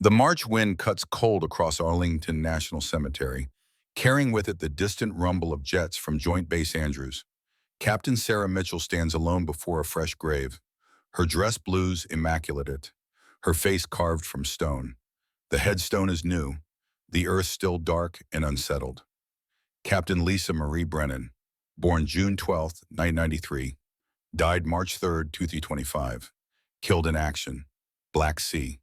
The March wind cuts cold across Arlington National Cemetery, carrying with it the distant rumble of jets from Joint Base Andrews. Captain Sarah Mitchell stands alone before a fresh grave, her dress blues immaculate, her face carved from stone. The headstone is new, the earth still dark and unsettled. Captain Lisa Marie Brennan, born June 12, 1993, died March 3, 2025, killed in action, Black Sea.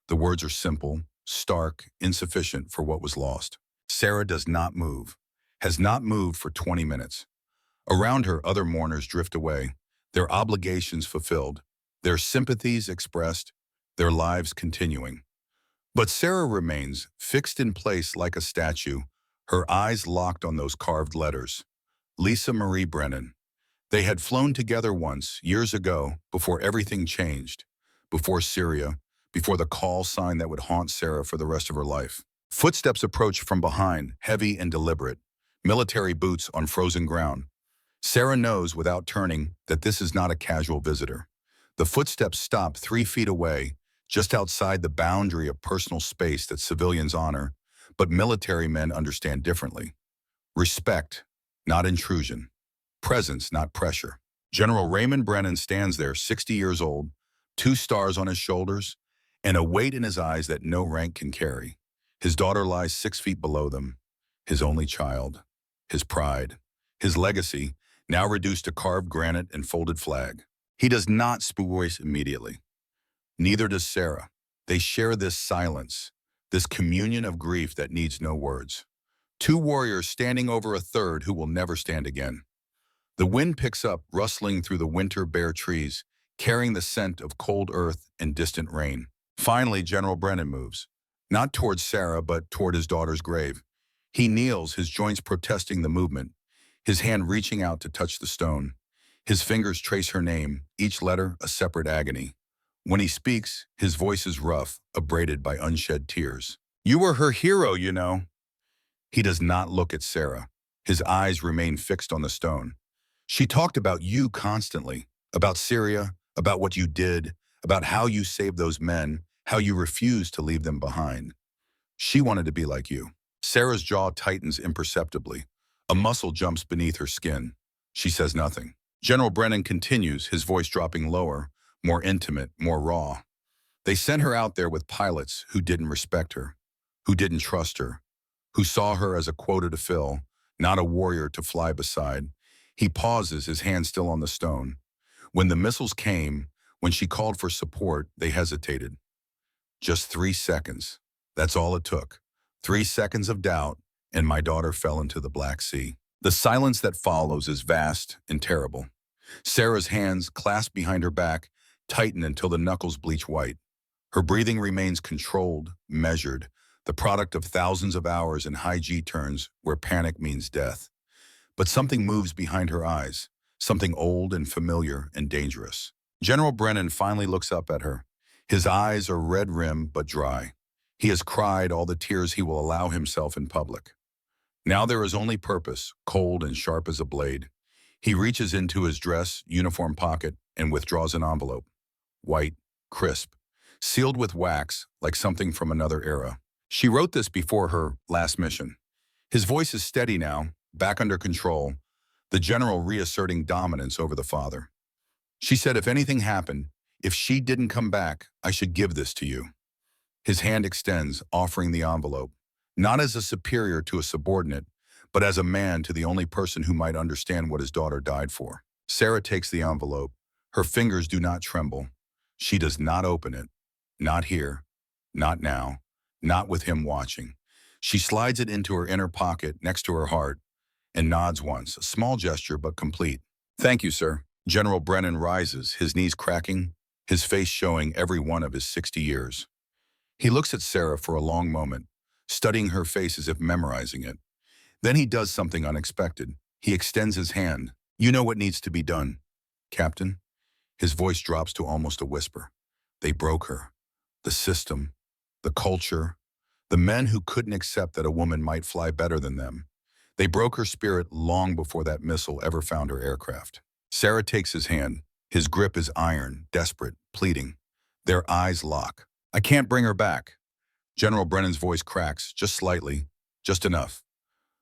The words are simple, stark, insufficient for what was lost. Sarah does not move, has not moved for 20 minutes. Around her, other mourners drift away, their obligations fulfilled, their sympathies expressed, their lives continuing. But Sarah remains, fixed in place like a statue, her eyes locked on those carved letters. Lisa Marie Brennan. They had flown together once, years ago, before everything changed, before Syria, before the call sign that would haunt Sarah for the rest of her life. Footsteps approach from behind, heavy and deliberate, military boots on frozen ground. Sarah knows without turning that this is not a casual visitor. The footsteps stop 3 feet away, just outside the boundary of personal space that civilians honor, but military men understand differently. Respect, not intrusion. Presence, not pressure. General Raymond Brennan stands there, 60 years old, 2 stars on his shoulders, and a weight in his eyes that no rank can carry. His daughter lies 6 feet below them, his only child, his pride, his legacy, now reduced to carved granite and folded flag. He does not voice immediately. Neither does Sarah. They share this silence, this communion of grief that needs no words. 2 warriors standing over a third who will never stand again. The wind picks up, rustling through the winter bare trees, carrying the scent of cold earth and distant rain. Finally, General Brennan moves, not towards Sarah, but toward his daughter's grave. He kneels, his joints protesting the movement, his hand reaching out to touch the stone. His fingers trace her name, each letter a separate agony. When he speaks, his voice is rough, abraded by unshed tears. "You were her hero, you know." He does not look at Sarah. His eyes remain fixed on the stone. "She talked about you constantly, about Syria, about what you did, about how you saved those men, how you refused to leave them behind. She wanted to be like you." Sarah's jaw tightens imperceptibly. A muscle jumps beneath her skin. She says nothing. General Brennan continues, his voice dropping lower, more intimate, more raw. "They sent her out there with pilots who didn't respect her, who didn't trust her, who saw her as a quota to fill, not a warrior to fly beside." He pauses, his hand still on the stone. "When the missiles came, when she called for support, they hesitated. Just 3 seconds. That's all it took. 3 seconds of doubt, and my daughter fell into the Black Sea." The silence that follows is vast and terrible. Sarah's hands, clasped behind her back, tighten until the knuckles bleach white. Her breathing remains controlled, measured, the product of thousands of hours in high G turns where panic means death. But something moves behind her eyes, something old and familiar and dangerous. General Brennan finally looks up at her. His eyes are red-rimmed but dry. He has cried all the tears he will allow himself in public. Now there is only purpose, cold and sharp as a blade. He reaches into his dress, uniform pocket, and withdraws an envelope. White, crisp, sealed with wax like something from another era. She wrote this before her last mission. His voice is steady now, back under control, the general reasserting dominance over the father. She said if anything happened, if she didn't come back, I should give this to you. His hand extends, offering the envelope, not as a superior to a subordinate, but as a man to the only person who might understand what his daughter died for. Sarah takes the envelope. Her fingers do not tremble. She does not open it. Not here. Not now. Not with him watching. She slides it into her inner pocket next to her heart and nods once, a small gesture but complete. "Thank you, sir." General Brennan rises, his knees cracking, his face showing every one of his 60 years. He looks at Sarah for a long moment, studying her face as if memorizing it. Then he does something unexpected. He extends his hand. "You know what needs to be done, Captain." His voice drops to almost a whisper. "They broke her. The system, the culture, the men who couldn't accept that a woman might fly better than them. They broke her spirit long before that missile ever found her aircraft." Sarah takes his hand. His grip is iron, desperate, pleading. Their eyes lock. "I can't bring her back. General Brennan's voice cracks, just slightly, just enough.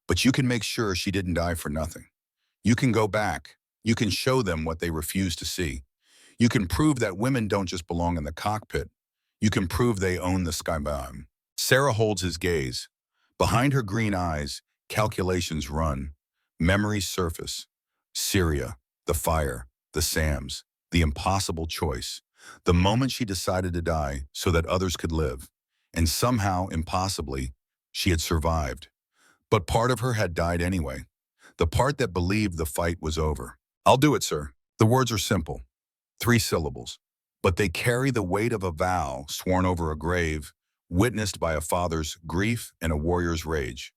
But you can make sure she didn't die for nothing. You can go back. You can show them what they refuse to see. You can prove that women don't just belong in the cockpit. You can prove they own the skybound. Sarah holds his gaze. Behind her green eyes, calculations run. Memories surface. Syria, the fire, the SAMs, the impossible choice. The moment she decided to die so that others could live. And somehow, impossibly, she had survived. But part of her had died anyway. The part that believed the fight was over. "I'll do it, sir." The words are simple. 3 syllables. But they carry the weight of a vow sworn over a grave, witnessed by a father's grief and a warrior's rage.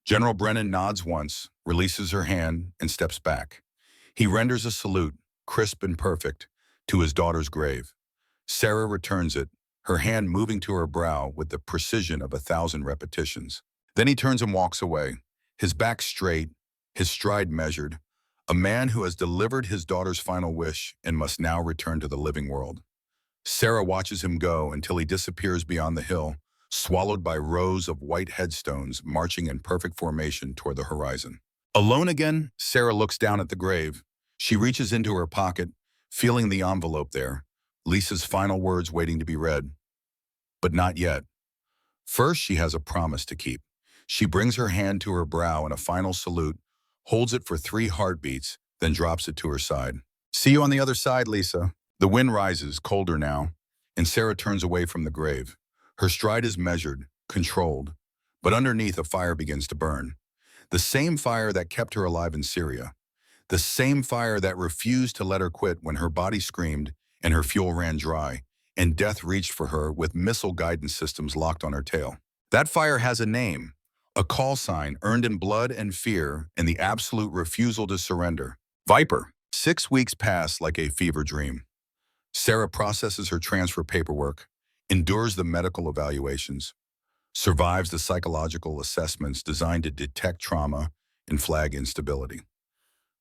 General Brennan nods once, releases her hand, and steps back. He renders a salute, crisp and perfect, to his daughter's grave. Sarah returns it, her hand moving to her brow with the precision of 1,000 repetitions. Then he turns and walks away, his back straight, his stride measured, a man who has delivered his daughter's final wish and must now return to the living world. Sarah watches him go until he disappears beyond the hill, swallowed by rows of white headstones marching in perfect formation toward the horizon. Alone again, Sarah looks down at the grave. She reaches into her pocket, feeling the envelope there, Lisa's final words waiting to be read. But not yet. First, she has a promise to keep. She brings her hand to her brow in a final salute, holds it for 3 heartbeats, then drops it to her side. "See you on the other side, Lisa." The wind rises, colder now, and Sarah turns away from the grave. Her stride is measured, controlled, but underneath a fire begins to burn. The same fire that kept her alive in Syria. The same fire that refused to let her quit when her body screamed and her fuel ran dry, and death reached for her with missile guidance systems locked on her tail. That fire has a name, a call sign earned in blood and fear and the absolute refusal to surrender. Viper. 6 weeks pass like a fever dream. Sarah processes her transfer paperwork, endures the medical evaluations, survives the psychological assessments designed to detect trauma and flag instability.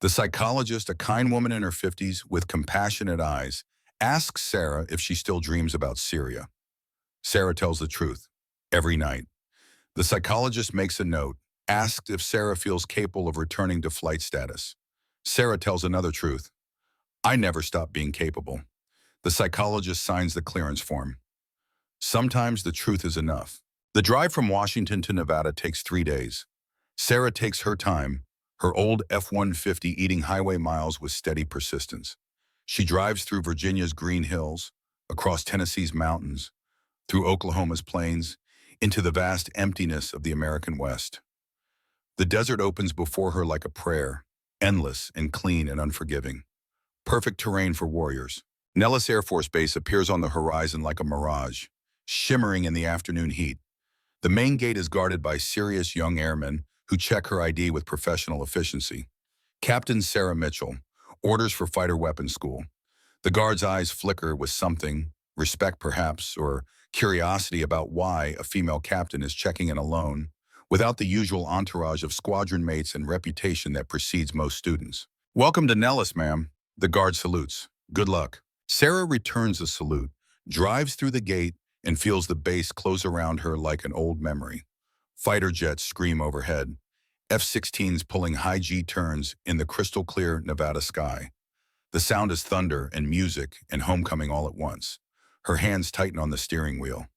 The psychologist, a kind woman in her 50s with compassionate eyes, asks Sarah if she still dreams about Syria. Sarah tells the truth, every night. The psychologist makes a note, asks if Sarah feels capable of returning to flight status. Sarah tells another truth. "I never stopped being capable." The psychologist signs the clearance form. Sometimes the truth is enough. The drive from Washington to Nevada takes 3 days. Sarah takes her time, her old F-150 eating highway miles with steady persistence. She drives through Virginia's green hills, across Tennessee's mountains, through Oklahoma's plains, into the vast emptiness of the American West. The desert opens before her like a prayer, endless and clean and unforgiving. Perfect terrain for warriors. Nellis Air Force Base appears on the horizon like a mirage, shimmering in the afternoon heat. The main gate is guarded by serious young airmen who check her ID with professional efficiency. Captain Sarah Mitchell, orders for fighter weapons school. The guard's eyes flicker with something, respect perhaps, or curiosity about why a female captain is checking in alone, without the usual entourage of squadron mates and reputation that precedes most students. "Welcome to Nellis, ma'am." The guard salutes. "Good luck." Sarah returns the salute, drives through the gate, and feels the base close around her like an old memory. Fighter jets scream overhead, F-16s pulling high G turns in the crystal-clear Nevada sky. The sound is thunder and music and homecoming all at once. Her hands tighten on the steering wheel.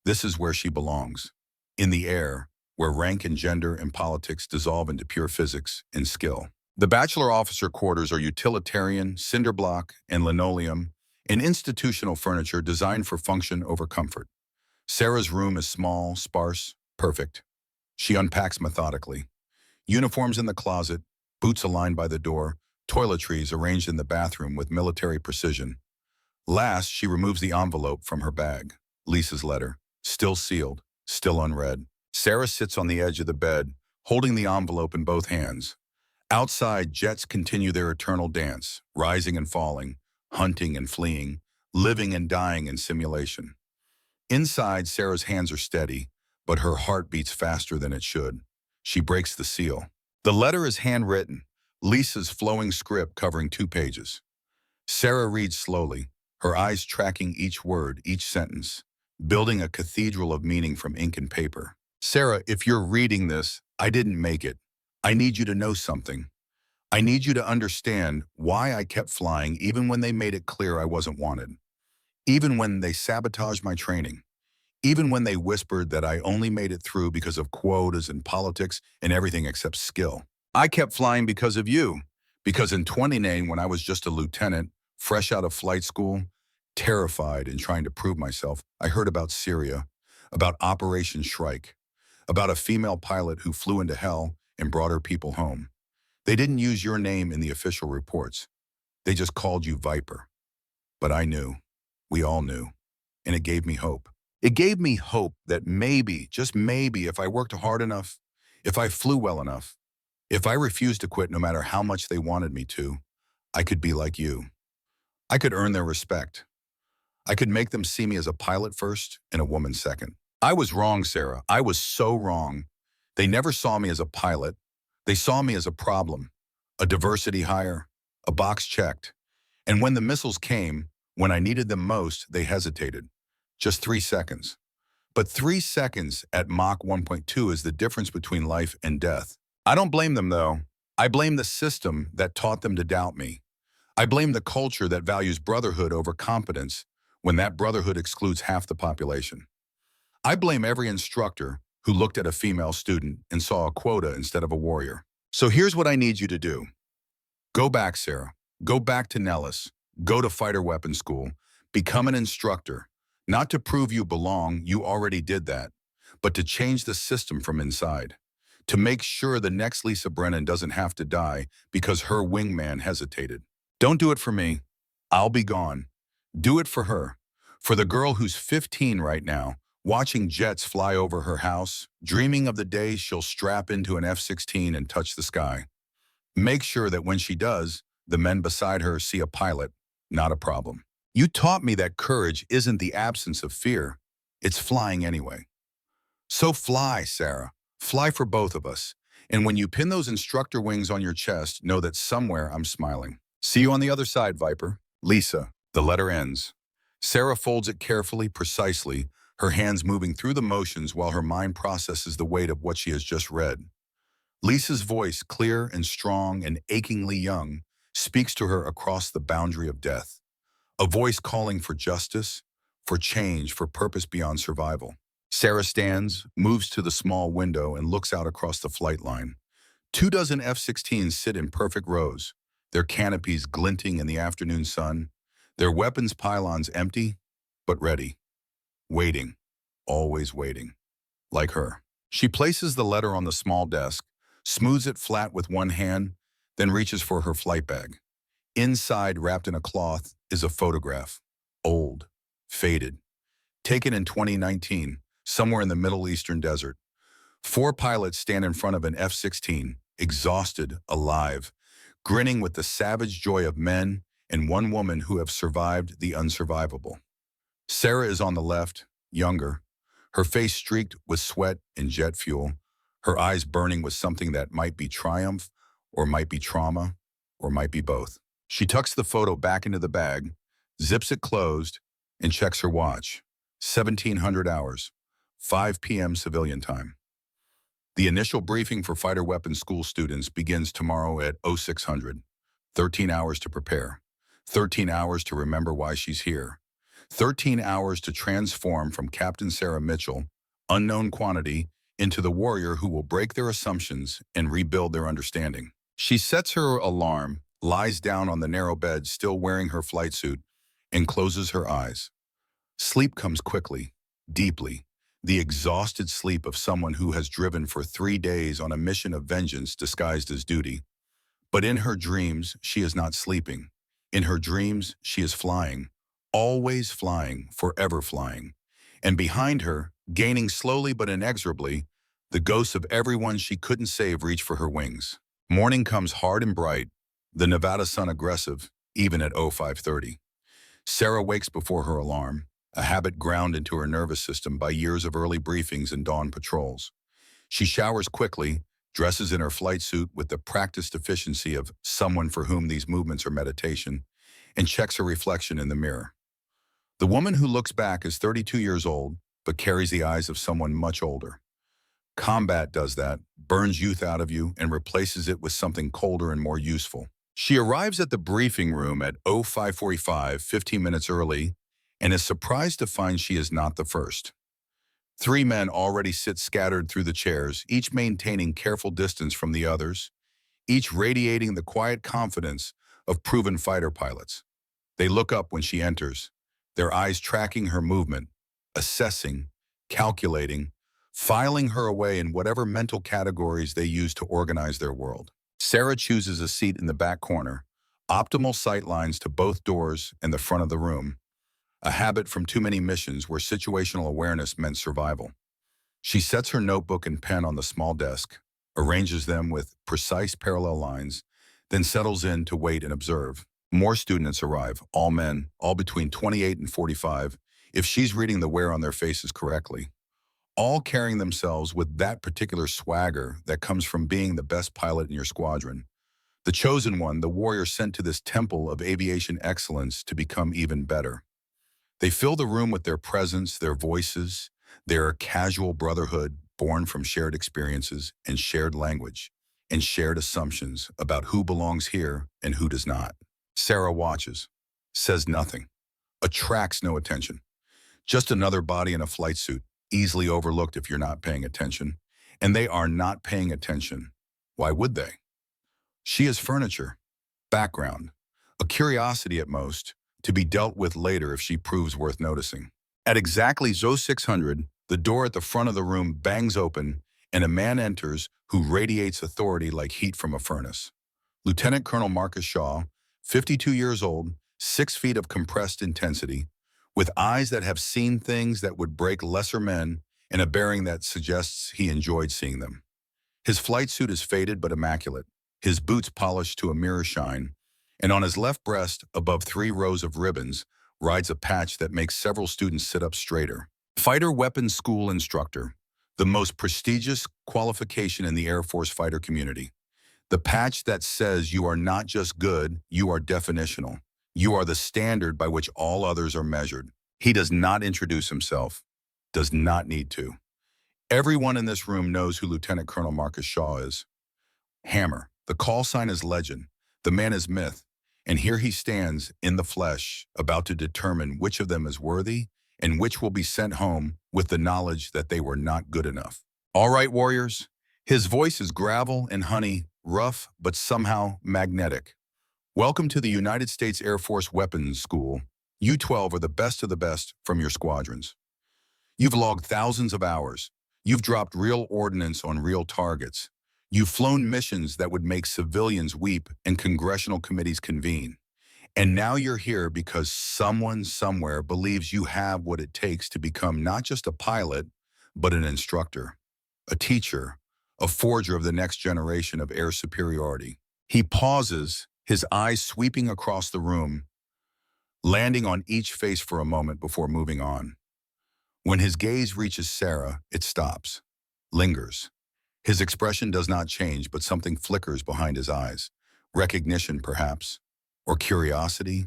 This is where she belongs. In the air, where rank and gender and politics dissolve into pure physics and skill. The bachelor officer quarters are utilitarian, cinder block, and linoleum, and institutional furniture designed for function over comfort. Sarah's room is small, sparse, perfect. She unpacks methodically. Uniforms in the closet, boots aligned by the door, toiletries arranged in the bathroom with military precision. Last, she removes the envelope from her bag. Lisa's letter, still sealed, still unread. Sarah sits on the edge of the bed, holding the envelope in both hands. Outside, jets continue their eternal dance, rising and falling, hunting and fleeing, living and dying in simulation. Inside, Sarah's hands are steady, but her heart beats faster than it should. She breaks the seal. The letter is handwritten, Lisa's flowing script covering 2 pages. Sarah reads slowly, her eyes tracking each word, each sentence. building a cathedral of meaning from ink and paper. Sarah, if you're reading this, I didn't make it. I need you to know something. I need you to understand why I kept flying even when they made it clear I wasn't wanted. Even when they sabotaged my training. Even when they whispered that I only made it through because of quotas and politics and everything except skill. I kept flying because of you. Because in 29, when I was just a lieutenant, fresh out of flight school, terrified and trying to prove myself, I heard about Syria, about Operation Shrike, about a female pilot who flew into hell and brought her people home. They didn't use your name in the official reports. They just called you Viper. But I knew. We all knew. And it gave me hope. It gave me hope that maybe, just maybe, if I worked hard enough, if I flew well enough, if I refused to quit no matter how much they wanted me to, I could be like you. I could earn their respect. I could make them see me as a pilot first and a woman second. I was wrong, Sarah. I was so wrong. They never saw me as a pilot. They saw me as a problem, a diversity hire, a box checked. And when the missiles came, when I needed them most, they hesitated. Just 3 seconds. But 3 seconds at Mach 1.2 is the difference between life and death. I don't blame them, though. I blame the system that taught them to doubt me. I blame the culture that values brotherhood over competence when that brotherhood excludes half the population. I blame every instructor who looked at a female student and saw a quota instead of a warrior. So here's what I need you to do. Go back, Sarah. Go back to Nellis. Go to fighter weapons school. Become an instructor. Not to prove you belong, you already did that, but to change the system from inside. To make sure the next Lisa Brennan doesn't have to die because her wingman hesitated. Don't do it for me. I'll be gone. Do it for her. For the girl who's 15 right now, watching jets fly over her house, dreaming of the day she'll strap into an F-16 and touch the sky. Make sure that when she does, the men beside her see a pilot, not a problem. You taught me that courage isn't the absence of fear. It's flying anyway. So fly, Sarah. Fly for both of us. And when you pin those instructor wings on your chest, know that somewhere I'm smiling. See you on the other side, Viper. Lisa. The letter ends. Sarah folds it carefully, precisely, her hands moving through the motions while her mind processes the weight of what she has just read. Lisa's voice, clear and strong and achingly young, speaks to her across the boundary of death. A voice calling for justice, for change, for purpose beyond survival. Sarah stands, moves to the small window, and looks out across the flight line. 24 F-16s sit in perfect rows, their canopies glinting in the afternoon sun, their weapons pylons empty, but ready. Waiting, always waiting. Like her. She places the letter on the small desk, smooths it flat with one hand, then reaches for her flight bag. Inside, wrapped in a cloth, is a photograph. Old, faded. Taken in 2019, somewhere in the Middle Eastern desert. 4 pilots stand in front of an F-16, exhausted, alive, grinning with the savage joy of men and one woman who have survived the unsurvivable. Sarah is on the left, younger, her face streaked with sweat and jet fuel, her eyes burning with something that might be triumph, or might be trauma, or might be both. She tucks the photo back into the bag, zips it closed, and checks her watch. 1700 hours, 5 p.m. civilian time. The initial briefing for fighter weapons school students begins tomorrow at 0600. 13 hours to prepare. 13 hours to remember why she's here. 13 hours to transform from Captain Sarah Mitchell, unknown quantity, into the warrior who will break their assumptions and rebuild their understanding. She sets her alarm, lies down on the narrow bed still wearing her flight suit, and closes her eyes. Sleep comes quickly, deeply, the exhausted sleep of someone who has driven for 3 days on a mission of vengeance disguised as duty. But in her dreams, she is not sleeping. In her dreams, she is flying, always flying, forever flying. And behind her, gaining slowly but inexorably, the ghosts of everyone she couldn't save reach for her wings. Morning comes hard and bright, the Nevada sun aggressive, even at 0530. Sarah wakes before her alarm, a habit ground into her nervous system by years of early briefings and dawn patrols. She showers quickly, dresses in her flight suit with the practiced efficiency of someone for whom these movements are meditation, and checks her reflection in the mirror. The woman who looks back is 32 years old, but carries the eyes of someone much older. Combat does that, burns youth out of you, and replaces it with something colder and more useful. She arrives at the briefing room at 0545, 15 minutes early, and is surprised to find she is not the first. Three men already sit scattered through the chairs, each maintaining careful distance from the others, each radiating the quiet confidence of proven fighter pilots. They look up when she enters, their eyes tracking her movement, assessing, calculating, filing her away in whatever mental categories they use to organize their world. Sarah chooses a seat in the back corner, optimal sight lines to both doors and the front of the room, a habit from too many missions where situational awareness meant survival. She sets her notebook and pen on the small desk, arranges them with precise parallel lines, then settles in to wait and observe. More students arrive, all men, all between 28 and 45, if she's reading the wear on their faces correctly, all carrying themselves with that particular swagger that comes from being the best pilot in your squadron. The chosen one, the warrior sent to this temple of aviation excellence to become even better. They fill the room with their presence, their voices, their casual brotherhood born from shared experiences and shared language and shared assumptions about who belongs here and who does not. Sarah watches, says nothing, attracts no attention. Just another body in a flight suit, easily overlooked if you're not paying attention. And they are not paying attention. Why would they? She is furniture, background, a curiosity at most, to be dealt with later if she proves worth noticing. At exactly 0600, the door at the front of the room bangs open and a man enters who radiates authority like heat from a furnace. Lieutenant Colonel Marcus Shaw, 52 years old, 6 feet of compressed intensity, with eyes that have seen things that would break lesser men and a bearing that suggests he enjoyed seeing them. His flight suit is faded but immaculate, his boots polished to a mirror shine, and on his left breast, above 3 rows of ribbons, rides a patch that makes several students sit up straighter. Fighter Weapons School Instructor, the most prestigious qualification in the Air Force fighter community. The patch that says you are not just good, you are definitional. You are the standard by which all others are measured. He does not introduce himself, does not need to. Everyone in this room knows who Lieutenant Colonel Marcus Shaw is. Hammer, the call sign is legend, the man is myth, and here he stands in the flesh, about to determine which of them is worthy and which will be sent home with the knowledge that they were not good enough. All right, warriors. His voice is gravel and honey, rough but somehow magnetic. Welcome to the United States Air Force Weapons School. You 12 are the best of the best from your squadrons. You've logged thousands of hours. You've dropped real ordnance on real targets. You've flown missions that would make civilians weep and congressional committees convene. And now you're here because someone somewhere believes you have what it takes to become not just a pilot, but an instructor, a teacher, a forger of the next generation of air superiority. He pauses, his eyes sweeping across the room, landing on each face for a moment before moving on. When his gaze reaches Sarah, it stops, lingers. His expression does not change, but something flickers behind his eyes. Recognition, perhaps, or curiosity,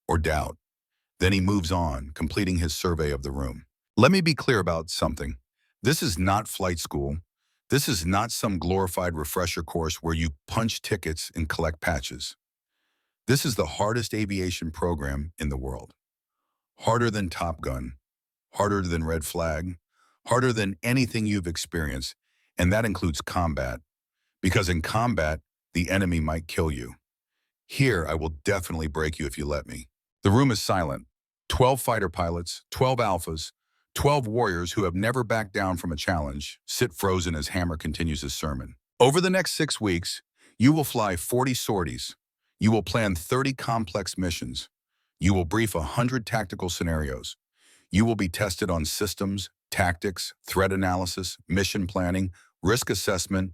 or doubt. Then he moves on, completing his survey of the room. Let me be clear about something. This is not flight school. This is not some glorified refresher course where you punch tickets and collect patches. This is the hardest aviation program in the world. Harder than Top Gun, harder than Red Flag, harder than anything you've experienced, and that includes combat. Because in combat, the enemy might kill you. Here, I will definitely break you if you let me. The room is silent. 12 fighter pilots, 12 alphas, 12 warriors who have never backed down from a challenge sit frozen as Hammer continues his sermon. Over the next 6 weeks, you will fly 40 sorties. You will plan 30 complex missions. You will brief 100 tactical scenarios. You will be tested on systems, tactics, threat analysis, mission planning, risk assessment,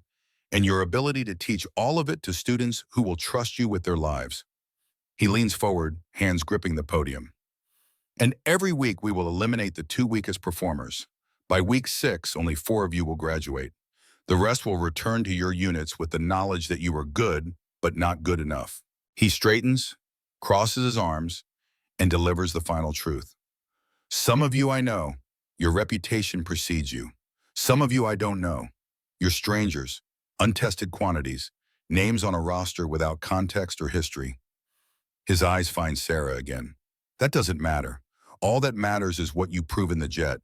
and your ability to teach all of it to students who will trust you with their lives. He leans forward, hands gripping the podium. And every week we will eliminate the 2 weakest performers. By week 6, only 4 of you will graduate. The rest will return to your units with the knowledge that you were good, but not good enough. He straightens, crosses his arms, and delivers the final truth. Some of you I know. Your reputation precedes you. Some of you I don't know. You're strangers, untested quantities, names on a roster without context or history. His eyes find Sarah again. That doesn't matter. All that matters is what you prove in the jet.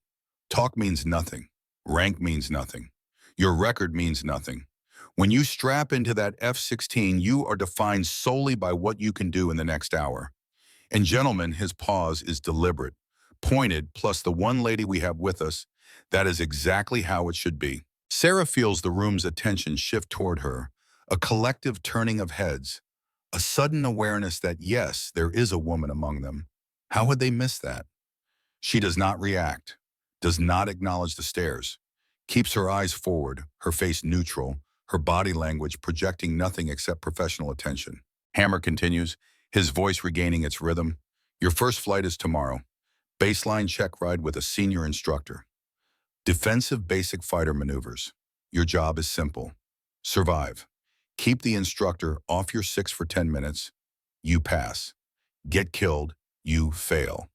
Talk means nothing. Rank means nothing. Your record means nothing. When you strap into that F-16, you are defined solely by what you can do in the next hour. And gentlemen, his pause is deliberate, pointed, plus the one lady we have with us. That is exactly how it should be. Sarah feels the room's attention shift toward her, a collective turning of heads, a sudden awareness that yes, there is a woman among them. How had they missed that? She does not react, does not acknowledge the stares, keeps her eyes forward, her face neutral, her body language projecting nothing except professional attention. Hammer continues, his voice regaining its rhythm. Your first flight is tomorrow. Baseline check ride with a senior instructor. Defensive basic fighter maneuvers. Your job is simple. Survive. Keep the instructor off your 6 for 10 minutes. You pass. Get killed. You fail.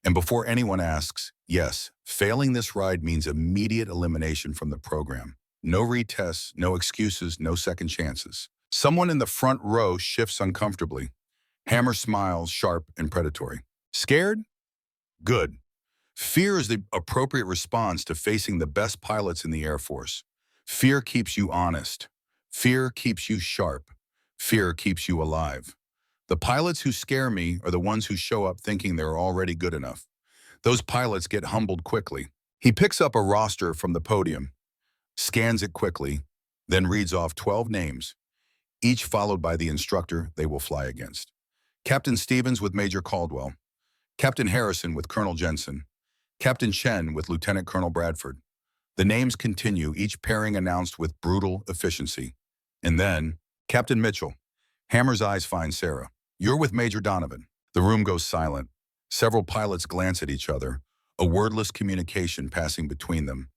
And before anyone asks, yes, failing this ride means immediate elimination from the program. No retests, no excuses, no second chances. Someone in the front row shifts uncomfortably. Hammer smiles, sharp and predatory. Scared? Good. Fear is the appropriate response to facing the best pilots in the Air Force. Fear keeps you honest. Fear keeps you sharp. Fear keeps you alive. The pilots who scare me are the ones who show up thinking they're already good enough. Those pilots get humbled quickly. He picks up a roster from the podium, scans it quickly, then reads off 12 names, each followed by the instructor they will fly against. Captain Stevens with Major Caldwell, Captain Harrison with Colonel Jensen, Captain Chen with Lieutenant Colonel Bradford. The names continue, each pairing announced with brutal efficiency. And then, Captain Mitchell. Hammer's eyes find Sarah. You're with Major Donovan. The room goes silent. Several pilots glance at each other, a wordless communication passing between them.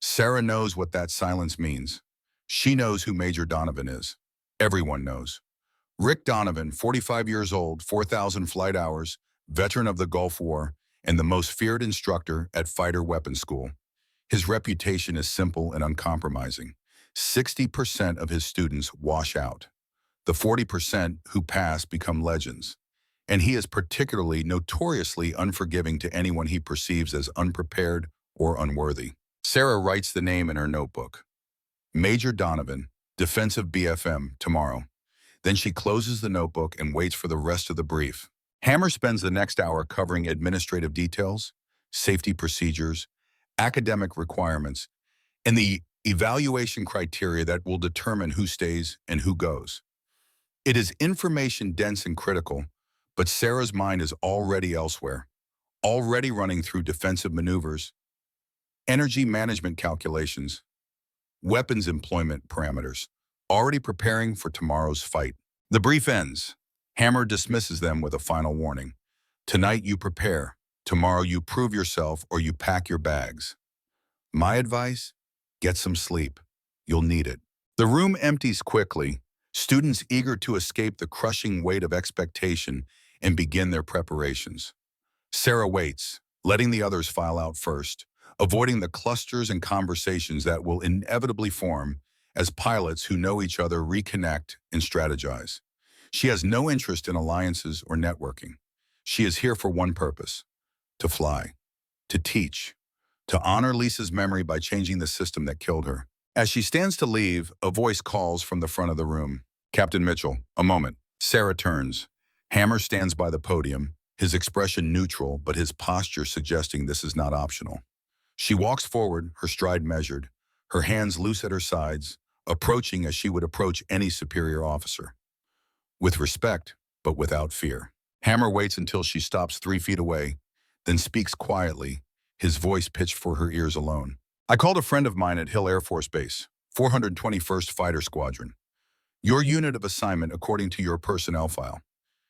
Sarah knows what that silence means. She knows who Major Donovan is. Everyone knows. Rick Donovan, 45 years old, 4,000 flight hours, veteran of the Gulf War, and the most feared instructor at Fighter Weapons School. His reputation is simple and uncompromising. 60% of his students wash out. The 40% who pass become legends. And he is particularly notoriously unforgiving to anyone he perceives as unprepared or unworthy. Sarah writes the name in her notebook. Major Donovan, defensive BFM, tomorrow. Then she closes the notebook and waits for the rest of the brief. Hammer spends the next hour covering administrative details, safety procedures, academic requirements, and the evaluation criteria that will determine who stays and who goes. It is information dense and critical, but Sarah's mind is already elsewhere, already running through defensive maneuvers, energy management calculations, weapons employment parameters, already preparing for tomorrow's fight. The brief ends. Hammer dismisses them with a final warning. Tonight you prepare. Tomorrow you prove yourself or you pack your bags. My advice? Get some sleep. You'll need it. The room empties quickly, students eager to escape the crushing weight of expectation and begin their preparations. Sarah waits, letting the others file out first, avoiding the clusters and conversations that will inevitably form as pilots who know each other reconnect and strategize. She has no interest in alliances or networking. She is here for one purpose: to fly, to teach, to honor Lisa's memory by changing the system that killed her. As she stands to leave, a voice calls from the front of the room. Captain Mitchell, a moment. Sarah turns. Hammer stands by the podium, his expression neutral, but his posture suggesting this is not optional. She walks forward, her stride measured, her hands loose at her sides, approaching as she would approach any superior officer. With respect, but without fear. Hammer waits until she stops 3 feet away, then speaks quietly, his voice pitched for her ears alone. I called a friend of mine at Hill Air Force Base, 421st Fighter Squadron. Your unit of assignment according to your personnel file.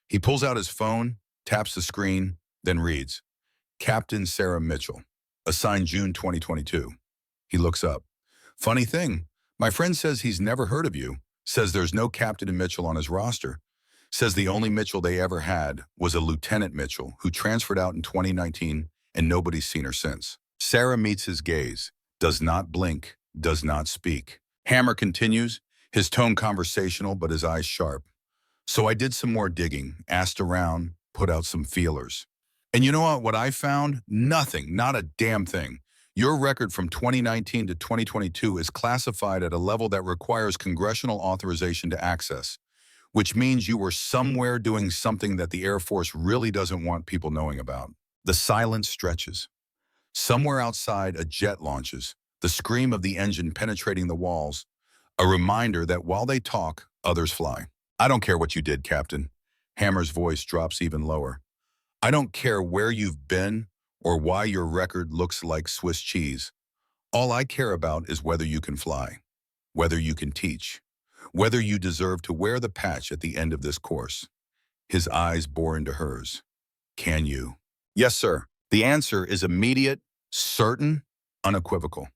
He pulls out his phone, taps the screen, then reads, Captain Sarah Mitchell, assigned June 2022. He looks up. Funny thing, my friend says he's never heard of you, says there's no Captain Mitchell on his roster, says the only Mitchell they ever had was a Lieutenant Mitchell who transferred out in 2019 and nobody's seen her since. Sarah meets his gaze, does not blink, does not speak. Hammer continues, his tone conversational but his eyes sharp. So I did some more digging, asked around, put out some feelers. And you know what I found? Nothing, not a damn thing. Your record from 2019 to 2022 is classified at a level that requires congressional authorization to access, which means you were somewhere doing something that the Air Force really doesn't want people knowing about. The silence stretches. Somewhere outside, a jet launches, the scream of the engine penetrating the walls, a reminder that while they talk, others fly. I don't care what you did, Captain. Hammer's voice drops even lower. I don't care where you've been or why your record looks like Swiss cheese. All I care about is whether you can fly, whether you can teach, whether you deserve to wear the patch at the end of this course. His eyes bore into hers. Can you? Yes, sir. The answer is immediate, certain, unequivocal.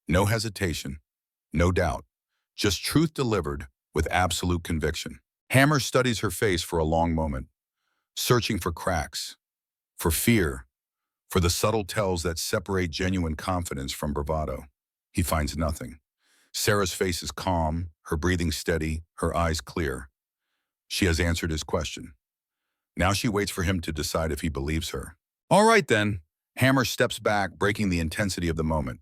No hesitation, no doubt, just truth delivered with absolute conviction. Hammer studies her face for a long moment, searching for cracks, for fear, for the subtle tells that separate genuine confidence from bravado. He finds nothing. Sarah's face is calm, her breathing steady, her eyes clear. She has answered his question. Now she waits for him to decide if he believes her. All right then. Hammer steps back, breaking the intensity of the moment.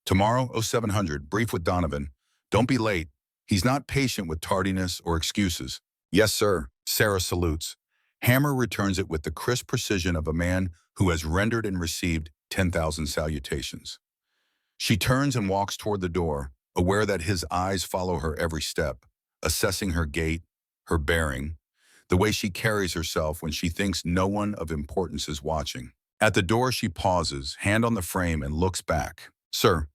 Tomorrow, 0700, brief with Donovan. Don't be late. He's not patient with tardiness or excuses. Yes, sir. Sarah salutes. Hammer returns it with the crisp precision of a man who has rendered and received 10,000 salutations. She turns and walks toward the door, aware that his eyes follow her every step, assessing her gait, her bearing, the way she carries herself when she thinks no one of importance is watching. At the door, she pauses, hand on the frame, and looks back. Sir,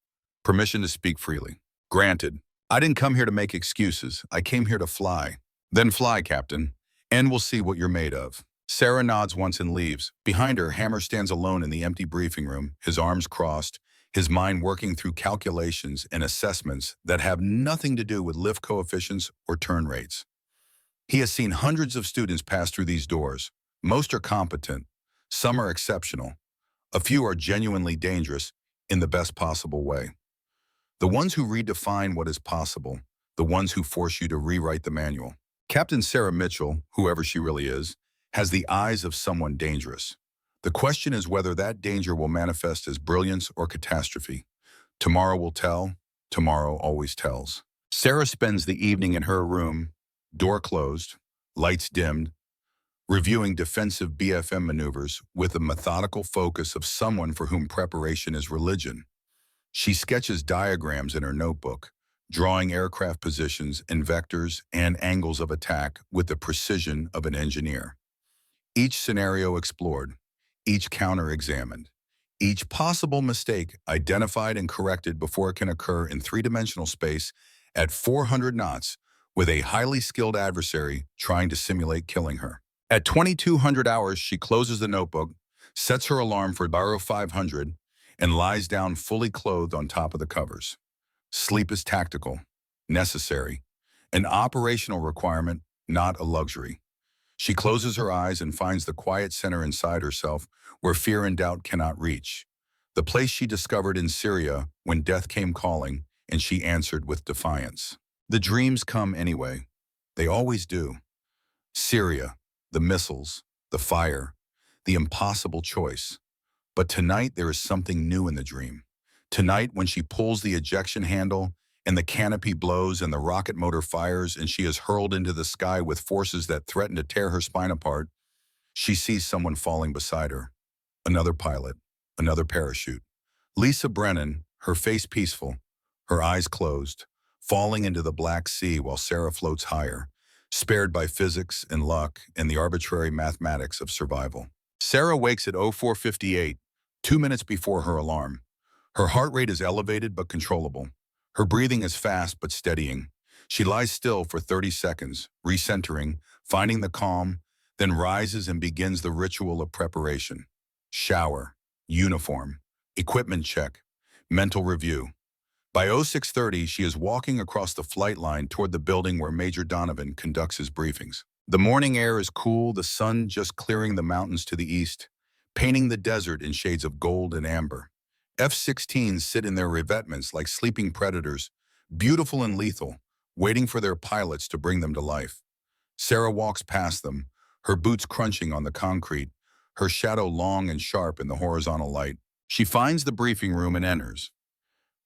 permission to speak freely. Granted. I didn't come here to make excuses. I came here to fly. Then fly, Captain, and we'll see what you're made of. Sarah nods once and leaves. Behind her, Hammer stands alone in the empty briefing room, his arms crossed, his mind working through calculations and assessments that have nothing to do with lift coefficients or turn rates. He has seen hundreds of students pass through these doors. Most are competent. Some are exceptional. A few are genuinely dangerous in the best possible way. The ones who redefine what is possible, the ones who force you to rewrite the manual. Captain Sarah Mitchell, whoever she really is, has the eyes of someone dangerous. The question is whether that danger will manifest as brilliance or catastrophe. Tomorrow will tell. Tomorrow always tells. Sarah spends the evening in her room, door closed, lights dimmed, reviewing defensive BFM maneuvers with the methodical focus of someone for whom preparation is religion. She sketches diagrams in her notebook, drawing aircraft positions and vectors and angles of attack with the precision of an engineer. Each scenario explored, each counter examined, each possible mistake identified and corrected before it can occur in three-dimensional space at 400 knots with a highly skilled adversary trying to simulate killing her. At 2200 hours, she closes the notebook, sets her alarm for 500, and lies down fully clothed on top of the covers. Sleep is tactical, necessary, an operational requirement, not a luxury. She closes her eyes and finds the quiet center inside herself where fear and doubt cannot reach. The place she discovered in Syria when death came calling and she answered with defiance. The dreams come anyway. They always do. Syria, the missiles, the fire, the impossible choice. But tonight there is something new in the dream. Tonight when she pulls the ejection handle and the canopy blows and the rocket motor fires and she is hurled into the sky with forces that threaten to tear her spine apart, she sees someone falling beside her. Another pilot, another parachute. Lisa Brennan, her face peaceful, her eyes closed, falling into the Black Sea while Sarah floats higher, spared by physics and luck and the arbitrary mathematics of survival. Sarah wakes at 04:58, 2 minutes before her alarm. Her heart rate is elevated but controllable. Her breathing is fast but steadying. She lies still for 30 seconds, recentering, finding the calm, then rises and begins the ritual of preparation. Shower, uniform, equipment check, mental review. By 06:30, she is walking across the flight line toward the building where Major Donovan conducts his briefings. The morning air is cool, the sun just clearing the mountains to the east, painting the desert in shades of gold and amber. F-16s sit in their revetments like sleeping predators, beautiful and lethal, waiting for their pilots to bring them to life. Sarah walks past them, her boots crunching on the concrete, her shadow long and sharp in the horizontal light. She finds the briefing room and enters.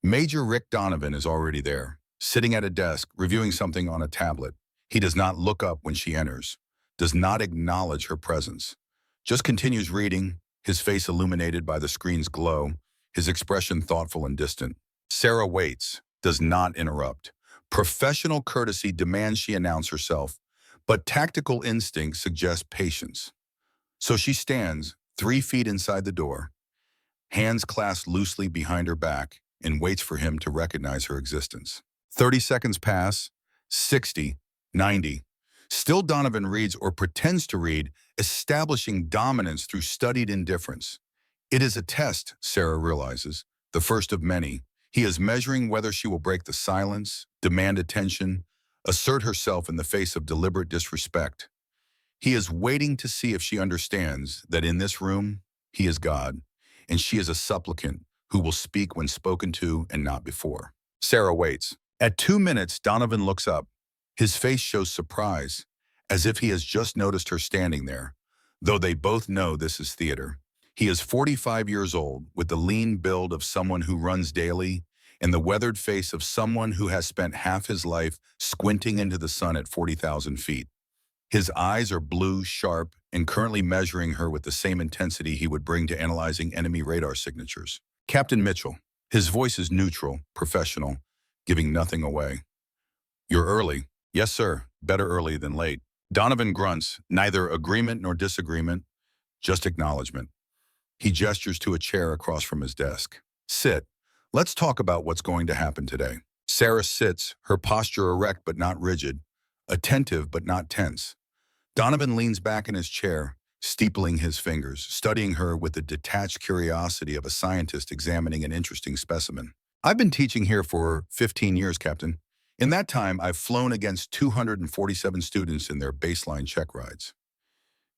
Major Rick Donovan is already there, sitting at a desk, reviewing something on a tablet. He does not look up when she enters, does not acknowledge her presence, just continues reading, his face illuminated by the screen's glow, his expression thoughtful and distant. Sarah waits, does not interrupt. Professional courtesy demands she announce herself, but tactical instinct suggests patience. So she stands 3 feet inside the door, hands clasped loosely behind her back, and waits for him to recognize her existence. 30 seconds pass, 60, 90. Still Donovan reads or pretends to read, establishing dominance through studied indifference. It is a test, Sarah realizes, the first of many. He is measuring whether she will break the silence, demand attention, assert herself in the face of deliberate disrespect. He is waiting to see if she understands that in this room, he is God, and she is a supplicant who will speak when spoken to and not before. Sarah waits. At 2 minutes, Donovan looks up. His face shows surprise, as if he has just noticed her standing there, though they both know this is theater. He is 45 years old, with the lean build of someone who runs daily and the weathered face of someone who has spent half his life squinting into the sun at 40,000 feet. His eyes are blue, sharp, and currently measuring her with the same intensity he would bring to analyzing enemy radar signatures. Captain Mitchell. His voice is neutral, professional, giving nothing away. You're early. Yes, sir. Better early than late. Donovan grunts, neither agreement nor disagreement, just acknowledgement. He gestures to a chair across from his desk. Sit. Let's talk about what's going to happen today. Sarah sits, her posture erect but not rigid, attentive but not tense. Donovan leans back in his chair, steepling his fingers, studying her with the detached curiosity of a scientist examining an interesting specimen. I've been teaching here for 15 years, Captain. In that time, I've flown against 247 students in their baseline check rides.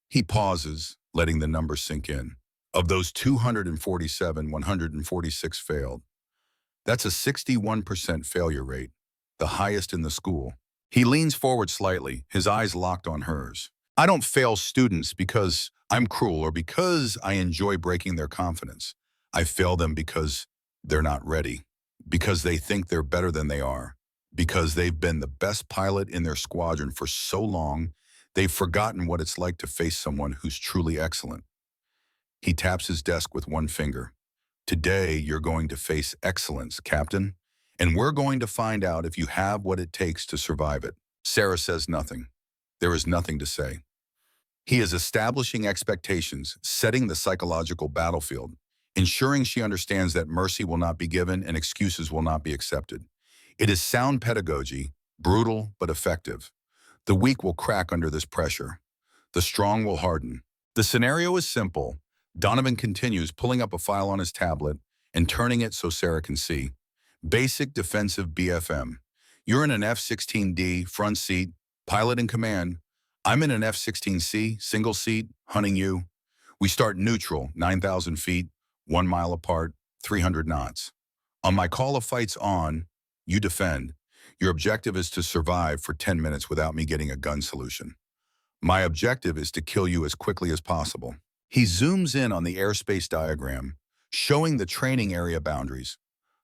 He pauses, letting the numbers sink in. Of those 247, 146 failed. That's a 61% failure rate, the highest in the school. He leans forward slightly, his eyes locked on hers. I don't fail students because I'm cruel or because I enjoy breaking their confidence. I fail them because they're not ready, because they think they're better than they are, because they've been the best pilot in their squadron for so long, they've forgotten what it's like to face someone who's truly excellent. He taps his desk with one finger. Today, you're going to face excellence, Captain, and we're going to find out if you have what it takes to survive it. Sarah says nothing. There is nothing to say. He is establishing expectations, setting the psychological battlefield, ensuring she understands that mercy will not be given and excuses will not be accepted. It is sound pedagogy, brutal but effective. The weak will crack under this pressure. The strong will harden. The scenario is simple. Donovan continues, pulling up a file on his tablet and turning it so Sarah can see. Basic defensive BFM. You're in an F-16D, front seat, pilot in command. I'm in an F-16C, single seat, hunting you. We start neutral, 9,000 feet, 1 mile apart, 300 knots. On my call of fight's on, you defend. Your objective is to survive for 10 minutes without me getting a gun solution. My objective is to kill you as quickly as possible. He zooms in on the airspace diagram, showing the training area boundaries,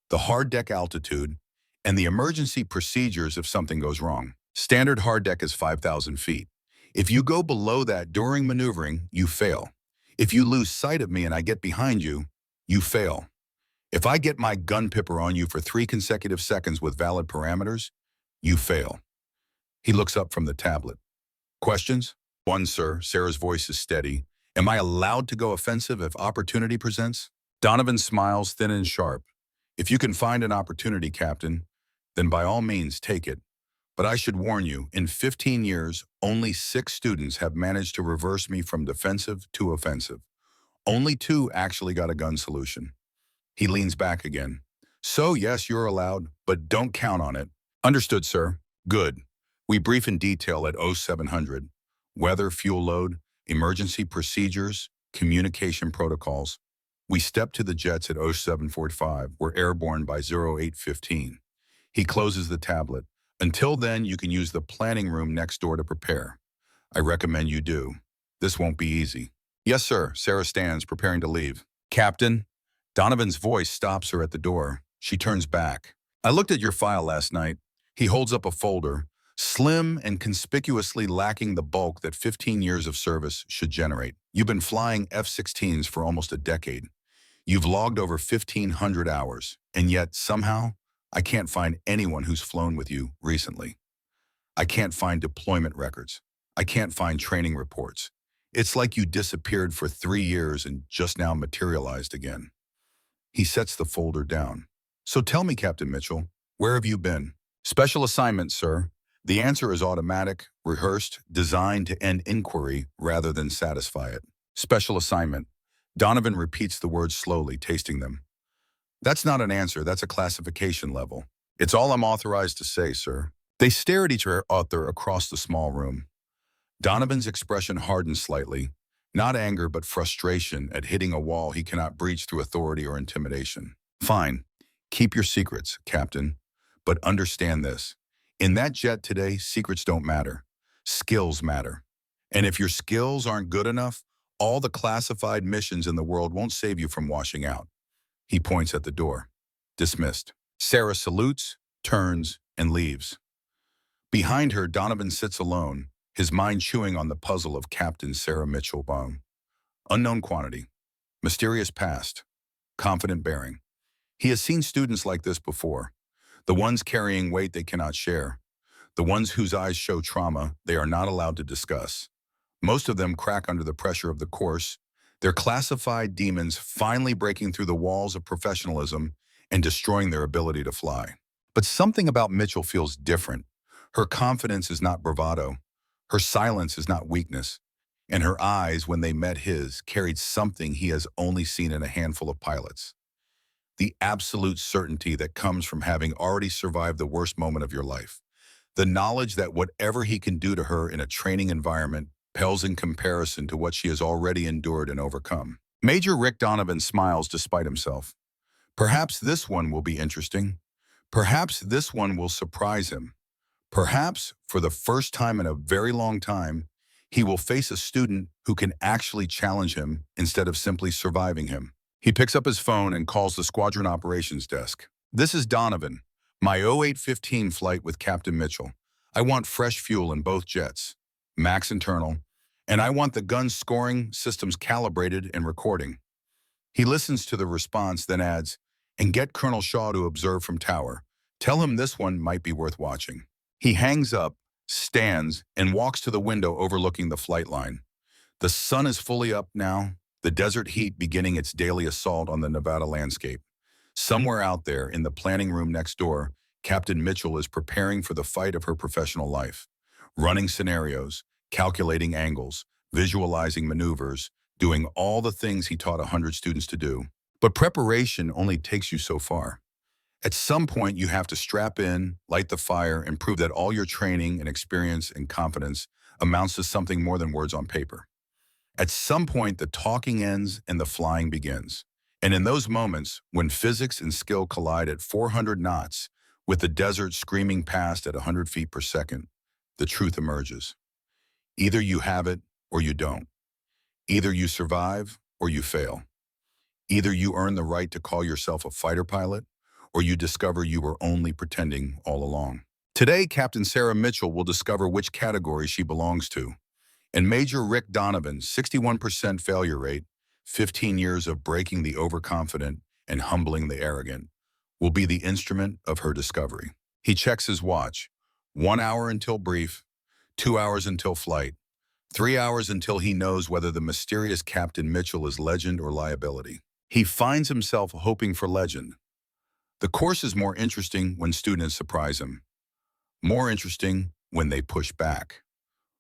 the hard deck altitude, and the emergency procedures if something goes wrong. Standard hard deck is 5,000 feet. If you go below that during maneuvering, you fail. If you lose sight of me and I get behind you, you fail. If I get my gun pipper on you for 3 consecutive seconds with valid parameters, you fail. He looks up from the tablet. Questions? 1, sir. Sarah's voice is steady. Am I allowed to go offensive if opportunity presents? Donovan smiles, thin and sharp. If you can find an opportunity, Captain, then by all means take it. But I should warn you, in 15 years, only 6 students have managed to reverse me from defensive to offensive. Only 2 actually got a gun solution. He leans back again. So yes, you're allowed, but don't count on it. Understood, sir. Good. We brief in detail at 0700. Weather, fuel load, emergency procedures, communication protocols. We step to the jets at 0745. We're airborne by 0815. He closes the tablet. Until then, you can use the planning room next door to prepare. I recommend you do. This won't be easy. Yes, sir. Sarah stands, preparing to leave. Captain, Donovan's voice stops her at the door. She turns back. I looked at your file last night. He holds up a folder, slim and conspicuously lacking the bulk that 15 years of service should generate. You've been flying F-16s for almost a decade. You've logged over 1,500 hours, and yet, somehow, I can't find anyone who's flown with you recently. I can't find deployment records. I can't find training reports. It's like you disappeared for 3 years and just now materialized again. He sets the folder down. So tell me, Captain Mitchell, where have you been? Special assignment, sir. The answer is automatic, rehearsed, designed to end inquiry rather than satisfy it. Special assignment. Donovan repeats the words slowly, tasting them. That's not an answer, that's a classification level. It's all I'm authorized to say, sir. They stare at each other across the small room. Donovan's expression hardens slightly, not anger but frustration at hitting a wall he cannot breach through authority or intimidation. Fine, keep your secrets, Captain, but understand this. In that jet today, secrets don't matter. Skills matter. And if your skills aren't good enough, all the classified missions in the world won't save you from washing out. He points at the door. Dismissed. Sarah salutes, turns, and leaves. Behind her, Donovan sits alone, his mind chewing on the puzzle of Captain Sarah Mitchell Baum. Unknown quantity, mysterious past, confident bearing. He has seen students like this before, the ones carrying weight they cannot share, the ones whose eyes show trauma they are not allowed to discuss. Most of them crack under the pressure of the course, their classified demons finally breaking through the walls of professionalism and destroying their ability to fly. But something about Mitchell feels different. Her confidence is not bravado. Her silence is not weakness. And her eyes, when they met his, carried something he has only seen in a handful of pilots. The absolute certainty that comes from having already survived the worst moment of your life. The knowledge that whatever he can do to her in a training environment pales in comparison to what she has already endured and overcome. Major Rick Donovan smiles despite himself. Perhaps this one will be interesting. Perhaps this one will surprise him. Perhaps, for the first time in a very long time, he will face a student who can actually challenge him instead of simply surviving him. He picks up his phone and calls the squadron operations desk. This is Donovan. My 0815 flight with Captain Mitchell. I want fresh fuel in both jets, max internal, and I want the gun scoring systems calibrated and recording. He listens to the response, then adds, and get Colonel Shaw to observe from tower. Tell him this one might be worth watching. He hangs up, stands, and walks to the window overlooking the flight line. The sun is fully up now, the desert heat beginning its daily assault on the Nevada landscape. Somewhere out there in the planning room next door, Captain Mitchell is preparing for the fight of her professional life, running scenarios, calculating angles, visualizing maneuvers, doing all the things he taught 100 students to do. But preparation only takes you so far. At some point, you have to strap in, light the fire, and prove that all your training and experience and confidence amounts to something more than words on paper. At some point, the talking ends and the flying begins. And in those moments, when physics and skill collide at 400 knots, with the desert screaming past at 100 feet per second, the truth emerges. Either you have it or you don't. Either you survive or you fail. Either you earn the right to call yourself a fighter pilot, or you discover you were only pretending all along. Today, Captain Sarah Mitchell will discover which category she belongs to. And Major Rick Donovan, 61% failure rate, 15 years of breaking the overconfident and humbling the arrogant, will be the instrument of her discovery. He checks his watch. 1 hour until brief, 2 hours until flight, 3 hours until he knows whether the mysterious Captain Mitchell is legend or liability. He finds himself hoping for legend. The course is more interesting when students surprise him. More interesting when they push back.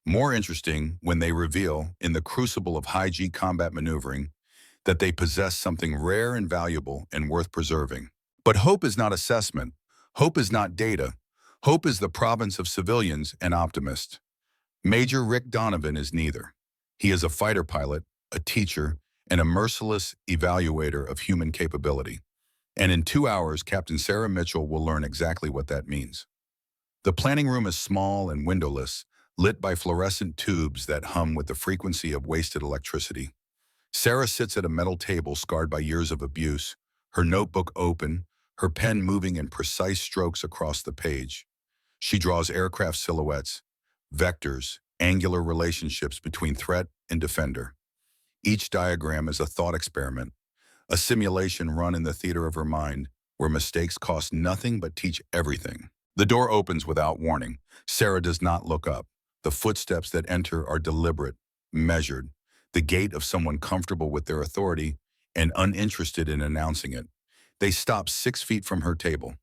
More interesting when they reveal, in the crucible of high-G combat maneuvering, that they possess something rare and valuable and worth preserving. But hope is not assessment. Hope is not data. Hope is the province of civilians and optimists. Major Rick Donovan is neither. He is a fighter pilot, a teacher, and a merciless evaluator of human capability. And in 2 hours, Captain Sarah Mitchell will learn exactly what that means. The planning room is small and windowless, lit by fluorescent tubes that hum with the frequency of wasted electricity. Sarah sits at a metal table scarred by years of abuse, her notebook open, her pen moving in precise strokes across the page. She draws aircraft silhouettes, vectors, angular relationships between threat and defender. Each diagram is a thought experiment, a simulation run in the theater of her mind, where mistakes cost nothing but teach everything. The door opens without warning. Sarah does not look up. The footsteps that enter are deliberate, measured, the gait of someone comfortable with their authority and uninterested in announcing it. They stop 6 feet from her table.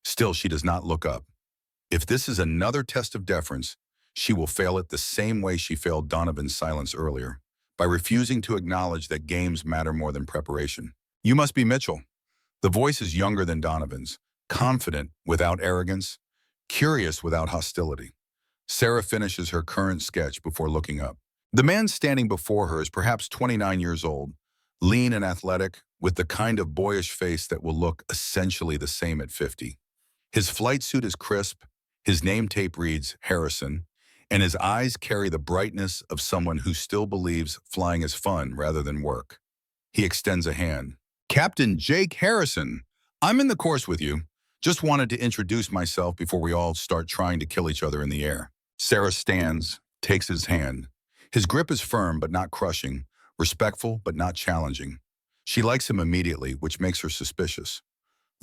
Still, she does not look up. If this is another test of deference, she will fail it the same way she failed Donovan's silence earlier, by refusing to acknowledge that games matter more than preparation. "You must be Mitchell." The voice is younger than Donovan's, confident without arrogance, curious without hostility. Sarah finishes her current sketch before looking up. The man standing before her is perhaps 29 years old, lean and athletic, with the kind of boyish face that will look essentially the same at 50. His flight suit is crisp, his name tape reads Harrison, and his eyes carry the brightness of someone who still believes flying is fun rather than work. He extends a hand. "Captain Jake Harrison, I'm in the course with you. Just wanted to introduce myself before we all start trying to kill each other in the air." Sarah stands, takes his hand. His grip is firm but not crushing, respectful but not challenging. She likes him immediately, which makes her suspicious.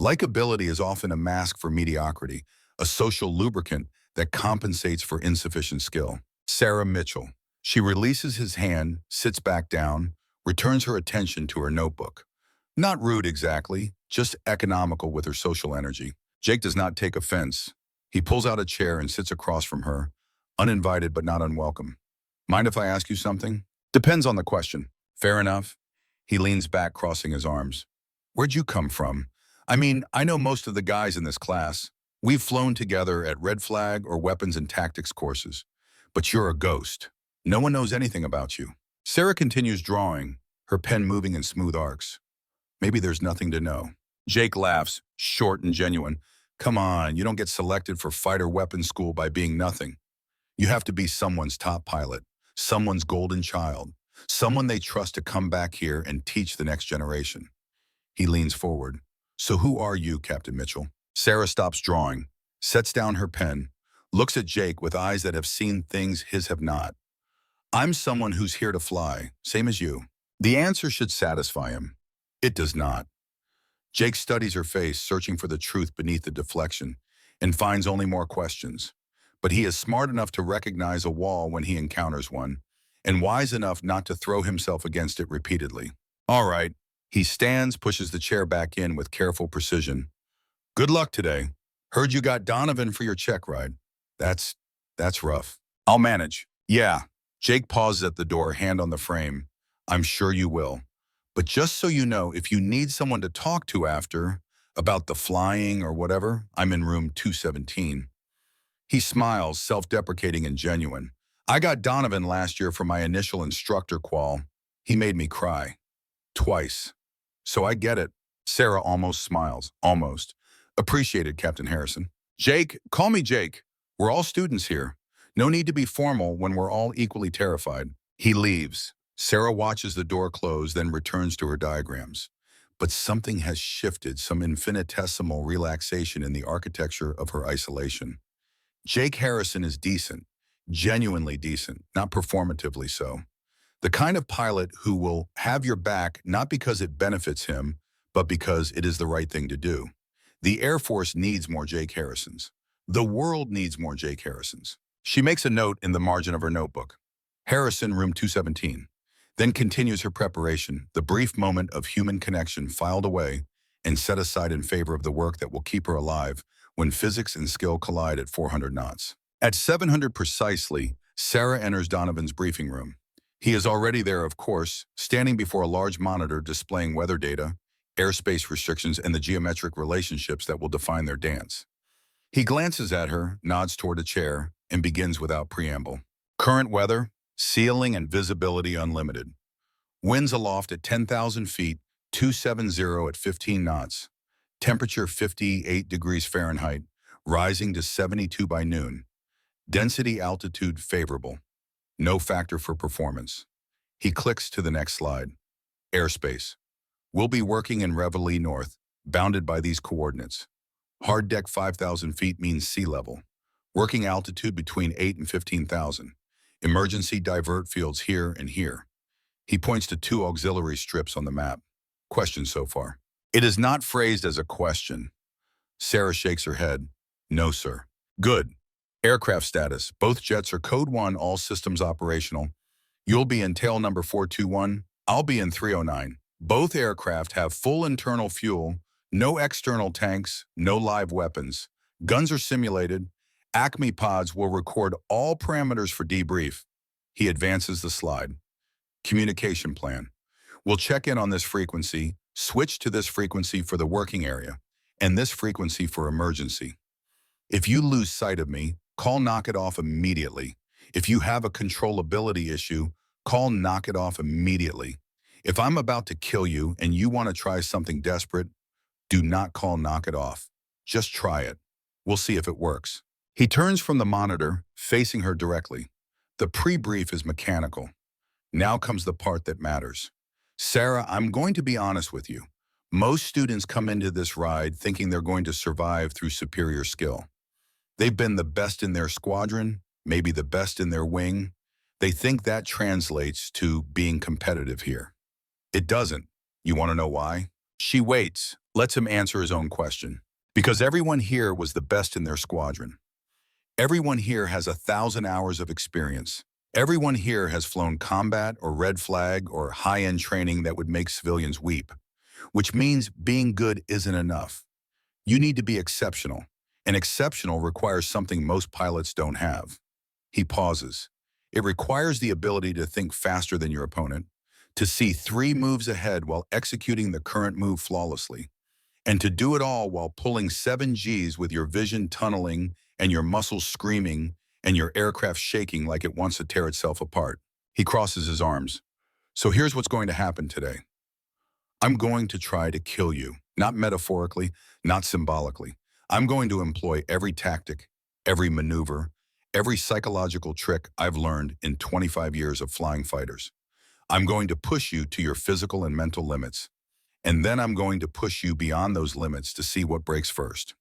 Likability is often a mask for mediocrity, a social lubricant that compensates for insufficient skill. Sarah Mitchell. She releases his hand, sits back down, returns her attention to her notebook. Not rude exactly, just economical with her social energy. Jake does not take offense. He pulls out a chair and sits across from her, uninvited but not unwelcome. "Mind if I ask you something?" "Depends on the question." "Fair enough." He leans back, crossing his arms. "Where'd you come from? I mean, I know most of the guys in this class. We've flown together at Red Flag or weapons and tactics courses. But you're a ghost. No one knows anything about you." Sarah continues drawing, her pen moving in smooth arcs. "Maybe there's nothing to know." Jake laughs, short and genuine. "Come on, you don't get selected for fighter weapons school by being nothing. You have to be someone's top pilot, someone's golden child, someone they trust to come back here and teach the next generation." He leans forward. "So who are you, Captain Mitchell?" Sarah stops drawing, sets down her pen, looks at Jake with eyes that have seen things his have not. "I'm someone who's here to fly, same as you." The answer should satisfy him. It does not. Jake studies her face, searching for the truth beneath the deflection, and finds only more questions. But he is smart enough to recognize a wall when he encounters one, and wise enough not to throw himself against it repeatedly. "All right." He stands, pushes the chair back in with careful precision. "Good luck today. Heard you got Donovan for your check ride. That's rough." "I'll manage." "Yeah." Jake pauses at the door, hand on the frame. "I'm sure you will. But just so you know, if you need someone to talk to after, about the flying or whatever, I'm in room 217. He smiles, self-deprecating and genuine. "I got Donovan last year for my initial instructor qual. He made me cry. Twice. So I get it." Sarah almost smiles. "Almost. Appreciated, Captain Harrison." "Jake, call me Jake. We're all students here. No need to be formal when we're all equally terrified." He leaves. Sarah watches the door close, then returns to her diagrams. But something has shifted, some infinitesimal relaxation in the architecture of her isolation. Jake Harrison is decent, genuinely decent, not performatively so. The kind of pilot who will have your back not because it benefits him, but because it is the right thing to do. The Air Force needs more Jake Harrisons. The world needs more Jake Harrisons. She makes a note in the margin of her notebook. "Harrison, room 217. Then continues her preparation, the brief moment of human connection filed away and set aside in favor of the work that will keep her alive when physics and skill collide at 400 knots. At 700 precisely, Sarah enters Donovan's briefing room. He is already there, of course, standing before a large monitor displaying weather data, airspace restrictions, and the geometric relationships that will define their dance. He glances at her, nods toward a chair, and begins without preamble. "Current weather, ceiling and visibility unlimited. Winds aloft at 10,000 feet, 270 at 15 knots. Temperature 58 degrees Fahrenheit, rising to 72 by noon. Density altitude favorable. No factor for performance. He clicks to the next slide. Airspace. We'll be working in Reveille North, bounded by these coordinates. Hard deck 5,000 feet means sea level. Working altitude between 8 and 15,000. Emergency divert fields here and here. He points to 2 auxiliary strips on the map. Question so far. It is not phrased as a question. Sarah shakes her head. No, sir. Good. Aircraft status. Both jets are Code 1, all systems operational. You'll be in tail number 421. I'll be in 309. Both aircraft have full internal fuel, no external tanks, no live weapons. Guns are simulated. Acme pods will record all parameters for debrief. He advances the slide. Communication plan. We'll check in on this frequency, switch to this frequency for the working area, and this frequency for emergency. If you lose sight of me, call knock it off immediately. If you have a controllability issue, call knock it off immediately. If I'm about to kill you and you want to try something desperate, do not call knock it off. Just try it. We'll see if it works. He turns from the monitor, facing her directly. The pre-brief is mechanical. Now comes the part that matters. Sarah, I'm going to be honest with you. Most students come into this ride thinking they're going to survive through superior skill. They've been the best in their squadron, maybe the best in their wing. They think that translates to being competitive here. It doesn't. You want to know why? She waits, lets him answer his own question. Because everyone here was the best in their squadron. Everyone here has 1,000 hours of experience. Everyone here has flown combat or red flag or high-end training that would make civilians weep, which means being good isn't enough. You need to be exceptional, and exceptional requires something most pilots don't have. He pauses. It requires the ability to think faster than your opponent, to see 3 moves ahead while executing the current move flawlessly, and to do it all while pulling 7 Gs with your vision tunneling and your muscles screaming and your aircraft shaking like it wants to tear itself apart. He crosses his arms. So here's what's going to happen today. I'm going to try to kill you, not metaphorically, not symbolically. I'm going to employ every tactic, every maneuver, every psychological trick I've learned in 25 years of flying fighters. I'm going to push you to your physical and mental limits. And then I'm going to push you beyond those limits to see what breaks first.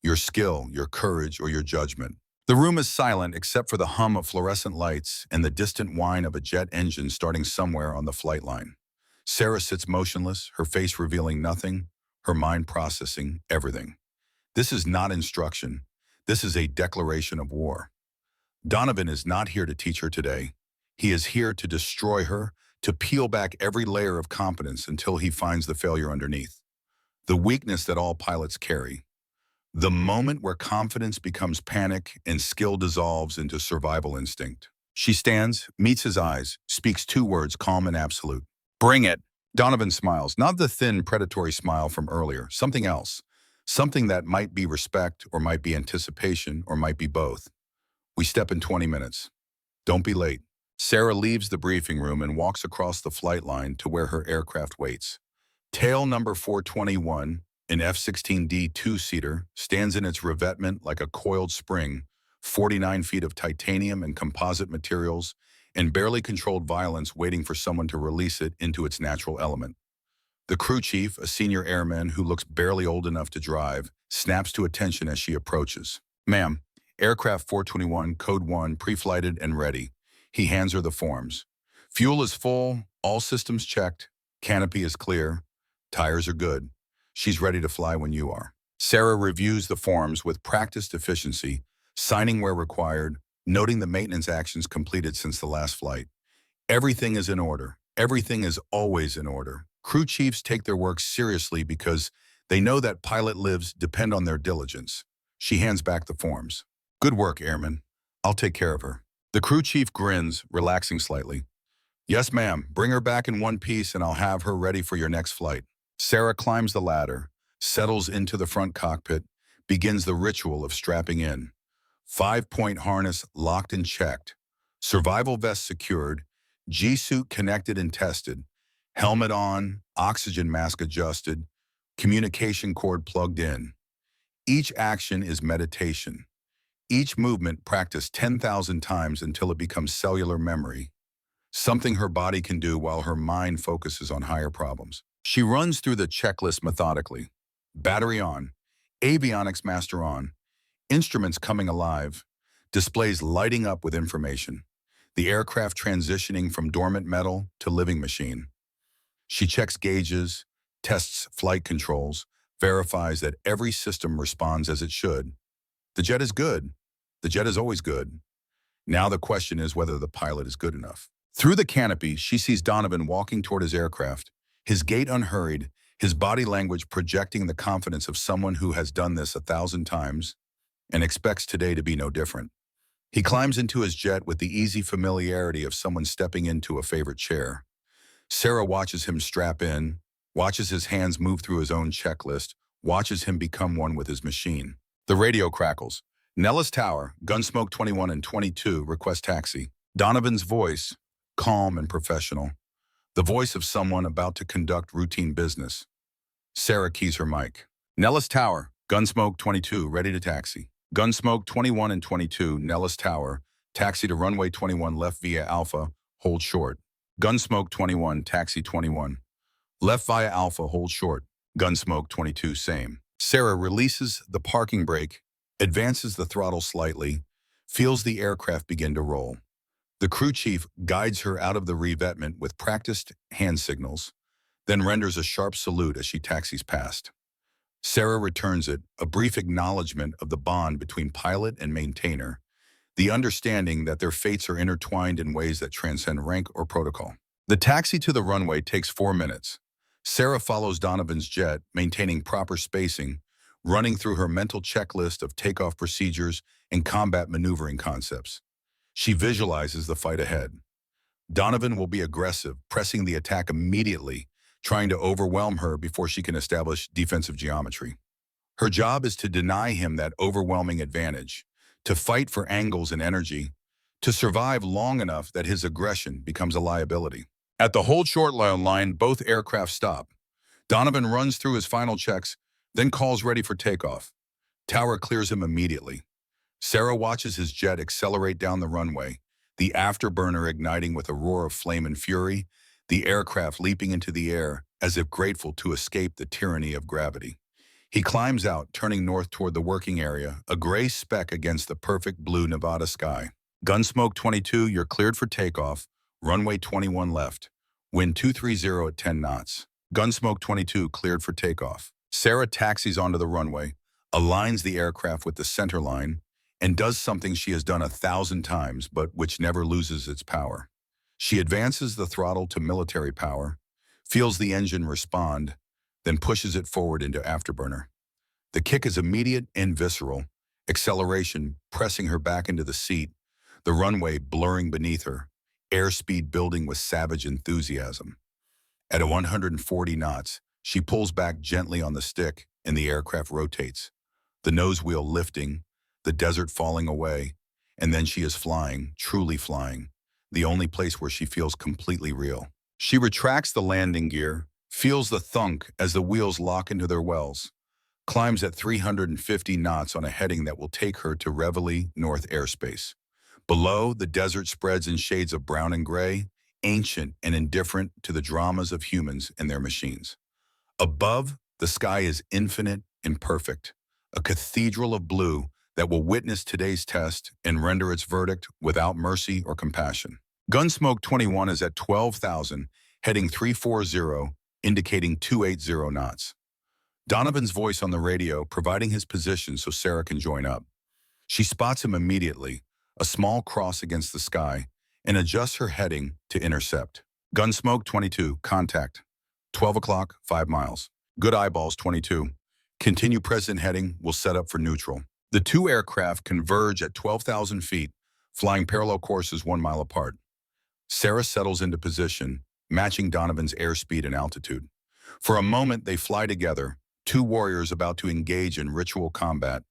Your skill, your courage, or your judgment. The room is silent except for the hum of fluorescent lights and the distant whine of a jet engine starting somewhere on the flight line. Sarah sits motionless, her face revealing nothing, her mind processing everything. This is not instruction. This is a declaration of war. Donovan is not here to teach her today. He is here to destroy her, to peel back every layer of competence until he finds the failure underneath. The weakness that all pilots carry. The moment where confidence becomes panic and skill dissolves into survival instinct. She stands, meets his eyes, speaks 2 words, calm and absolute. Bring it. Donovan smiles, not the thin, predatory smile from earlier, something else. Something that might be respect, or might be anticipation, or might be both. We step in 20 minutes. Don't be late. Sarah leaves the briefing room and walks across the flight line to where her aircraft waits. Tail number 421, an F-16D 2-seater, stands in its revetment like a coiled spring, 49 feet of titanium and composite materials, and barely controlled violence waiting for someone to release it into its natural element. The crew chief, a senior airman who looks barely old enough to drive, snaps to attention as she approaches. Ma'am, aircraft 421, code 1, pre-flighted and ready. He hands her the forms. Fuel is full, all systems checked, canopy is clear, tires are good. She's ready to fly when you are. Sarah reviews the forms with practiced efficiency, signing where required, noting the maintenance actions completed since the last flight. Everything is in order. Everything is always in order. Crew chiefs take their work seriously because they know that pilot lives depend on their diligence. She hands back the forms. Good work, airman. I'll take care of her. The crew chief grins, relaxing slightly. Yes, ma'am. Bring her back in one piece and I'll have her ready for your next flight. Sarah climbs the ladder, settles into the front cockpit, begins the ritual of strapping in. 5-point harness locked and checked. Survival vest secured. G-suit connected and tested. Helmet on, oxygen mask adjusted, communication cord plugged in. Each action is meditation. Each movement practiced 10,000 times until it becomes cellular memory, something her body can do while her mind focuses on higher problems. She runs through the checklist methodically. Battery on, avionics master on, instruments coming alive, displays lighting up with information, the aircraft transitioning from dormant metal to living machine. She checks gauges, tests flight controls, verifies that every system responds as it should. The jet is good. The jet is always good. Now the question is whether the pilot is good enough. Through the canopy, she sees Donovan walking toward his aircraft, his gait unhurried, his body language projecting the confidence of someone who has done this 1,000 times and expects today to be no different. He climbs into his jet with the easy familiarity of someone stepping into a favorite chair. Sarah watches him strap in, watches his hands move through his own checklist, watches him become one with his machine. The radio crackles. Nellis Tower, Gunsmoke 21 and 22, request taxi. Donovan's voice, calm and professional. The voice of someone about to conduct routine business. Sarah keys her mic. Nellis Tower, Gunsmoke 22, ready to taxi. Gunsmoke 21 and 22, Nellis Tower, taxi to runway 21 left via Alpha, hold short. Gunsmoke 21, taxi 21. Left via Alpha, hold short. Gunsmoke 22, same. Sarah releases the parking brake, advances the throttle slightly, feels the aircraft begin to roll. The crew chief guides her out of the revetment with practiced hand signals, then renders a sharp salute as she taxis past. Sarah returns it, a brief acknowledgement of the bond between pilot and maintainer, the understanding that their fates are intertwined in ways that transcend rank or protocol. The taxi to the runway takes 4 minutes. Sarah follows Donovan's jet, maintaining proper spacing, running through her mental checklist of takeoff procedures and combat maneuvering concepts. She visualizes the fight ahead. Donovan will be aggressive, pressing the attack immediately, trying to overwhelm her before she can establish defensive geometry. Her job is to deny him that overwhelming advantage, to fight for angles and energy, to survive long enough that his aggression becomes a liability. At the hold short line, both aircraft stop. Donovan runs through his final checks, then calls ready for takeoff. Tower clears him immediately. Sarah watches his jet accelerate down the runway, the afterburner igniting with a roar of flame and fury, the aircraft leaping into the air as if grateful to escape the tyranny of gravity. He climbs out, turning north toward the working area, a gray speck against the perfect blue Nevada sky. Gunsmoke 22, you're cleared for takeoff. Runway 21 left. Wind 230 at 10 knots. Gunsmoke 22, cleared for takeoff. Sarah taxis onto the runway, aligns the aircraft with the center line, and does something she has done 1,000 times, but which never loses its power. She advances the throttle to military power, feels the engine respond, then pushes it forward into afterburner. The kick is immediate and visceral, acceleration pressing her back into the seat, the runway blurring beneath her, airspeed building with savage enthusiasm. At 140 knots, she pulls back gently on the stick and the aircraft rotates, the nose wheel lifting, the desert falling away, and then she is flying, truly flying, the only place where she feels completely real. She retracts the landing gear, feels the thunk as the wheels lock into their wells, climbs at 350 knots on a heading that will take her to Reveille North Airspace. Below, the desert spreads in shades of brown and gray, ancient and indifferent to the dramas of humans and their machines. Above, the sky is infinite and perfect, a cathedral of blue that will witness today's test and render its verdict without mercy or compassion. Gunsmoke 21 is at 12,000, heading 340, indicating 280 knots. Donovan's voice on the radio providing his position so Sarah can join up. She spots him immediately, a small cross against the sky, and adjusts her heading to intercept. Gunsmoke 22, contact. 12 o'clock, 5 miles. Good eyeballs 22. Continue present heading, will set up for neutral. The two aircraft converge at 12,000 feet, flying parallel courses 1 mile apart. Sarah settles into position, matching Donovan's airspeed and altitude. For a moment, they fly together, two warriors about to engage in ritual combat,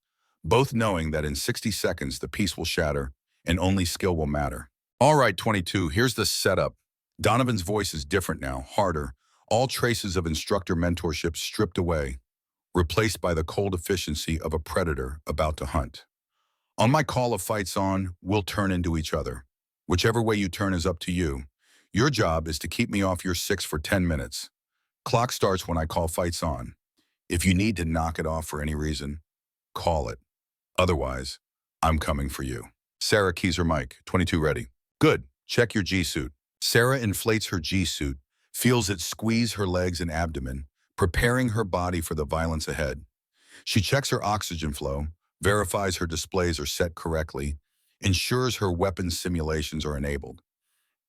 both knowing that in 60 seconds the peace will shatter and only skill will matter. All right, 22, here's the setup. Donovan's voice is different now, harder, All traces of instructor mentorship stripped away, replaced by the cold efficiency of a predator about to hunt. On my call of fights on, we'll turn into each other. Whichever way you turn is up to you. Your job is to keep me off your six for 10 minutes. Clock starts when I call fights on. If you need to knock it off for any reason, call it. Otherwise, I'm coming for you. Sarah keys her mic, 22 ready. Good, check your G-suit. Sarah inflates her G-suit, feels it squeeze her legs and abdomen, preparing her body for the violence ahead. She checks her oxygen flow, verifies her displays are set correctly, ensures her weapon simulations are enabled.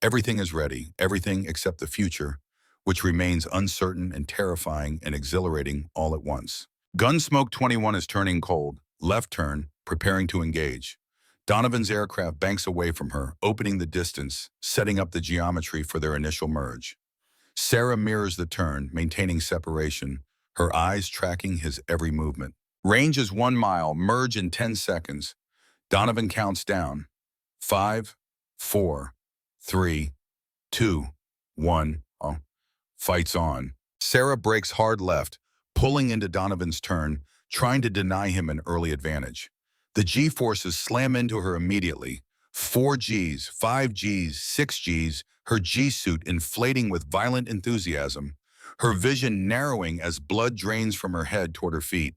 Everything is ready, everything except the future, which remains uncertain and terrifying and exhilarating all at once. Gunsmoke 21 is turning cold, left turn, preparing to engage. Donovan's aircraft banks away from her, opening the distance, setting up the geometry for their initial merge. Sarah mirrors the turn, maintaining separation, her eyes tracking his every movement. Range is 1 mile, merge in 10 seconds. Donovan counts down. 5, 4, 3, 2, 1. Oh. Fights on. Sarah brakes hard left, pulling into Donovan's turn, trying to deny him an early advantage. The G-forces slam into her immediately. 4 Gs, 5 Gs, 6 Gs, her G-suit inflating with violent enthusiasm, her vision narrowing as blood drains from her head toward her feet.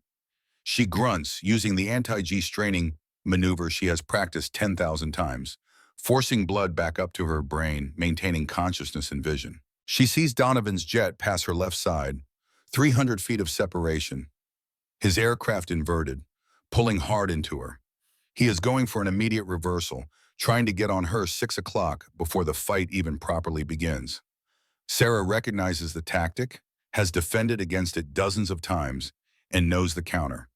She grunts, using the anti-G straining maneuver she has practiced 10,000 times, forcing blood back up to her brain, maintaining consciousness and vision. She sees Donovan's jet pass her left side, 300 feet of separation. His aircraft inverted, pulling hard into her. He is going for an immediate reversal, trying to get on her 6 o'clock before the fight even properly begins. Sarah recognizes the tactic, has defended against it dozens of times, and knows the counter.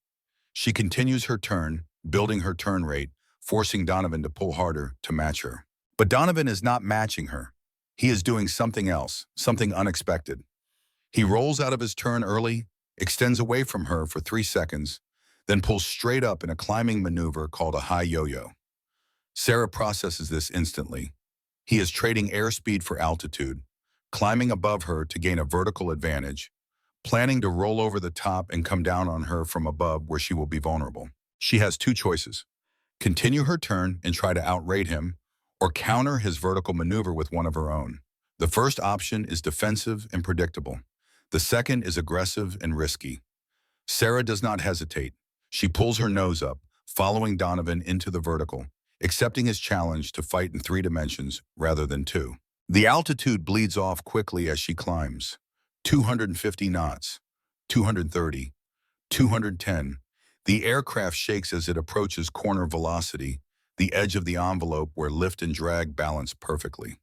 She continues her turn, building her turn rate, forcing Donovan to pull harder to match her. But Donovan is not matching her. He is doing something else, something unexpected. He rolls out of his turn early, extends away from her for 3 seconds, then pulls straight up in a climbing maneuver called a high yo-yo. Sarah processes this instantly. He is trading airspeed for altitude, climbing above her to gain a vertical advantage, planning to roll over the top and come down on her from above where she will be vulnerable. She has 2 choices: continue her turn and try to outrate him, or counter his vertical maneuver with one of her own. The first option is defensive and predictable. The second is aggressive and risky. Sarah does not hesitate. She pulls her nose up, following Donovan into the vertical, accepting his challenge to fight in 3 dimensions rather than 2. The altitude bleeds off quickly as she climbs. 250 knots, 230, 210. The aircraft shakes as it approaches corner velocity, the edge of the envelope where lift and drag balance perfectly.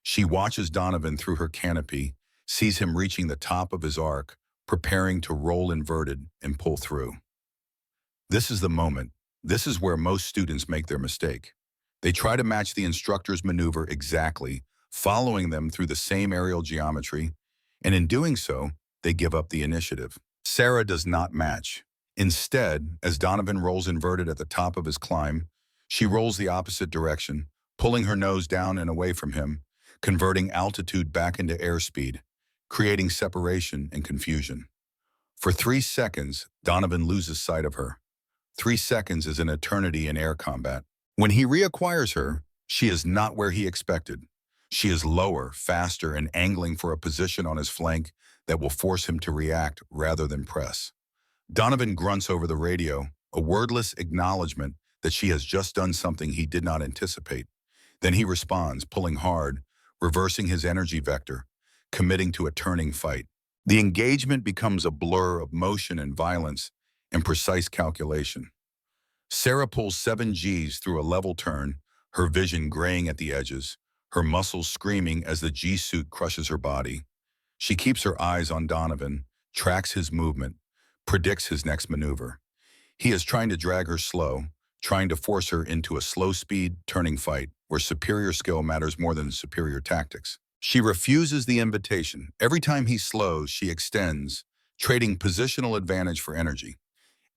She watches Donovan through her canopy, sees him reaching the top of his arc, preparing to roll inverted and pull through. This is the moment. This is where most students make their mistake. They try to match the instructor's maneuver exactly, following them through the same aerial geometry, and in doing so, they give up the initiative. Sarah does not match. Instead, as Donovan rolls inverted at the top of his climb, she rolls the opposite direction, pulling her nose down and away from him, converting altitude back into airspeed, creating separation and confusion. For 3 seconds, Donovan loses sight of her. 3 seconds is an eternity in air combat. When he reacquires her, she is not where he expected. She is lower, faster, and angling for a position on his flank that will force him to react rather than press. Donovan grunts over the radio, a wordless acknowledgement that she has just done something he did not anticipate. Then he responds, pulling hard, reversing his energy vector, committing to a turning fight. The engagement becomes a blur of motion and violence and precise calculation. Sarah pulls 7 Gs through a level turn, her vision graying at the edges, her muscles screaming as the G-suit crushes her body. She keeps her eyes on Donovan, tracks his movement, predicts his next maneuver. He is trying to drag her slow, trying to force her into a slow-speed, turning fight where superior skill matters more than superior tactics. She refuses the invitation. Every time he slows, she extends, trading positional advantage for energy.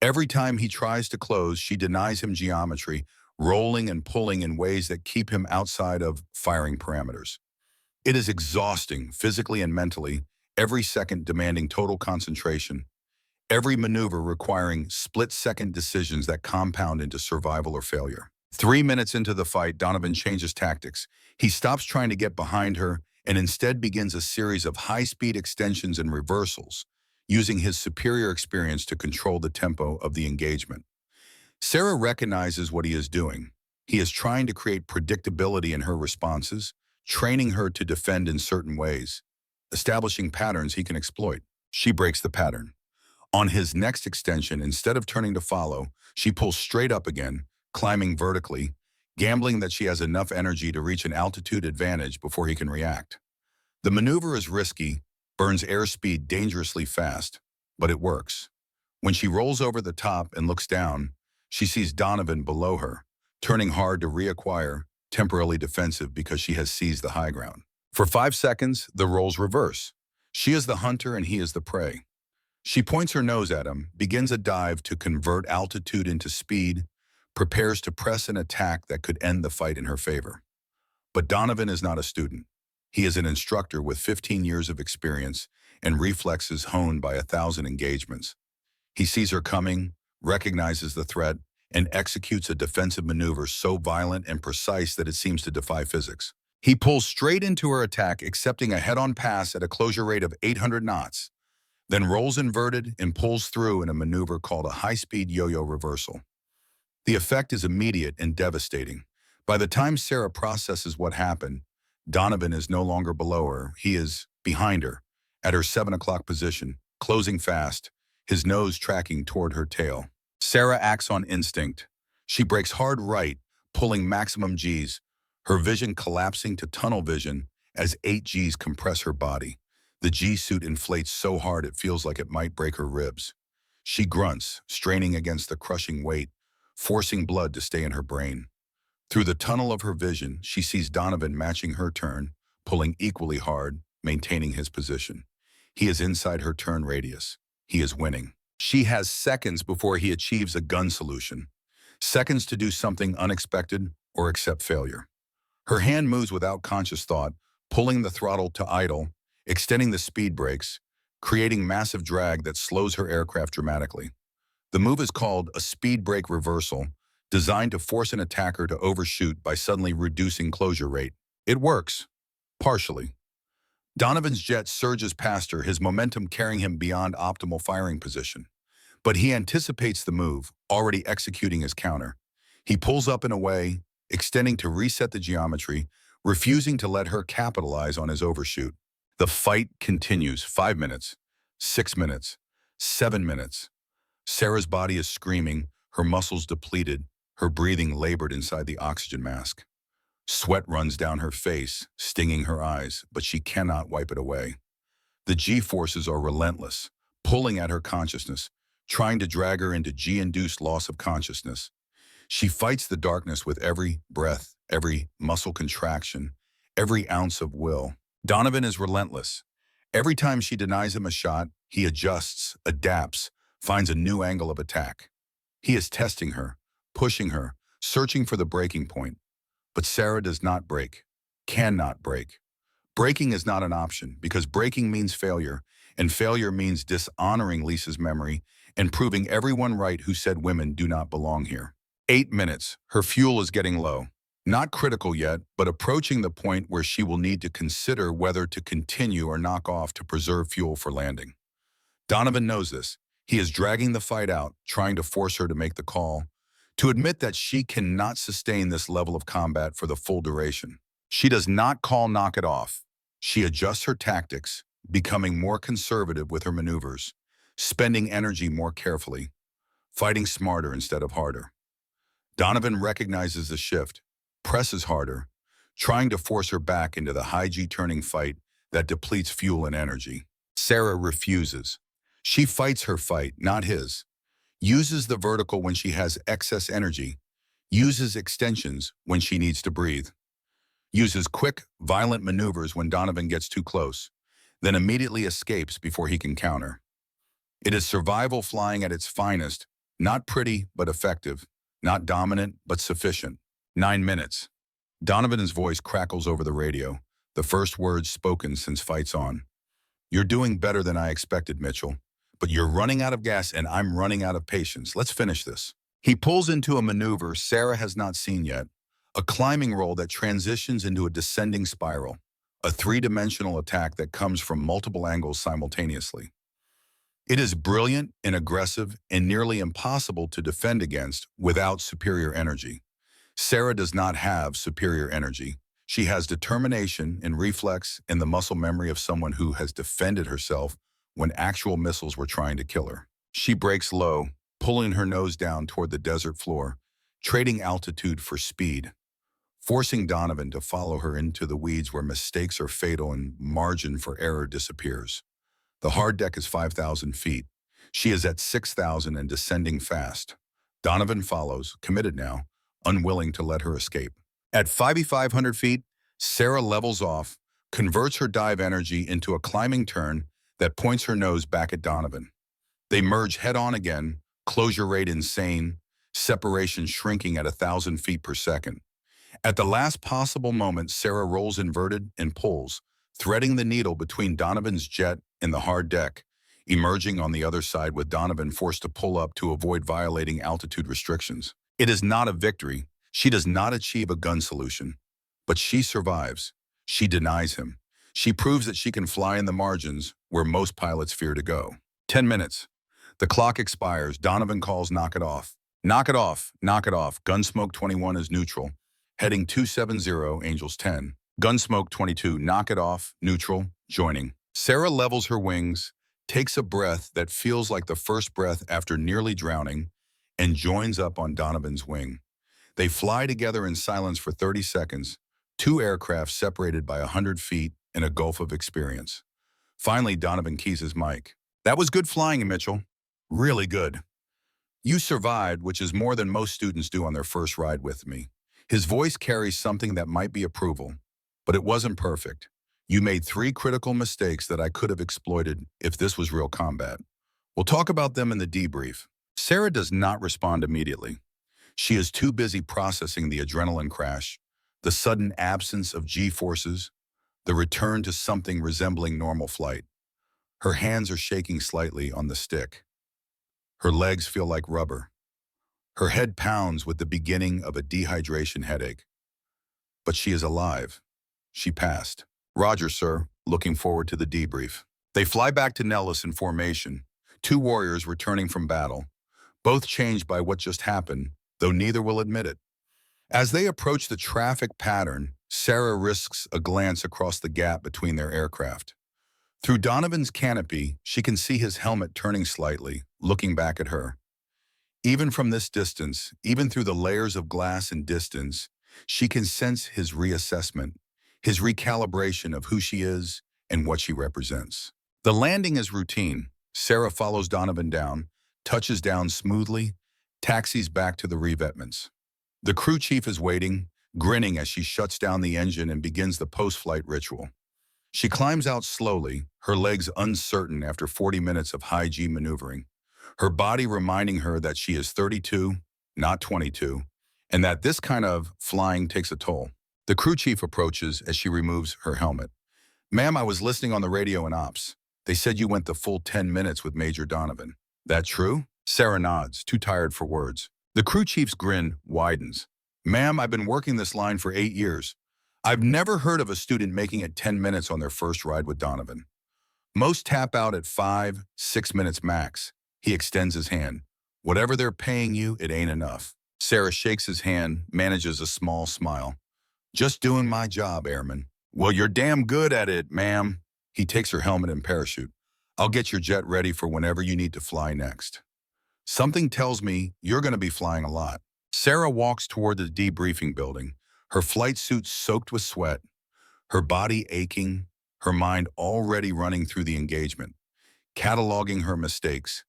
Every time he tries to close, she denies him geometry, rolling and pulling in ways that keep him outside of firing parameters. It is exhausting, physically and mentally, every second demanding total concentration, every maneuver requiring split-second decisions that compound into survival or failure. 3 minutes into the fight, Donovan changes tactics. He stops trying to get behind her and instead begins a series of high-speed extensions and reversals, using his superior experience to control the tempo of the engagement. Sarah recognizes what he is doing. He is trying to create predictability in her responses, training her to defend in certain ways, establishing patterns he can exploit. She breaks the pattern. On his next extension, instead of turning to follow, she pulls straight up again, climbing vertically, gambling that she has enough energy to reach an altitude advantage before he can react. The maneuver is risky, burns airspeed dangerously fast, but it works. When she rolls over the top and looks down, she sees Donovan below her, turning hard to reacquire, temporarily defensive because she has seized the high ground. For 5 seconds, the roles reverse. She is the hunter and he is the prey. She points her nose at him, begins a dive to convert altitude into speed, prepares to press an attack that could end the fight in her favor. But Donovan is not a student. He is an instructor with 15 years of experience and reflexes honed by 1,000 engagements. He sees her coming, recognizes the threat, and executes a defensive maneuver so violent and precise that it seems to defy physics. He pulls straight into her attack, accepting a head-on pass at a closure rate of 800 knots, then rolls inverted and pulls through in a maneuver called a high-speed yo-yo reversal. The effect is immediate and devastating. By the time Sarah processes what happened, Donovan is no longer below her. He is behind her, at her 7 o'clock position, closing fast, his nose tracking toward her tail. Sarah acts on instinct. She breaks hard right, pulling maximum Gs, her vision collapsing to tunnel vision as 8 Gs compress her body. The G-suit inflates so hard it feels like it might break her ribs. She grunts, straining against the crushing weight, forcing blood to stay in her brain. Through the tunnel of her vision, she sees Donovan matching her turn, pulling equally hard, maintaining his position. He is inside her turn radius. He is winning. She has seconds before he achieves a gun solution. Seconds to do something unexpected or accept failure. Her hand moves without conscious thought, pulling the throttle to idle, extending the speed brakes, creating massive drag that slows her aircraft dramatically. The move is called a speed brake reversal, designed to force an attacker to overshoot by suddenly reducing closure rate. It works. Partially. Donovan's jet surges past her, his momentum carrying him beyond optimal firing position. But he anticipates the move, already executing his counter. He pulls up and away, extending to reset the geometry, refusing to let her capitalize on his overshoot. The fight continues. 5 minutes, 6 minutes, 7 minutes. Sarah's body is screaming, her muscles depleted, her breathing labored inside the oxygen mask. Sweat runs down her face, stinging her eyes, but she cannot wipe it away. The G-forces are relentless, pulling at her consciousness, trying to drag her into G-induced loss of consciousness. She fights the darkness with every breath, every muscle contraction, every ounce of will. Donovan is relentless. Every time she denies him a shot, he adjusts, adapts, finds a new angle of attack. He is testing her, pushing her, searching for the breaking point. But Sarah does not break, cannot break. Breaking is not an option because breaking means failure, and failure means dishonoring Lisa's memory and proving everyone right who said women do not belong here. 8 minutes, her fuel is getting low. Not critical yet, but approaching the point where she will need to consider whether to continue or knock off to preserve fuel for landing. Donovan knows this. He is dragging the fight out, trying to force her to make the call, to admit that she cannot sustain this level of combat for the full duration. She does not call knock it off. She adjusts her tactics, becoming more conservative with her maneuvers, spending energy more carefully, fighting smarter instead of harder. Donovan recognizes the shift, presses harder, trying to force her back into the high G turning fight that depletes fuel and energy. Sarah refuses. She fights her fight, not his. Uses the vertical when she has excess energy. Uses extensions when she needs to breathe. Uses quick, violent maneuvers when Donovan gets too close, then immediately escapes before he can counter. It is survival flying at its finest, not pretty but effective, not dominant but sufficient. 9 minutes. Donovan's voice crackles over the radio, the first words spoken since fight's on. You're doing better than I expected, Mitchell. But you're running out of gas and I'm running out of patience. Let's finish this. He pulls into a maneuver Sarah has not seen yet, a climbing roll that transitions into a descending spiral, a three-dimensional attack that comes from multiple angles simultaneously. It is brilliant and aggressive and nearly impossible to defend against without superior energy. Sarah does not have superior energy. She has determination and reflex and the muscle memory of someone who has defended herself when actual missiles were trying to kill her. She breaks low, pulling her nose down toward the desert floor, trading altitude for speed, forcing Donovan to follow her into the weeds where mistakes are fatal and margin for error disappears. The hard deck is 5,000 feet. She is at 6,000 and descending fast. Donovan follows, committed now, unwilling to let her escape. At 5,500 feet, Sarah levels off, converts her dive energy into a climbing turn that points her nose back at Donovan. They merge head-on again, closure rate insane, separation shrinking at 1,000 feet per second. At the last possible moment, Sarah rolls inverted and pulls, threading the needle between Donovan's jet and the hard deck, emerging on the other side with Donovan forced to pull up to avoid violating altitude restrictions. It is not a victory. She does not achieve a gun solution, but she survives. She denies him. She proves that she can fly in the margins where most pilots fear to go. 10 minutes. The clock expires. Donovan calls, knock it off. Knock it off, knock it off. Gunsmoke 21 is neutral. Heading 270, Angels 10. Gunsmoke 22, knock it off, neutral, joining. Sarah levels her wings, takes a breath that feels like the first breath after nearly drowning, and joins up on Donovan's wing. They fly together in silence for 30 seconds, two aircraft separated by 100 feet in a gulf of experience. Finally, Donovan keys his mic. That was good flying, Mitchell. Really good. You survived, which is more than most students do on their first ride with me. His voice carries something that might be approval, but it wasn't perfect. You made 3 critical mistakes that I could have exploited if this was real combat. We'll talk about them in the debrief. Sarah does not respond immediately. She is too busy processing the adrenaline crash, the sudden absence of G-forces, the return to something resembling normal flight. Her hands are shaking slightly on the stick. Her legs feel like rubber. Her head pounds with the beginning of a dehydration headache. But she is alive. She passed. Roger, sir. Looking forward to the debrief. They fly back to Nellis in formation, 2 warriors returning from battle, both changed by what just happened, though neither will admit it. As they approach the traffic pattern, Sarah risks a glance across the gap between their aircraft. Through Donovan's canopy, she can see his helmet turning slightly, looking back at her. Even from this distance, even through the layers of glass and distance, she can sense his reassessment, his recalibration of who she is and what she represents. The landing is routine. Sarah follows Donovan down, touches down smoothly, taxis back to the revetments. The crew chief is waiting, grinning as she shuts down the engine and begins the post-flight ritual. She climbs out slowly, her legs uncertain after 40 minutes of high G maneuvering, her body reminding her that she is 32, not 22, and that this kind of flying takes a toll. The crew chief approaches as she removes her helmet. Ma'am, I was listening on the radio in ops. They said you went the full 10 minutes with Major Donovan. That true? Sarah nods, too tired for words. The crew chief's grin widens. Ma'am, I've been working this line for 8 years. I've never heard of a student making it 10 minutes on their first ride with Donovan. Most tap out at 5, 6 minutes max. He extends his hand. Whatever they're paying you, it ain't enough. Sarah shakes his hand, manages a small smile. Just doing my job, Airman. Well, you're damn good at it, ma'am. He takes her helmet and parachute. I'll get your jet ready for whenever you need to fly next. Something tells me you're going to be flying a lot. Sarah walks toward the debriefing building, her flight suit soaked with sweat, her body aching, her mind already running through the engagement, cataloging her mistakes,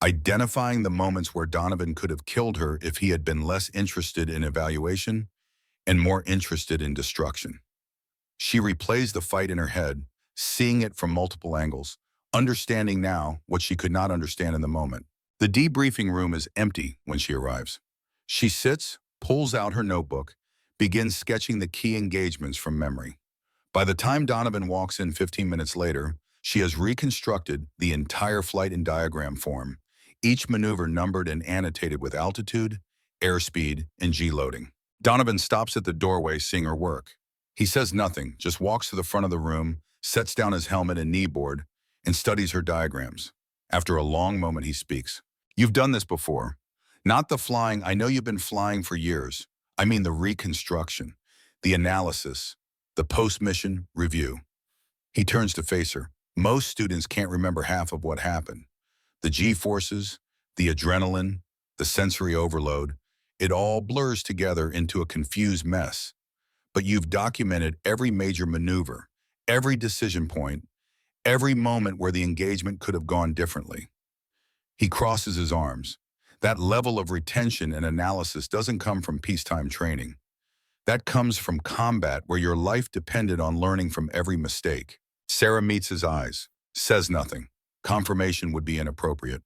identifying the moments where Donovan could have killed her if he had been less interested in evaluation and more interested in destruction. She replays the fight in her head, seeing it from multiple angles, understanding now what she could not understand in the moment. The debriefing room is empty when she arrives. She sits, pulls out her notebook, begins sketching the key engagements from memory. By the time Donovan walks in 15 minutes later, She has reconstructed the entire flight in diagram form, each maneuver numbered and annotated with altitude, airspeed, and G-loading. Donovan stops at the doorway seeing her work. He says nothing, just walks to the front of the room, sets down his helmet and knee board, and studies her diagrams. After a long moment, he speaks. You've done this before. Not the flying, I know you've been flying for years. I mean the reconstruction, the analysis, the post-mission review. He turns to face her. Most students can't remember half of what happened. The G-forces, the adrenaline, the sensory overload, it all blurs together into a confused mess. But you've documented every major maneuver, every decision point, every moment where the engagement could have gone differently. He crosses his arms. That level of retention and analysis doesn't come from peacetime training. That comes from combat where your life depended on learning from every mistake. Sarah meets his eyes, says nothing. Confirmation would be inappropriate.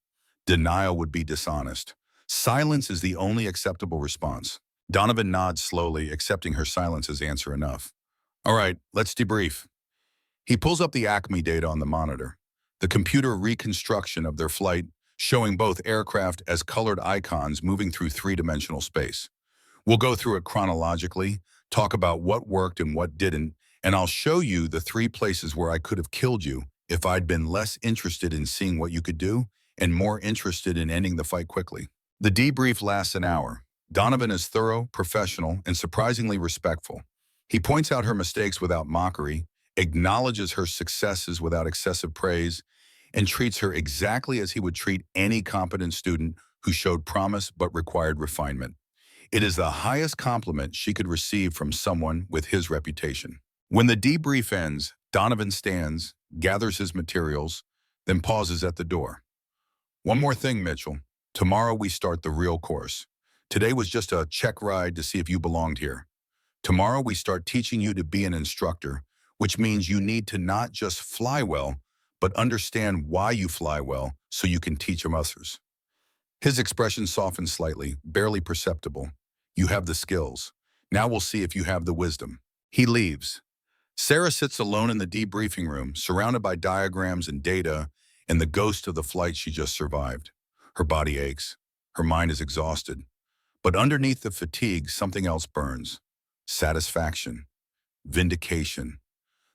Denial would be dishonest. Silence is the only acceptable response. Donovan nods slowly, accepting her silence as answer enough. All right, let's debrief. He pulls up the Acme data on the monitor, the computer reconstruction of their flight, showing both aircraft as colored icons moving through three-dimensional space. We'll go through it chronologically, talk about what worked and what didn't, and I'll show you the 3 places where I could have killed you if I'd been less interested in seeing what you could do and more interested in ending the fight quickly. The debrief lasts an hour. Donovan is thorough, professional, and surprisingly respectful. He points out her mistakes without mockery, acknowledges her successes without excessive praise, and treats her exactly as he would treat any competent student who showed promise but required refinement. It is the highest compliment she could receive from someone with his reputation. When the debrief ends, Donovan stands, gathers his materials, then pauses at the door. One more thing, Mitchell. Tomorrow we start the real course. Today was just a check ride to see if you belonged here. Tomorrow we start teaching you to be an instructor, which means you need to not just fly well, but understand why you fly well so you can teach others. His expression softens slightly, barely perceptible. You have the skills. Now we'll see if you have the wisdom. He leaves. Sarah sits alone in the debriefing room, surrounded by diagrams and data and the ghost of the flight she just survived. Her body aches. Her mind is exhausted. But underneath the fatigue, something else burns. Satisfaction. Vindication.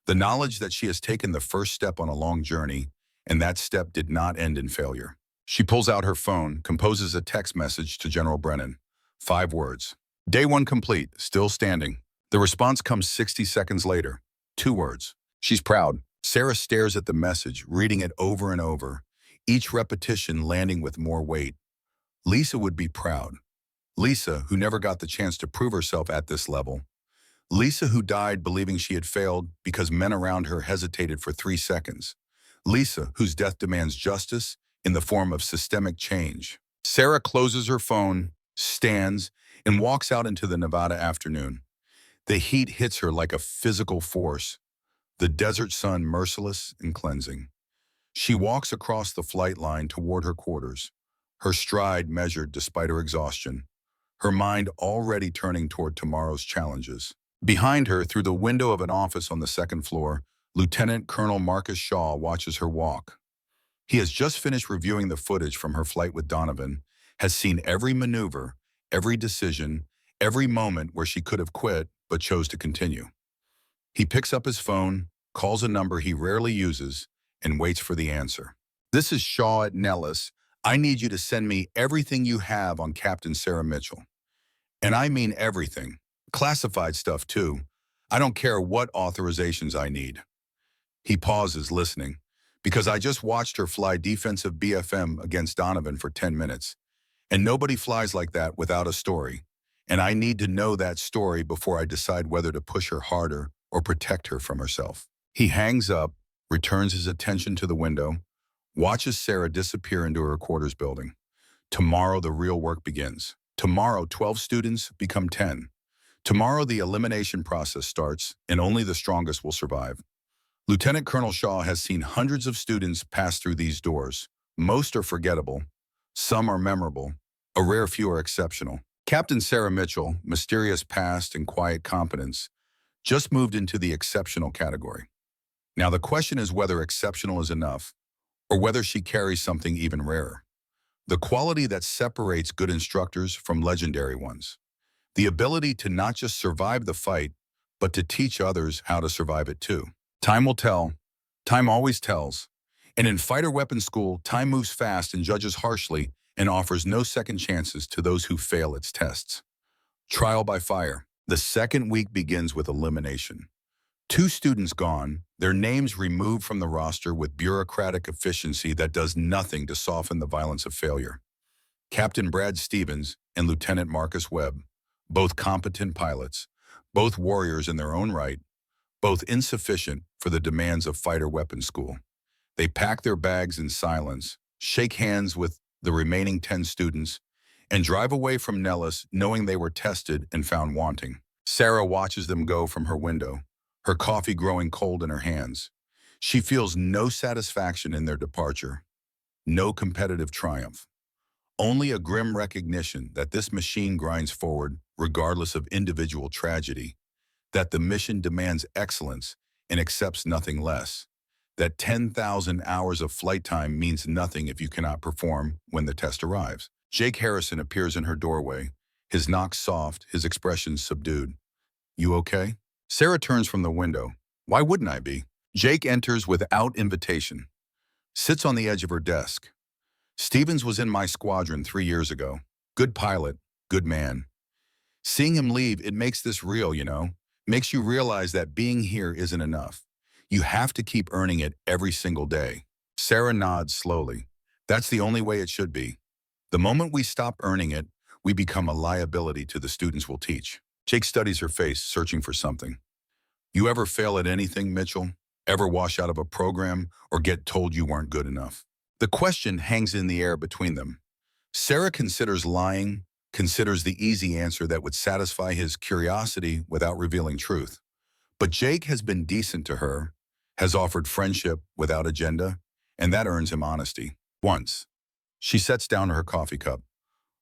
The knowledge that she has taken the first step on a long journey, and that step did not end in failure. She pulls out her phone, composes a text message to General Brennan. 5 words. Day 1 complete, still standing. The response comes 60 seconds later. 2 words. She's proud. Sarah stares at the message, reading it over and over, each repetition landing with more weight. Lisa would be proud. Lisa, who never got the chance to prove herself at this level. Lisa, who died believing she had failed because men around her hesitated for 3 seconds. Lisa, whose death demands justice in the form of systemic change. Sarah closes her phone, stands, and walks out into the Nevada afternoon. The heat hits her like a physical force, the desert sun merciless and cleansing. She walks across the flight line toward her quarters, her stride measured despite her exhaustion, her mind already turning toward tomorrow's challenges. Behind her, through the window of an office on the 2nd floor, Lieutenant Colonel Marcus Shaw watches her walk. He has just finished reviewing the footage from her flight with Donovan, has seen every maneuver, every decision, every moment where she could have quit but chose to continue. He picks up his phone, calls a number he rarely uses, and waits for the answer. This is Shaw at Nellis. I need you to send me everything you have on Captain Sarah Mitchell. And I mean everything. Classified stuff, too. I don't care what authorizations I need. He pauses, listening, because I just watched her fly defensive BFM against Donovan for 10 minutes. And nobody flies like that without a story. And I need to know that story before I decide whether to push her harder or protect her from herself. He hangs up, returns his attention to the window, watches Sarah disappear into her quarters building. Tomorrow, the real work begins. Tomorrow, 12 students become 10. Tomorrow, the elimination process starts, and only the strongest will survive. Lieutenant Colonel Shaw has seen hundreds of students pass through these doors. Most are forgettable. Some are memorable. A rare few are exceptional. Captain Sarah Mitchell, mysterious past and quiet competence, just moved into the exceptional category. Now the question is whether exceptional is enough, or whether she carries something even rarer. The quality that separates good instructors from legendary ones. The ability to not just survive the fight, but to teach others how to survive it too. Time will tell. Time always tells. And in fighter weapons school, time moves fast and judges harshly and offers no second chances to those who fail its tests. Trial by fire. The second week begins with elimination. 2 students gone, their names removed from the roster with bureaucratic efficiency that does nothing to soften the violence of failure. Captain Brad Stevens and Lieutenant Marcus Webb, both competent pilots, both warriors in their own right, both insufficient for the demands of fighter weapons school. They pack their bags in silence, shake hands with the remaining 10 students, and drive away from Nellis knowing they were tested and found wanting. Sarah watches them go from her window, her coffee growing cold in her hands. She feels no satisfaction in their departure, no competitive triumph. Only a grim recognition that this machine grinds forward regardless of individual tragedy, that the mission demands excellence and accepts nothing less, that 10,000 hours of flight time means nothing if you cannot perform when the test arrives. Jake Harrison appears in her doorway, his knock soft, his expression subdued. "You okay?" Sarah turns from the window. "Why wouldn't I be?" Jake enters without invitation, sits on the edge of her desk. "Stevens was in my squadron 3 years ago. Good pilot, good man. Seeing him leave, it makes this real, you know? Makes you realize that being here isn't enough. You have to keep earning it every single day." Sarah nods slowly. "That's the only way it should be. The moment we stop earning it, we become a liability to the students we'll teach." Jake studies her face, searching for something. "You ever fail at anything, Mitchell? Ever wash out of a program or get told you weren't good enough?" The question hangs in the air between them. Sarah considers lying, considers the easy answer that would satisfy his curiosity without revealing truth. But Jake has been decent to her, has offered friendship without agenda, and that earns him honesty. Once, she sets down her coffee cup.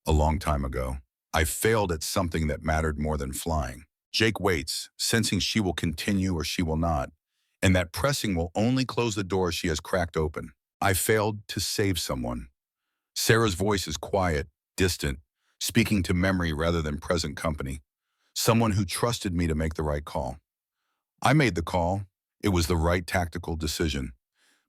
"A long time ago, I failed at something that mattered more than flying." Jake waits, sensing she will continue or she will not, and that pressing will only close the door she has cracked open. "I failed to save someone." Sarah's voice is quiet, distant, speaking to memory rather than present company. "Someone who trusted me to make the right call. I made the call. It was the right tactical decision.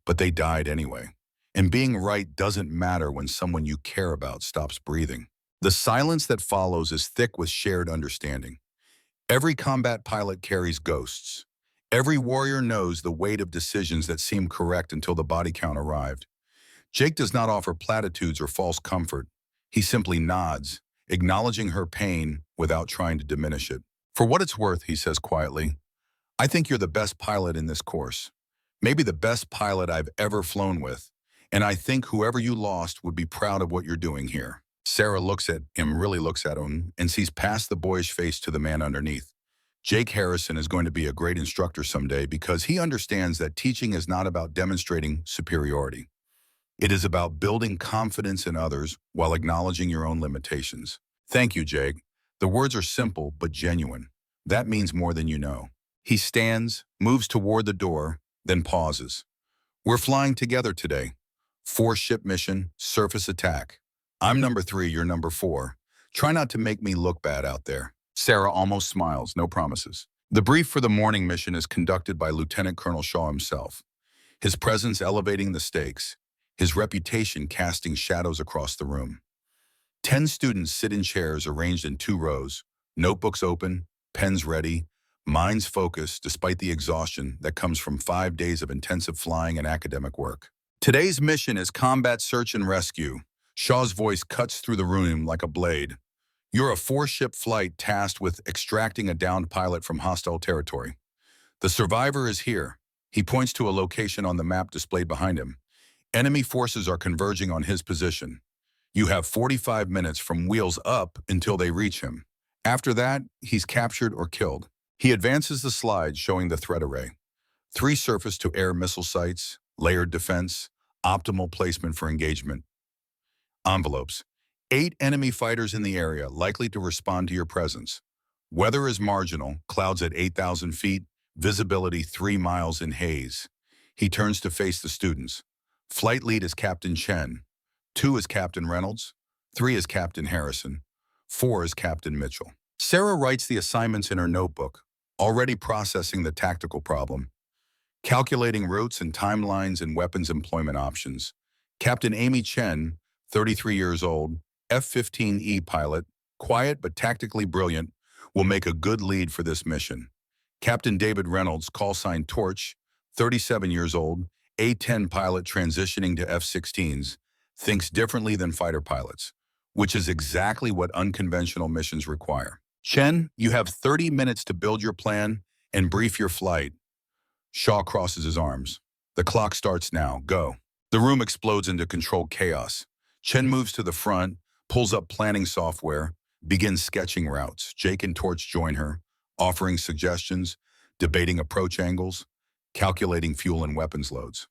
But they died anyway. And being right doesn't matter when someone you care about stops breathing." The silence that follows is thick with shared understanding. Every combat pilot carries ghosts. Every warrior knows the weight of decisions that seemed correct until the body count arrived. Jake does not offer platitudes or false comfort. He simply nods, acknowledging her pain without trying to diminish it. "For what it's worth," he says quietly, "I think you're the best pilot in this course. Maybe the best pilot I've ever flown with. And I think whoever you lost would be proud of what you're doing here." Sarah really looks at him, and sees past the boyish face to the man underneath. Jake Harrison is going to be a great instructor someday because he understands that teaching is not about demonstrating superiority. It is about building confidence in others while acknowledging your own limitations. "Thank you, Jake." The words are simple but genuine. That means more than you know. He stands, moves toward the door, then pauses. "We're flying together today. 4-ship mission, surface attack. I'm number 3, you're number 4. Try not to make me look bad out there." Sarah almost smiles, no promises. The brief for the morning mission is conducted by Lieutenant Colonel Shaw himself, his presence elevating the stakes, his reputation casting shadows across the room. 10 students sit in chairs arranged in 2 rows, notebooks open, pens ready, minds focused despite the exhaustion that comes from 5 days of intensive flying and academic work. "Today's mission is combat search and rescue." Shaw's voice cuts through the room like a blade. "You're a 4-ship flight tasked with extracting a downed pilot from hostile territory. The survivor is here." He points to a location on the map displayed behind him. "Enemy forces are converging on his position. You have 45 minutes from wheels up until they reach him. After that, he's captured or killed." He advances the slide showing the threat array. 3 surface-to-air missile sites, layered defense, optimal placement for engagement. Envelopes. 8 enemy fighters in the area likely to respond to your presence. Weather is marginal, clouds at 8,000 feet, visibility 3 miles in haze. He turns to face the students. Flight lead is Captain Chen. 2 is Captain Reynolds. 3 is Captain Harrison. 4 is Captain Mitchell. Sarah writes the assignments in her notebook, already processing the tactical problem, calculating routes and timelines and weapons employment options. Captain Amy Chen, 33 years old, F-15E pilot, quiet but tactically brilliant, will make a good lead for this mission. Captain David Reynolds, call sign Torch, 37 years old, A-10 pilot transitioning to F-16s, thinks differently than fighter pilots, which is exactly what unconventional missions require. Chen, you have 30 minutes to build your plan and brief your flight. Shaw crosses his arms. The clock starts now. Go. The room explodes into controlled chaos. Chen moves to the front, pulls up planning software, begins sketching routes. Jake and Torch join her, offering suggestions, debating approach angles, calculating fuel and weapons loads.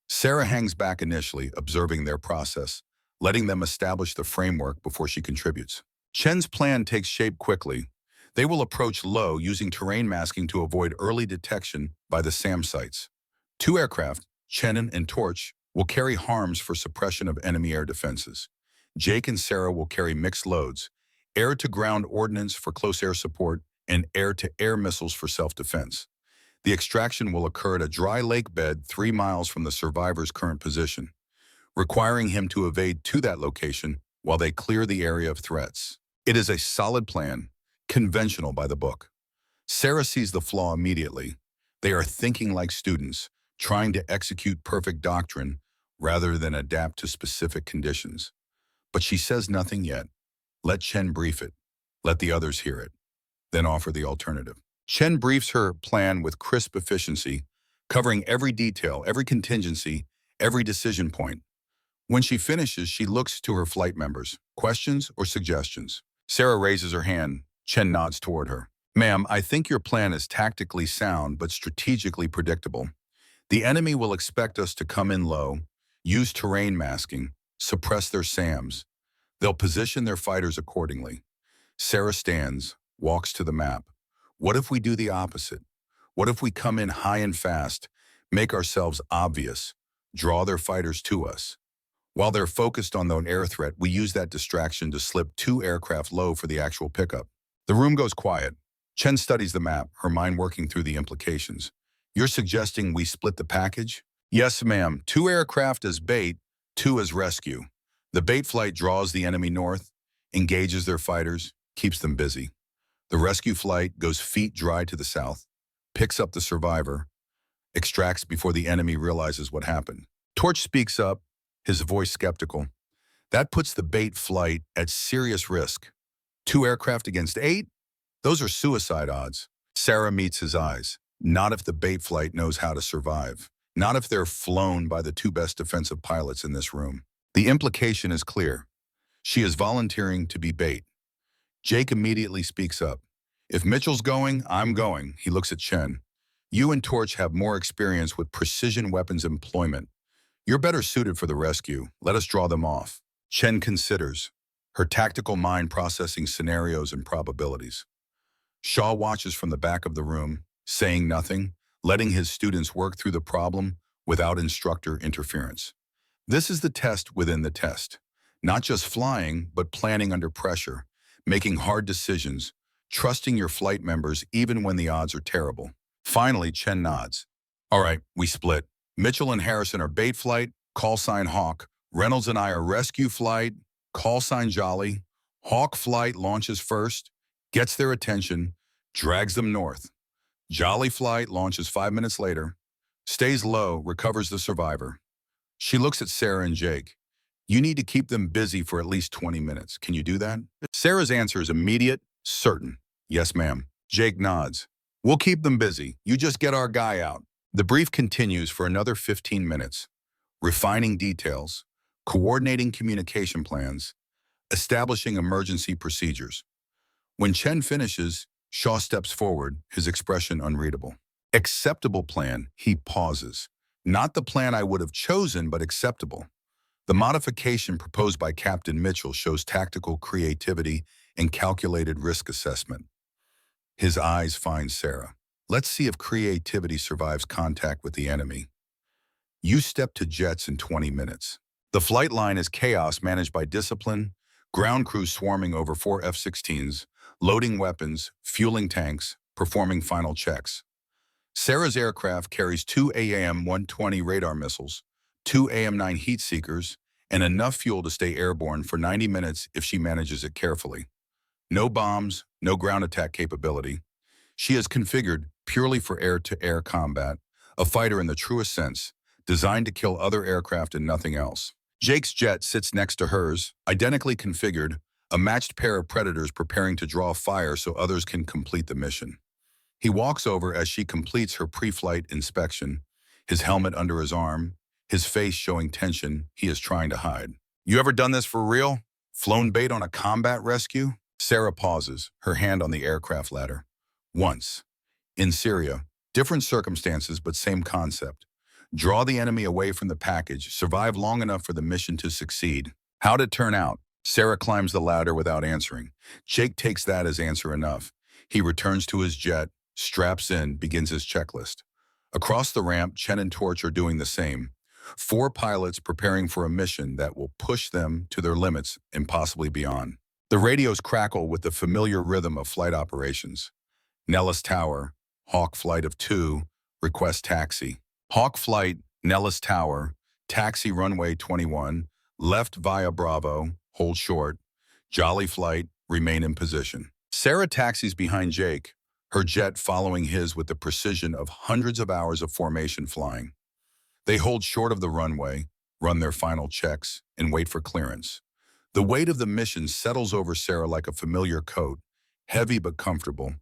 Sarah hangs back initially, observing their process, letting them establish the framework before she contributes. Chen's plan takes shape quickly. They will approach low using terrain masking to avoid early detection by the SAM sites. 2 aircraft, Chen and Torch, will carry harms for suppression of enemy air defenses. Jake and Sarah will carry mixed loads, air-to-ground ordnance for close air support and air-to-air missiles for self-defense. The extraction will occur at a dry lake bed 3 miles from the survivor's current position, requiring him to evade to that location while they clear the area of threats. It is a solid plan, conventional by the book. Sarah sees the flaw immediately. They are thinking like students, trying to execute perfect doctrine rather than adapt to specific conditions. But she says nothing yet. Let Chen brief it. Let the others hear it. Then offer the alternative. Chen briefs her plan with crisp efficiency, covering every detail, every contingency, every decision point. When she finishes, she looks to her flight members. Questions or suggestions? Sarah raises her hand. Chen nods toward her. Ma'am, I think your plan is tactically sound but strategically predictable. The enemy will expect us to come in low, use terrain masking, suppress their SAMs. They'll position their fighters accordingly. Sarah stands, walks to the map. What if we do the opposite? What if we come in high and fast, make ourselves obvious, draw their fighters to us? While they're focused on the air threat, we use that distraction to slip 2 aircraft low for the actual pickup. The room goes quiet. Chen studies the map, her mind working through the implications. You're suggesting we split the package? Yes, ma'am. 2 aircraft as bait, 2 as rescue. The bait flight draws the enemy north, engages their fighters, keeps them busy. The rescue flight goes feet dry to the south, picks up the survivor, extracts before the enemy realizes what happened. Torch speaks up, his voice skeptical. That puts the bait flight at serious risk. 2 aircraft against 8? Those are suicide odds. Sarah meets his eyes. Not if the bait flight knows how to survive. Not if they're flown by the 2 best defensive pilots in this room. The implication is clear. She is volunteering to be bait. Jake immediately speaks up. If Mitchell's going, I'm going. He looks at Chen. You and Torch have more experience with precision weapons employment. You're better suited for the rescue. Let us draw them off. Chen considers, her tactical mind processing scenarios and probabilities. Shaw watches from the back of the room, saying nothing, letting his students work through the problem without instructor interference. This is the test within the test. Not just flying, but planning under pressure, making hard decisions, trusting your flight members even when the odds are terrible. Finally, Chen nods. All right, we split. Mitchell and Harrison are bait flight, call sign Hawk. Reynolds and I are rescue flight, call sign Jolly. Hawk flight launches first, gets their attention, drags them north. Jolly flight launches 5 minutes later, stays low, recovers the survivor. She looks at Sarah and Jake. You need to keep them busy for at least 20 minutes. Can you do that? Sarah's answer is immediate, certain. Yes, ma'am. Jake nods. We'll keep them busy. You just get our guy out. The brief continues for another 15 minutes, refining details, coordinating communication plans, establishing emergency procedures. When Chen finishes, Shaw steps forward, his expression unreadable. Acceptable plan, he pauses. Not the plan I would have chosen, but acceptable. The modification proposed by Captain Mitchell shows tactical creativity and calculated risk assessment. His eyes find Sarah. Let's see if creativity survives contact with the enemy. You step to jets in 20 minutes. The flight line is chaos managed by discipline, ground crews swarming over 4 F-16s, loading weapons, fueling tanks, performing final checks. Sarah's aircraft carries 2 AAM-120 radar missiles, 2 AM-9 heat seekers, and enough fuel to stay airborne for 90 minutes if she manages it carefully. No bombs, no ground attack capability. She is configured purely for air-to-air combat, a fighter in the truest sense, designed to kill other aircraft and nothing else. Jake's jet sits next to hers, identically configured, a matched pair of predators preparing to draw fire so others can complete the mission. He walks over as she completes her pre-flight inspection, his helmet under his arm, his face showing tension he is trying to hide. You ever done this for real? Flown bait on a combat rescue? Sarah pauses, her hand on the aircraft ladder. Once. In Syria, different circumstances but same concept. Draw the enemy away from the package, survive long enough for the mission to succeed. How'd it turn out? Sarah climbs the ladder without answering. Jake takes that as answer enough. He returns to his jet, straps in, begins his checklist. Across the ramp, Chen and Torch are doing the same. 4 pilots preparing for a mission that will push them to their limits and possibly beyond. The radios crackle with the familiar rhythm of flight operations. Nellis Tower, Hawk Flight of 2, request taxi. Hawk Flight, Nellis Tower, taxi runway 21, left via Bravo, hold short. Jolly Flight, remain in position. Sarah taxis behind Jake, her jet following his with the precision of hundreds of hours of formation flying. They hold short of the runway, run their final checks, and wait for clearance. The weight of the mission settles over Sarah like a familiar coat, heavy but comfortable.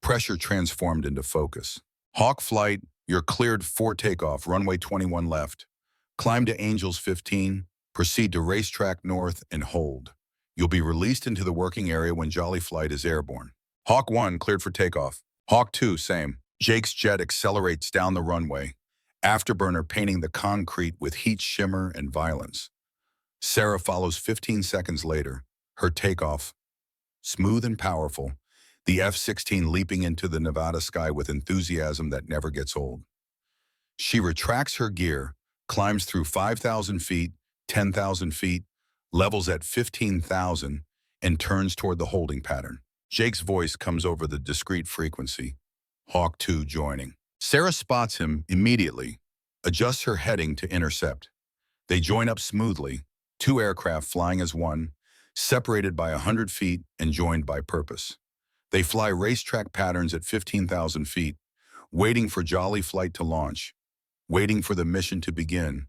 Pressure transformed into focus. Hawk Flight, you're cleared for takeoff, runway 21 left. Climb to Angels 15, proceed to racetrack north and hold. You'll be released into the working area when Jolly Flight is airborne. Hawk 1, cleared for takeoff. Hawk 2, same. Jake's jet accelerates down the runway, afterburner painting the concrete with heat, shimmer, and violence. Sarah follows 15 seconds later, her takeoff, smooth and powerful, the F-16 leaping into the Nevada sky with enthusiasm that never gets old. She retracts her gear, climbs through 5,000 feet, 10,000 feet, levels at 15,000, and turns toward the holding pattern. Jake's voice comes over the discrete frequency, Hawk 2 joining. Sarah spots him immediately, adjusts her heading to intercept. They join up smoothly, 2 aircraft flying as one, separated by 100 feet and joined by purpose. They fly racetrack patterns at 15,000 feet, waiting for Jolly Flight to launch, waiting for the mission to begin,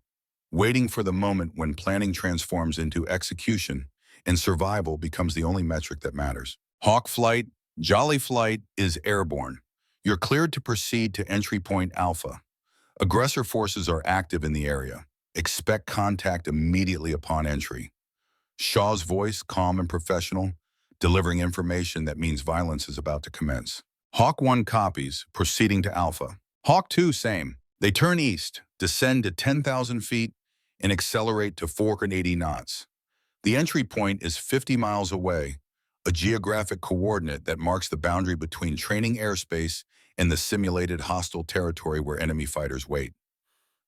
waiting for the moment when planning transforms into execution and survival becomes the only metric that matters. Hawk Flight, Jolly Flight is airborne. You're cleared to proceed to entry point Alpha. Aggressor forces are active in the area. Expect contact immediately upon entry. Shaw's voice, calm and professional, delivering information that means violence is about to commence. Hawk 1 copies, proceeding to Alpha. Hawk 2, same. They turn east, descend to 10,000 feet, and accelerate to 480 knots. The entry point is 50 miles away, a geographic coordinate that marks the boundary between training airspace and the simulated hostile territory where enemy fighters wait.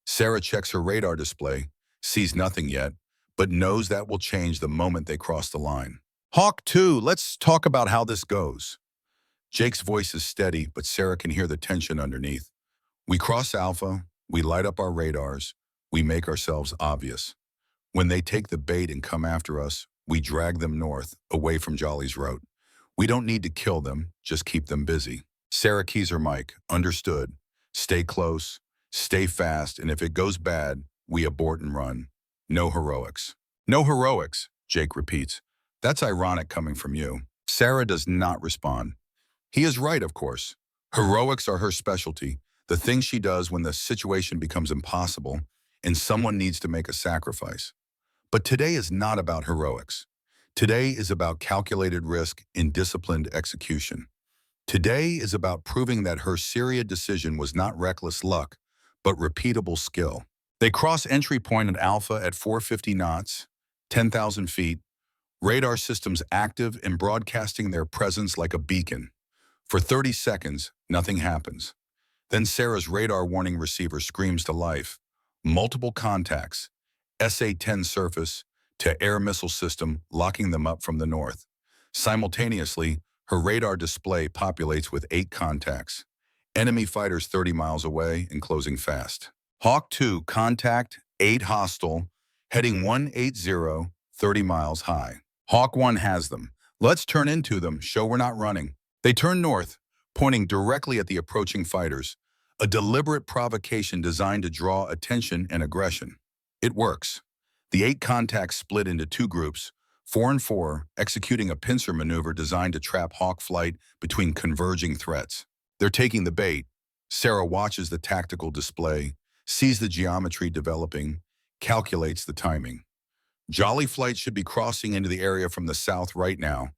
Sarah checks her radar display, sees nothing yet, but knows that will change the moment they cross the line. Hawk 2, let's talk about how this goes. Jake's voice is steady, but Sarah can hear the tension underneath. We cross Alpha, we light up our radars, we make ourselves obvious. When they take the bait and come after us, we drag them north, away from Jolly's route. We don't need to kill them, just keep them busy. Sarah keys her mic, understood. Stay close, stay fast, and if it goes bad, we abort and run. No heroics. No heroics, Jake repeats. That's ironic coming from you. Sarah does not respond. He is right, of course. Heroics are her specialty, the thing she does when the situation becomes impossible and someone needs to make a sacrifice. But today is not about heroics. Today is about calculated risk and disciplined execution. Today is about proving that her Syria decision was not reckless luck, but repeatable skill. They cross entry point at Alpha at 450 knots, 10,000 feet, radar systems active and broadcasting their presence like a beacon. For 30 seconds, nothing happens. Then Sarah's radar warning receiver screams to life. Multiple contacts, SA-10 surface to air missile system locking them up from the north. Simultaneously, her radar display populates with 8 contacts. Enemy fighters 30 miles away and closing fast. Hawk 2 contact, 8 hostile, heading 180, 30 miles high. Hawk 1 has them. Let's turn into them, show we're not running. They turn north, pointing directly at the approaching fighters, a deliberate provocation designed to draw attention and aggression. It works. The 8 contacts split into 2 groups, 4 and 4, executing a pincer maneuver designed to trap Hawk flight between converging threats. They're taking the bait. Sarah watches the tactical display, sees the geometry developing, calculates the timing. Jolly flight should be crossing into the area from the south right now,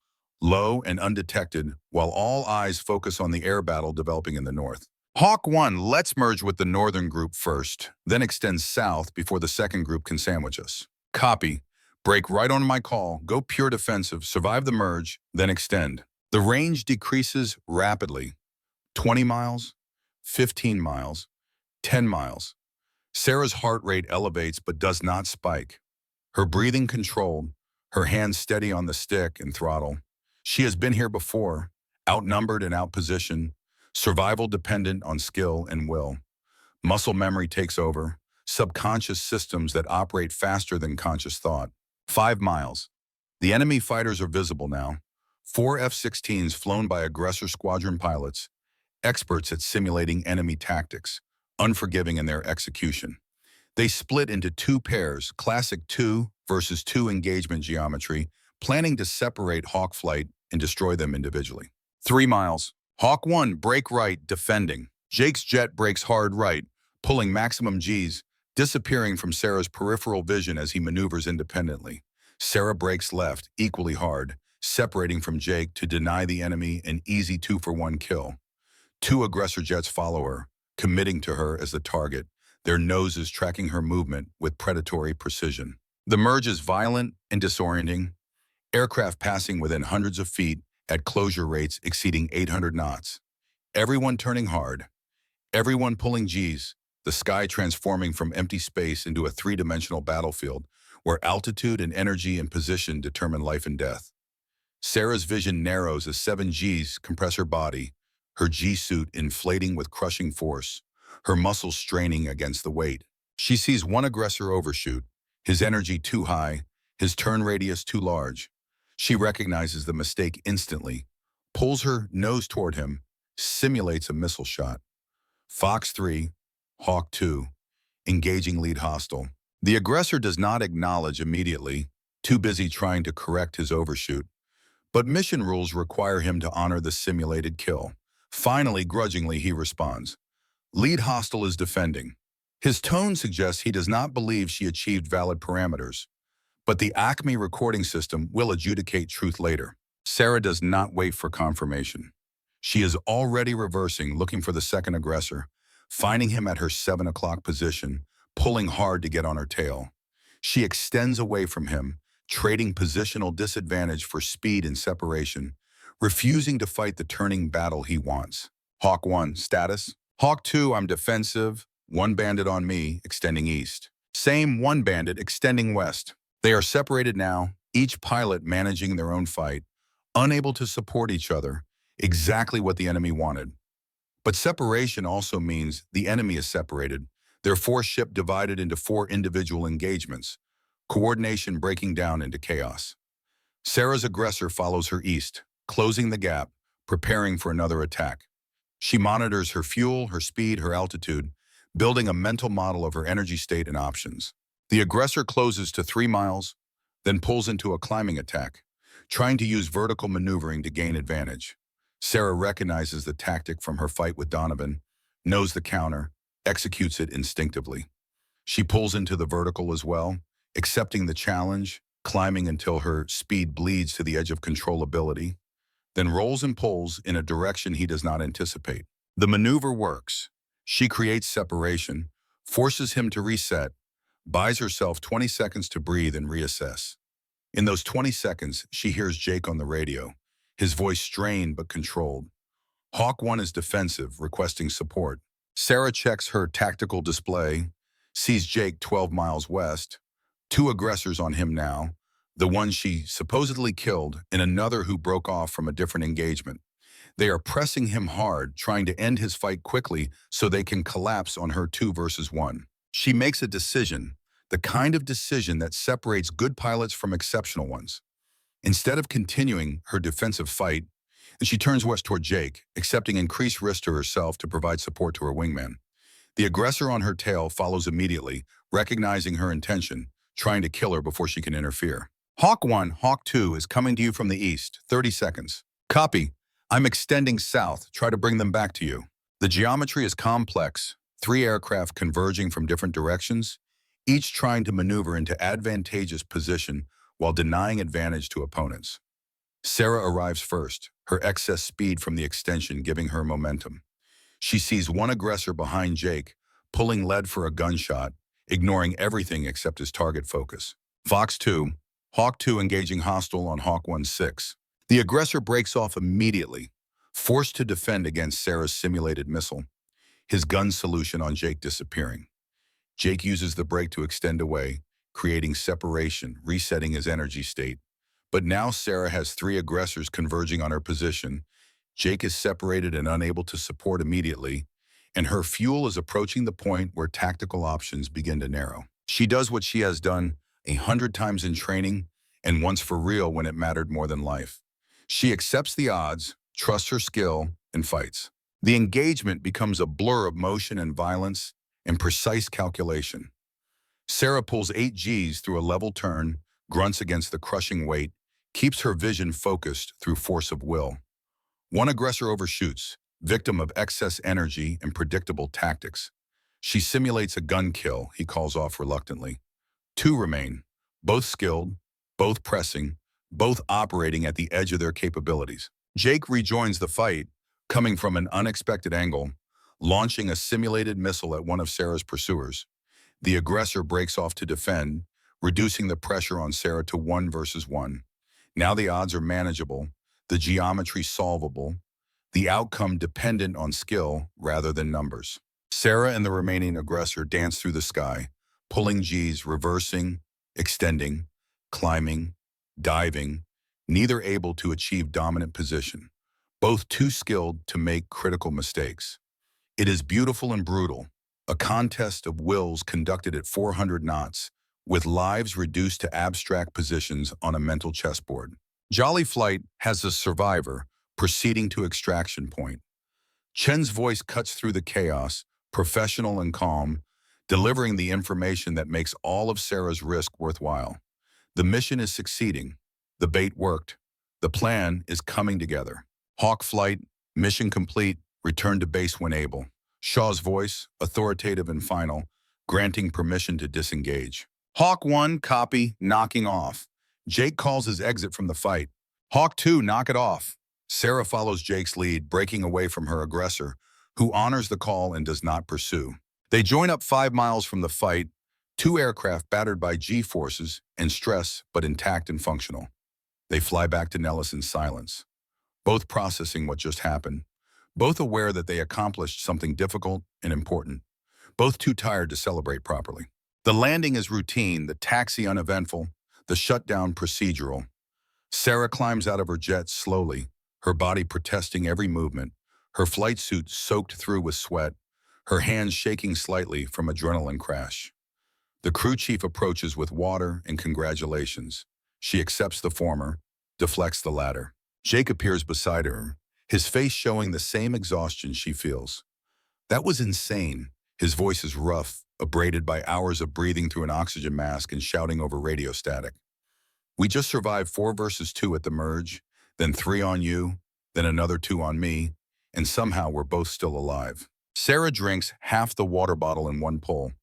low and undetected, while all eyes focus on the air battle developing in the north. Hawk 1, let's merge with the northern group first, then extend south before the second group can sandwich us. Copy. Break right on my call, go pure defensive, survive the merge, then extend. The range decreases rapidly. 20 miles, 15 miles, 10 miles. Sarah's heart rate elevates but does not spike. Her breathing controlled, her hands steady on the stick and throttle. She has been here before, outnumbered and outpositioned, survival dependent on skill and will. Muscle memory takes over, subconscious systems that operate faster than conscious thought. 5 miles. The enemy fighters are visible now. 4 F-16s flown by aggressor squadron pilots, experts at simulating enemy tactics, unforgiving in their execution. They split into 2 pairs, classic 2 versus 2 engagement geometry, planning to separate Hawk flight and destroy them individually. 3 miles. Hawk 1, brake right, defending. Jake's jet brakes hard right, pulling maximum Gs, disappearing from Sarah's peripheral vision as he maneuvers independently. Sarah brakes left, equally hard, separating from Jake to deny the enemy an easy 2-for-1 kill. 2 aggressor jets follow her, committing to her as the target, their noses tracking her movement with predatory precision. The merge is violent and disorienting, aircraft passing within hundreds of feet at closure rates exceeding 800 knots. Everyone turning hard, everyone pulling Gs, the sky transforming from empty space into a 3-dimensional battlefield where altitude and energy and position determine life and death. Sarah's vision narrows as 7 Gs compress her body, her G-suit inflating with crushing force, her muscles straining against the weight. She sees one aggressor overshoot, his energy too high, his turn radius too large. She recognizes the mistake instantly, pulls her nose toward him, simulates a missile shot. Fox 3, Hawk 2, engaging lead hostile. The aggressor does not acknowledge immediately, too busy trying to correct his overshoot, but mission rules require him to honor the simulated kill. Finally, grudgingly, he responds. Lead hostile is defending. His tone suggests he does not believe she achieved valid parameters, but the Acme recording system will adjudicate truth later. Sarah does not wait for confirmation. She is already reversing, looking for the second aggressor, finding him at her 7 o'clock position, pulling hard to get on her tail. She extends away from him, trading positional disadvantage for speed and separation, refusing to fight the turning battle he wants. Hawk 1, status. Hawk 2, I'm defensive. 1 bandit on me, extending east. Same 1 bandit extending west. They are separated now, each pilot managing their own fight, unable to support each other, exactly what the enemy wanted. But separation also means the enemy is separated, their force ship divided into 4 individual engagements, coordination breaking down into chaos. Sarah's aggressor follows her east, closing the gap, preparing for another attack. She monitors her fuel, her speed, her altitude, building a mental model of her energy state and options. The aggressor closes to 3 miles, then pulls into a climbing attack, trying to use vertical maneuvering to gain advantage. Sarah recognizes the tactic from her fight with Donovan, knows the counter, executes it instinctively. She pulls into the vertical as well, accepting the challenge, climbing until her speed bleeds to the edge of controllability, then rolls and pulls in a direction he does not anticipate. The maneuver works. She creates separation, forces him to reset, buys herself 20 seconds to breathe and reassess. In those 20 seconds, she hears Jake on the radio, his voice strained but controlled. Hawk 1 is defensive, requesting support. Sarah checks her tactical display, sees Jake 12 miles west, two aggressors on him now, the one she supposedly killed and another who broke off from a different engagement. They are pressing him hard, trying to end his fight quickly so they can collapse on her 2 versus 1. She makes a decision, the kind of decision that separates good pilots from exceptional ones. Instead of continuing her defensive fight, and she turns west toward Jake, accepting increased risk to herself to provide support to her wingman. The aggressor on her tail follows immediately, recognizing her intention, trying to kill her before she can interfere. Hawk 1, Hawk 2 is coming to you from the east, 30 seconds. Copy. I'm extending south, try to bring them back to you. The geometry is complex, 3 aircraft converging from different directions, each trying to maneuver into advantageous position while denying advantage to opponents. Sarah arrives first, her excess speed from the extension giving her momentum. She sees one aggressor behind Jake, pulling lead for a gunshot, ignoring everything except his target focus. Fox 2, Hawk 2 engaging hostile on Hawk 1-6. The aggressor breaks off immediately, forced to defend against Sarah's simulated missile, his gun solution on Jake disappearing. Jake uses the brake to extend away, creating separation, resetting his energy state. But now Sarah has 3 aggressors converging on her position. Jake is separated and unable to support immediately, and her fuel is approaching the point where tactical options begin to narrow. She does what she has done 100 times in training, and once for real when it mattered more than life. She accepts the odds, trusts her skill, and fights. The engagement becomes a blur of motion and violence and precise calculation. Sarah pulls 8 Gs through a level turn, grunts against the crushing weight, keeps her vision focused through force of will. One aggressor overshoots, victim of excess energy and predictable tactics. She simulates a gun kill, he calls off reluctantly. 2 remain, both skilled, both pressing, both operating at the edge of their capabilities. Jake rejoins the fight, coming from an unexpected angle, launching a simulated missile at one of Sarah's pursuers. The aggressor breaks off to defend, reducing the pressure on Sarah to 1 versus 1. Now the odds are manageable, the geometry solvable, the outcome dependent on skill rather than numbers. Sarah and the remaining aggressor dance through the sky, pulling Gs, reversing, extending, climbing, diving, neither able to achieve dominant position, both too skilled to make critical mistakes. It is beautiful and brutal, a contest of wills conducted at 400 knots, with lives reduced to abstract positions on a mental chessboard. Jolly Flight has the survivor proceeding to extraction point. Chen's voice cuts through the chaos, professional and calm, delivering the information that makes all of Sarah's risk worthwhile. The mission is succeeding. The bait worked. The plan is coming together. Hawk Flight, mission complete, return to base when able. Shaw's voice, authoritative and final, granting permission to disengage. Hawk 1, copy, knocking off. Jake calls his exit from the fight. Hawk 2, knock it off. Sarah follows Jake's lead, breaking away from her aggressor, who honors the call and does not pursue. They join up 5 miles from the fight, 2 aircraft battered by G-forces and stress, but intact and functional. They fly back to Nellis in silence, both processing what just happened, both aware that they accomplished something difficult and important, both too tired to celebrate properly. The landing is routine, the taxi uneventful, the shutdown procedural. Sarah climbs out of her jet slowly, her body protesting every movement, her flight suit soaked through with sweat, her hands shaking slightly from adrenaline crash. The crew chief approaches with water and congratulations. She accepts the former, deflects the latter. Jake appears beside her, his face showing the same exhaustion she feels. That was insane. His voice is rough, abraded by hours of breathing through an oxygen mask and shouting over radio static. We just survived 4 versus 2 at the merge, then 3 on you, then another 2 on me, and somehow we're both still alive. Sarah drinks half the water bottle in one pull.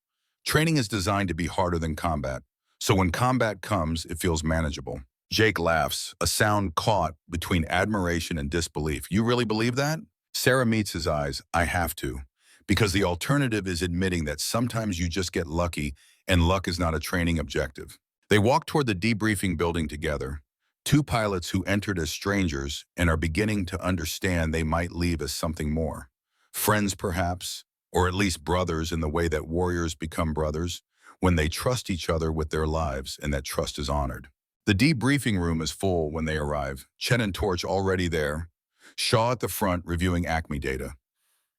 Training is designed to be harder than combat, so when combat comes, it feels manageable. Jake laughs, a sound caught between admiration and disbelief. You really believe that? Sarah meets his eyes. I have to. Because the alternative is admitting that sometimes you just get lucky, and luck is not a training objective. They walk toward the debriefing building together, 2 pilots who entered as strangers and are beginning to understand they might leave as something more. Friends, perhaps, or at least brothers in the way that warriors become brothers, when they trust each other with their lives and that trust is honored. The debriefing room is full when they arrive, Chen and Torch already there, Shaw at the front reviewing Acme data.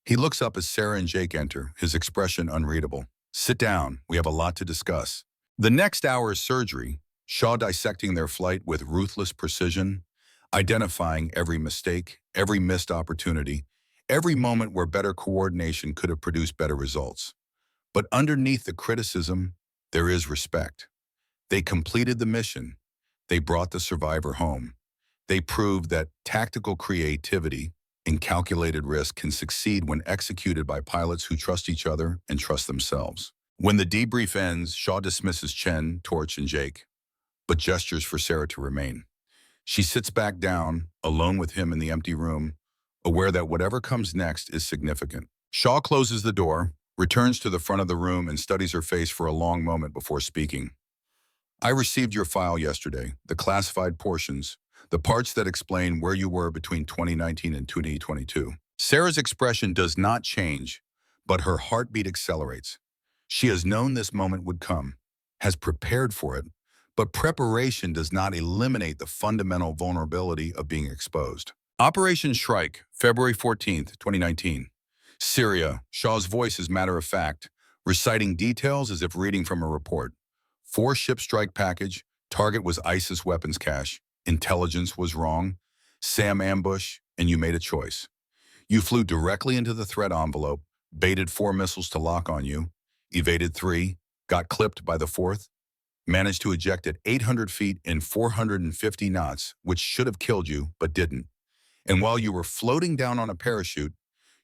He looks up as Sarah and Jake enter, his expression unreadable. Sit down, we have a lot to discuss. The next hour is surgery, Shaw dissecting their flight with ruthless precision, identifying every mistake, every missed opportunity, every moment where better coordination could have produced better results. But underneath the criticism, there is respect. They completed the mission. They brought the survivor home. They proved that tactical creativity and calculated risk can succeed when executed by pilots who trust each other and trust themselves. When the debrief ends, Shaw dismisses Chen, Torch, and Jake, but gestures for Sarah to remain. She sits back down, alone with him in the empty room, aware that whatever comes next is significant. Shaw closes the door, returns to the front of the room, and studies her face for a long moment before speaking. I received your file yesterday, the classified portions, the parts that explain where you were between 2019 and 2022. Sarah's expression does not change, but her heartbeat accelerates. She has known this moment would come, has prepared for it, but preparation does not eliminate the fundamental vulnerability of being exposed. Operation Shrike, February 14th, 2019. Syria, Shaw's voice is matter-of-fact, reciting details as if reading from a report. 4-ship strike package, target was ISIS weapons cache, intelligence was wrong, SAM ambush, and you made a choice. You flew directly into the threat envelope, baited 4 missiles to lock on you, evaded 3, got clipped by the 4th, managed to eject at 800 feet in 450 knots, which should have killed you, but didn't. And while you were floating down on a parachute,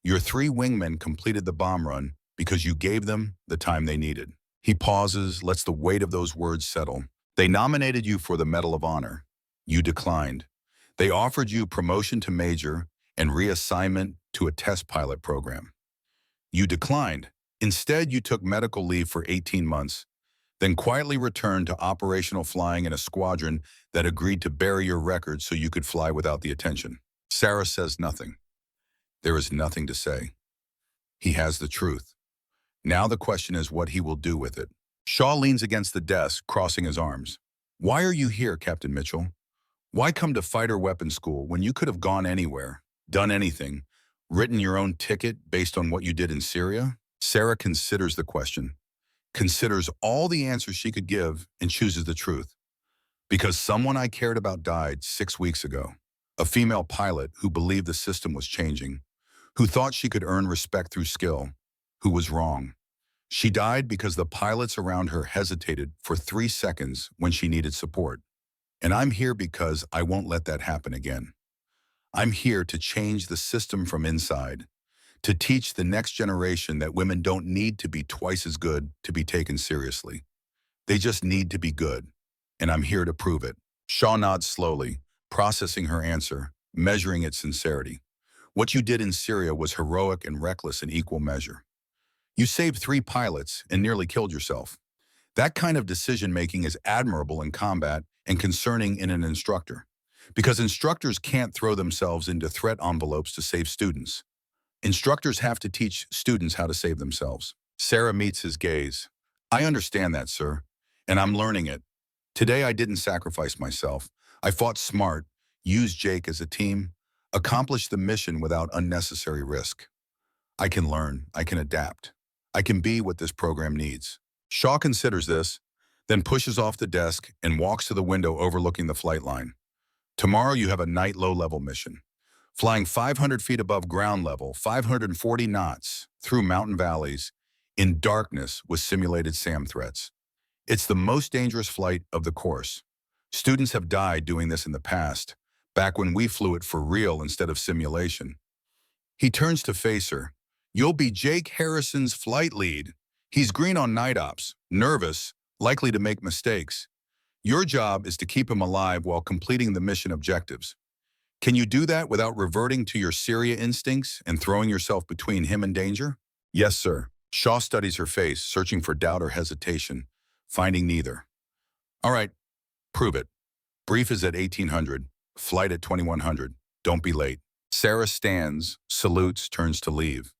your 3 wingmen completed the bomb run because you gave them the time they needed. He pauses, lets the weight of those words settle. They nominated you for the Medal of Honor. You declined. They offered you promotion to major and reassignment to a test pilot program. You declined. Instead, you took medical leave for 18 months, then quietly returned to operational flying in a squadron that agreed to bury your record so you could fly without the attention. Sarah says nothing. There is nothing to say. He has the truth. Now the question is what he will do with it. Shaw leans against the desk, crossing his arms. Why are you here, Captain Mitchell? Why come to fighter weapons school when you could have gone anywhere, done anything, written your own ticket based on what you did in Syria? Sarah considers the question, considers all the answers she could give, and chooses the truth. Because someone I cared about died 6 weeks ago. A female pilot who believed the system was changing, who thought she could earn respect through skill, who was wrong. She died because the pilots around her hesitated for 3 seconds when she needed support. And I'm here because I won't let that happen again. I'm here to change the system from inside, to teach the next generation that women don't need to be twice as good to be taken seriously. They just need to be good, and I'm here to prove it. Shaw nods slowly, processing her answer, measuring its sincerity. What you did in Syria was heroic and reckless in equal measure. You saved 3 pilots and nearly killed yourself. That kind of decision-making is admirable in combat and concerning in an instructor, because instructors can't throw themselves into threat envelopes to save students. Instructors have to teach students how to save themselves. Sarah meets his gaze. I understand that, sir, and I'm learning it. Today I didn't sacrifice myself. I fought smart, used Jake as a team, accomplished the mission without unnecessary risk. I can learn, I can adapt. I can be what this program needs. Shaw considers this, then pushes off the desk and walks to the window overlooking the flight line. Tomorrow you have a night low-level mission. Flying 500 feet above ground level, 540 knots, through mountain valleys, in darkness with simulated SAM threats. It's the most dangerous flight of the course. Students have died doing this in the past, back when we flew it for real instead of simulation. He turns to face her. You'll be Jake Harrison's flight lead. He's green on night ops, nervous, likely to make mistakes. Your job is to keep him alive while completing the mission objectives. Can you do that without reverting to your Syria instincts and throwing yourself between him and danger? Yes, sir. Shaw studies her face, searching for doubt or hesitation, finding neither. All right, prove it. Brief is at 1800, flight at 2100. Don't be late. Sarah stands, salutes, turns to leave.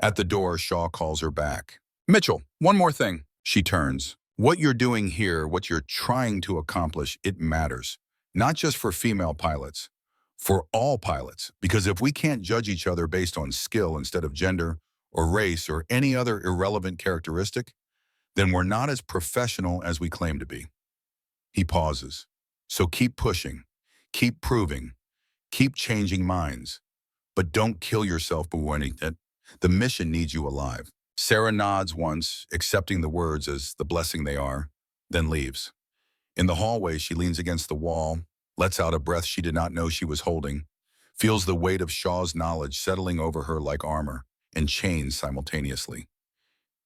At the door, Shaw calls her back. Mitchell, one more thing. She turns. What you're doing here, what you're trying to accomplish, it matters. Not just for female pilots, for all pilots. Because if we can't judge each other based on skill instead of gender or race or any other irrelevant characteristic, then we're not as professional as we claim to be. He pauses. So keep pushing, keep proving, keep changing minds. But don't kill yourself for wanting it. The mission needs you alive. Sarah nods once, accepting the words as the blessing they are, then leaves. In the hallway, she leans against the wall, lets out a breath she did not know she was holding, feels the weight of Shaw's knowledge settling over her like armor and chains simultaneously.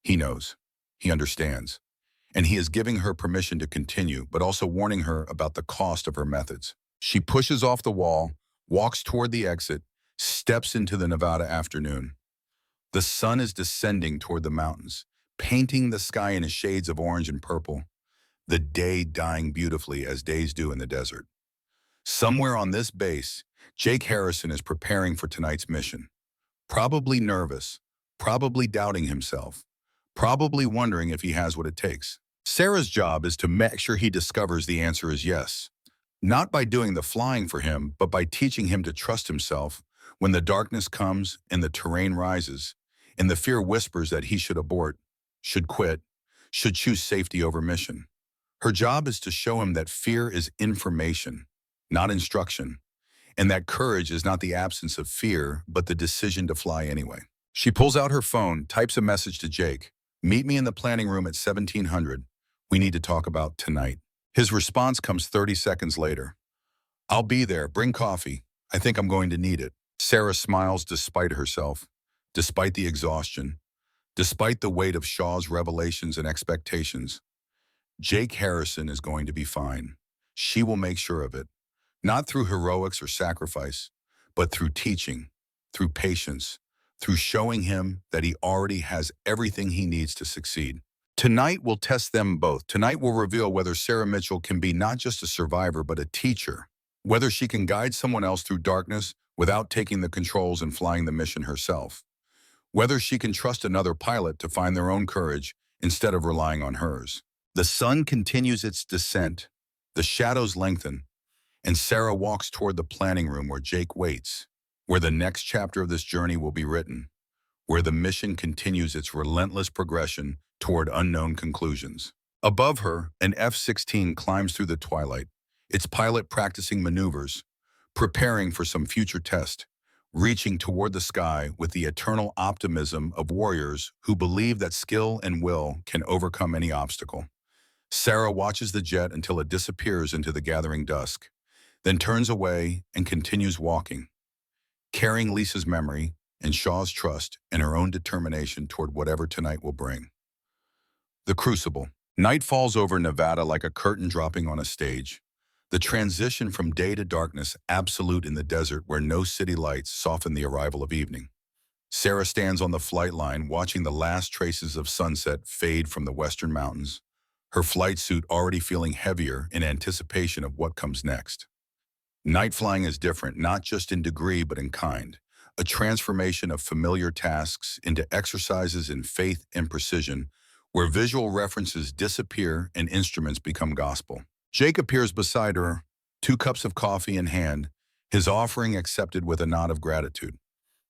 He knows. He understands. And he is giving her permission to continue, but also warning her about the cost of her methods. She pushes off the wall, walks toward the exit, steps into the Nevada afternoon. The sun is descending toward the mountains, painting the sky in shades of orange and purple, the day dying beautifully as days do in the desert. Somewhere on this base, Jake Harrison is preparing for tonight's mission. Probably nervous, probably doubting himself, probably wondering if he has what it takes. Sarah's job is to make sure he discovers the answer is yes. Not by doing the flying for him, but by teaching him to trust himself when the darkness comes and the terrain rises, and the fear whispers that he should abort, should quit, should choose safety over mission. Her job is to show him that fear is information, not instruction, and that courage is not the absence of fear, but the decision to fly anyway. She pulls out her phone, types a message to Jake. Meet me in the planning room at 1700. We need to talk about tonight. His response comes 30 seconds later. I'll be there. Bring coffee. I think I'm going to need it. Sarah smiles despite herself, despite the exhaustion, despite the weight of Shaw's revelations and expectations. Jake Harrison is going to be fine. She will make sure of it, not through heroics or sacrifice, but through teaching, through patience, through showing him that he already has everything he needs to succeed. Tonight will test them both. Tonight will reveal whether Sarah Mitchell can be not just a survivor, but a teacher, whether she can guide someone else through darkness without taking the controls and flying the mission herself, whether she can trust another pilot to find their own courage instead of relying on hers. The sun continues its descent, the shadows lengthen, and Sarah walks toward the planning room where Jake waits, where the next chapter of this journey will be written, where the mission continues its relentless progression toward unknown conclusions. Above her, an F-16 climbs through the twilight, its pilot practicing maneuvers, preparing for some future test, reaching toward the sky with the eternal optimism of warriors who believe that skill and will can overcome any obstacle. Sarah watches the jet until it disappears into the gathering dusk, then turns away and continues walking, carrying Lisa's memory and Shaw's trust and her own determination toward whatever tonight will bring. The Crucible. Night falls over Nevada like a curtain dropping on a stage. The transition from day to darkness absolute in the desert where no city lights soften the arrival of evening. Sarah stands on the flight line watching the last traces of sunset fade from the western mountains, her flight suit already feeling heavier in anticipation of what comes next. Night flying is different, not just in degree but in kind, a transformation of familiar tasks into exercises in faith and precision where visual references disappear and instruments become gospel. Jake appears beside her, 2 cups of coffee in hand, his offering accepted with a nod of gratitude.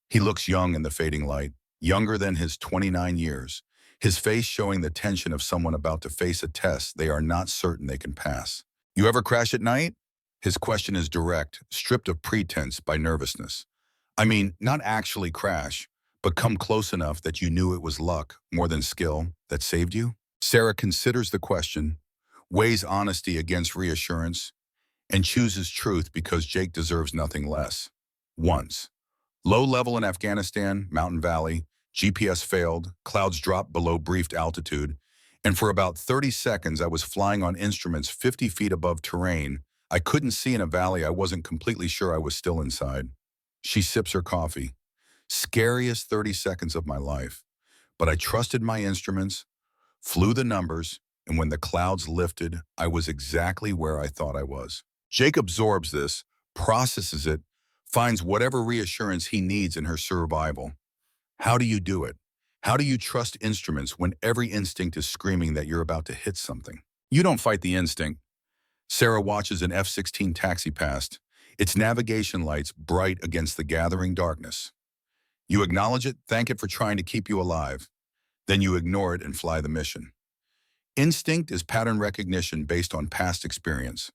He looks young in the fading light, younger than his 29 years, his face showing the tension of someone about to face a test they are not certain they can pass. You ever crash at night? His question is direct, stripped of pretense by nervousness. I mean, not actually crash, but come close enough that you knew it was luck, more than skill, that saved you? Sarah considers the question, weighs honesty against reassurance, and chooses truth because Jake deserves nothing less. Once. Low level in Afghanistan, Mountain Valley, GPS failed, clouds dropped below briefed altitude, and for about 30 seconds I was flying on instruments 50 feet above terrain I couldn't see in a valley I wasn't completely sure I was still inside. She sips her coffee. Scariest 30 seconds of my life. But I trusted my instruments, flew the numbers, and when the clouds lifted, I was exactly where I thought I was. Jake absorbs this, processes it, finds whatever reassurance he needs in her survival. How do you do it? How do you trust instruments when every instinct is screaming that you're about to hit something? You don't fight the instinct. Sarah watches an F-16 taxi past, its navigation lights bright against the gathering darkness. You acknowledge it, thank it for trying to keep you alive. Then you ignore it and fly the mission. Instinct is pattern recognition based on past experience.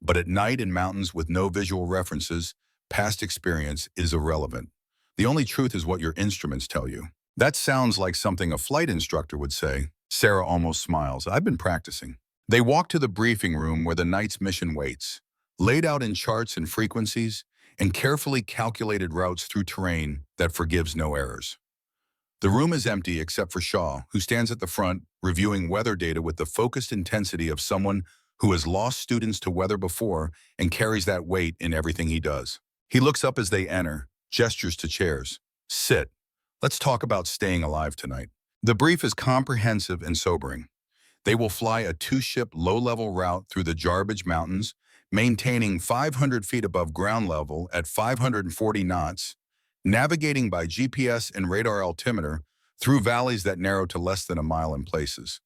But at night in mountains with no visual references, past experience is irrelevant. The only truth is what your instruments tell you. That sounds like something a flight instructor would say. Sarah almost smiles. I've been practicing. They walk to the briefing room where the night's mission waits, laid out in charts and frequencies, and carefully calculated routes through terrain that forgives no errors. The room is empty except for Shaw, who stands at the front, reviewing weather data with the focused intensity of someone who has lost students to weather before and carries that weight in everything he does. He looks up as they enter, gestures to chairs. Sit. Let's talk about staying alive tonight. The brief is comprehensive and sobering. They will fly a two-ship low-level route through the Jarbidge Mountains, maintaining 500 feet above ground level at 540 knots, navigating by GPS and radar altimeter through valleys that narrow to less than a mile in places.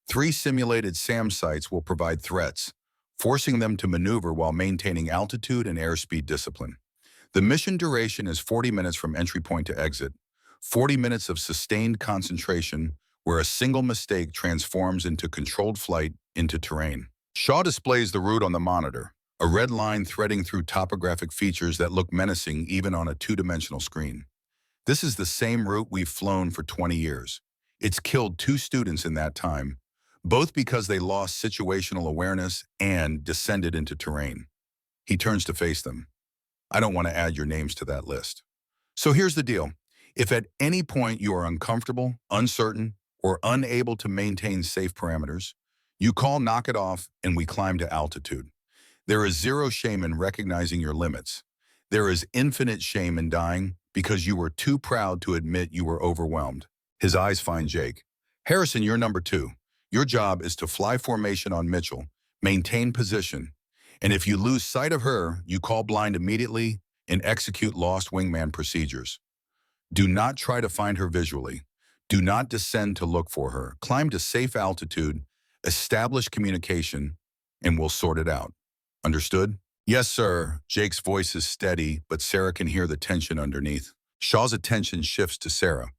3 simulated SAM sites will provide threats, forcing them to maneuver while maintaining altitude and airspeed discipline. The mission duration is 40 minutes from entry point to exit, 40 minutes of sustained concentration where a single mistake transforms into controlled flight into terrain. Shaw displays the route on the monitor, a red line threading through topographic features that look menacing even on a two-dimensional screen. This is the same route we've flown for 20 years. It's killed 2 students in that time, both because they lost situational awareness and descended into terrain. He turns to face them. I don't want to add your names to that list. So here's the deal. If at any point you are uncomfortable, uncertain, or unable to maintain safe parameters, you call knock it off and we climb to altitude. There is zero shame in recognizing your limits. There is infinite shame in dying because you were too proud to admit you were overwhelmed. His eyes find Jake. Harrison, you're number 2. Your job is to fly formation on Mitchell, maintain position, and if you lose sight of her, you call blind immediately and execute lost wingman procedures. Do not try to find her visually. Do not descend to look for her. Climb to safe altitude, establish communication, and we'll sort it out. Understood? Yes, sir. Jake's voice is steady, but Sarah can hear the tension underneath. Shaw's attention shifts to Sarah.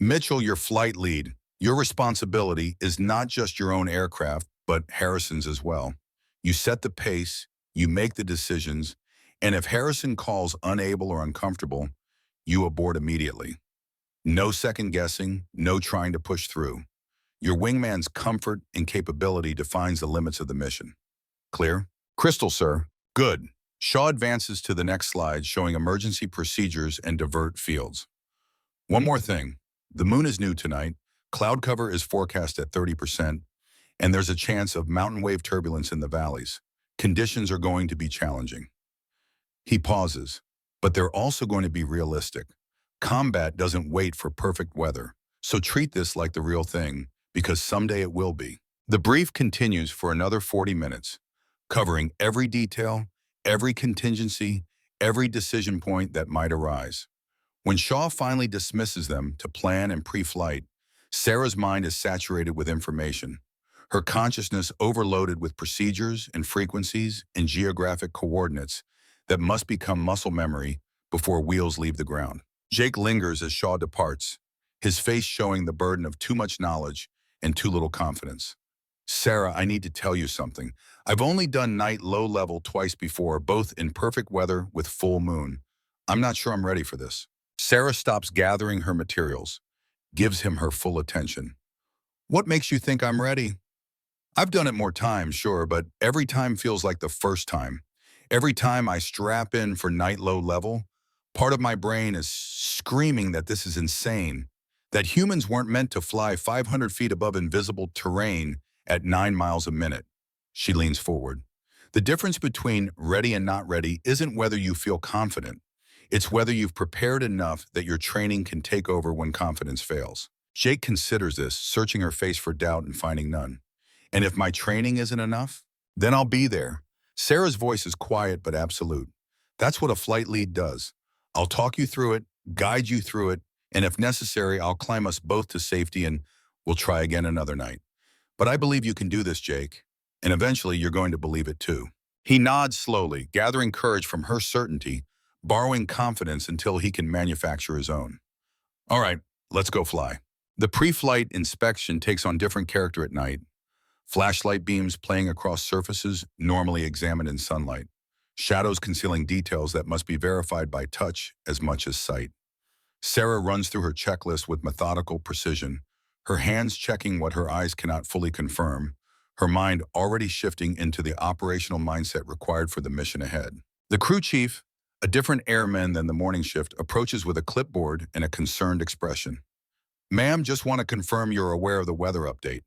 Mitchell, your flight lead. Your responsibility is not just your own aircraft, but Harrison's as well. You set the pace, you make the decisions, and if Harrison calls unable or uncomfortable, you abort immediately. No second guessing, no trying to push through. Your wingman's comfort and capability defines the limits of the mission. Clear? Crystal, sir. Good. Shaw advances to the next slide, showing emergency procedures and divert fields. One more thing. The moon is new tonight. Cloud cover is forecast at 30%, and there's a chance of mountain wave turbulence in the valleys. Conditions are going to be challenging. He pauses, but they're also going to be realistic. Combat doesn't wait for perfect weather, so treat this like the real thing, because someday it will be. The brief continues for another 40 minutes, covering every detail, every contingency, every decision point that might arise. When Shaw finally dismisses them to plan and pre-flight, Sarah's mind is saturated with information, her consciousness overloaded with procedures and frequencies and geographic coordinates that must become muscle memory before wheels leave the ground. Jake lingers as Shaw departs, his face showing the burden of too much knowledge and too little confidence. Sarah, I need to tell you something. I've only done night low level twice before, both in perfect weather with full moon. I'm not sure I'm ready for this. Sarah stops gathering her materials, gives him her full attention. What makes you think I'm ready? I've done it more times, sure, but every time feels like the first time. Every time I strap in for night low level, part of my brain is screaming that this is insane, that humans weren't meant to fly 500 feet above invisible terrain at 9 miles a minute. She leans forward. The difference between ready and not ready isn't whether you feel confident. It's whether you've prepared enough that your training can take over when confidence fails. Jake considers this, searching her face for doubt and finding none. And if my training isn't enough, then I'll be there. Sarah's voice is quiet but absolute. That's what a flight lead does. I'll talk you through it, guide you through it, And if necessary, I'll climb us both to safety and we'll try again another night. But I believe you can do this, Jake. And eventually you're going to believe it too. He nods slowly, gathering courage from her certainty, borrowing confidence until he can manufacture his own. All right, let's go fly. The pre-flight inspection takes on different character at night. Flashlight beams playing across surfaces normally examined in sunlight. Shadows concealing details that must be verified by touch as much as sight. Sarah runs through her checklist with methodical precision, her hands checking what her eyes cannot fully confirm, her mind already shifting into the operational mindset required for the mission ahead. The crew chief, a different airman than the morning shift, approaches with a clipboard and a concerned expression. Ma'am, just want to confirm you're aware of the weather update.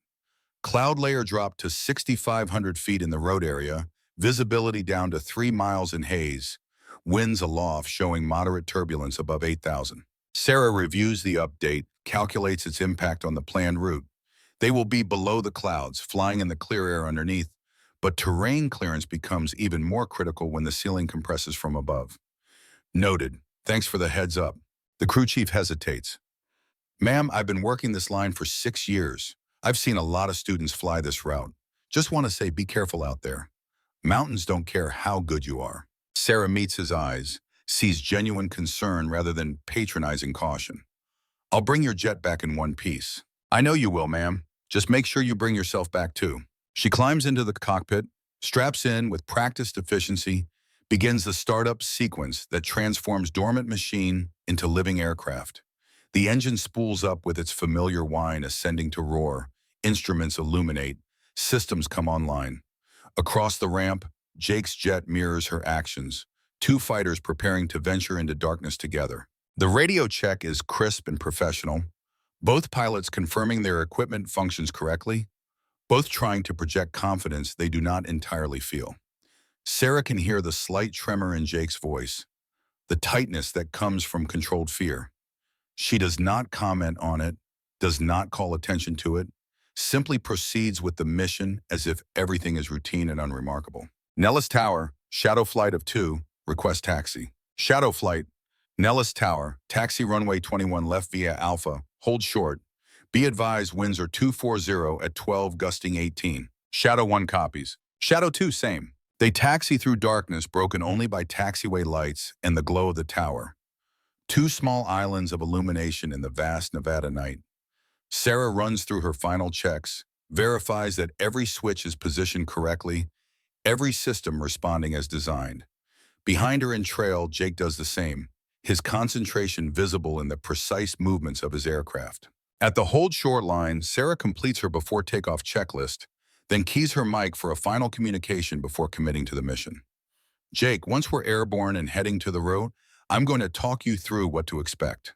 Cloud layer dropped to 6,500 feet in the road area, visibility down to 3 miles in haze, winds aloft showing moderate turbulence above 8,000. Sarah reviews the update, calculates its impact on the planned route. They will be below the clouds, flying in the clear air underneath, but terrain clearance becomes even more critical when the ceiling compresses from above. Noted. Thanks for the heads up. The crew chief hesitates. Ma'am, I've been working this line for 6 years. I've seen a lot of students fly this route. Just want to say be careful out there. Mountains don't care how good you are. Sarah meets his eyes, sees genuine concern rather than patronizing caution. I'll bring your jet back in one piece. I know you will, ma'am. Just make sure you bring yourself back too. She climbs into the cockpit, straps in with practiced efficiency, begins the startup sequence that transforms dormant machine into living aircraft. The engine spools up with its familiar whine ascending to roar. Instruments illuminate. Systems come online. Across the ramp, Jake's jet mirrors her actions. 2 fighters preparing to venture into darkness together. The radio check is crisp and professional. Both pilots confirming their equipment functions correctly. Both trying to project confidence they do not entirely feel. Sarah can hear the slight tremor in Jake's voice, the tightness that comes from controlled fear. She does not comment on it, does not call attention to it, simply proceeds with the mission as if everything is routine and unremarkable. Nellis Tower, shadow flight of 2, request taxi. Shadow flight, Nellis Tower, taxi runway 21 left via Alpha, hold short. Be advised winds are 240 at 12 gusting 18. Shadow 1 copies. Shadow 2 same. They taxi through darkness broken only by taxiway lights and the glow of the tower. 2 small islands of illumination in the vast Nevada night. Sarah runs through her final checks, verifies that every switch is positioned correctly, every system responding as designed. Behind her in trail, Jake does the same, his concentration visible in the precise movements of his aircraft. At the hold short line, Sarah completes her before takeoff checklist, then keys her mic for a final communication before committing to the mission. Jake, once we're airborne and heading to the road, I'm going to talk you through what to expect.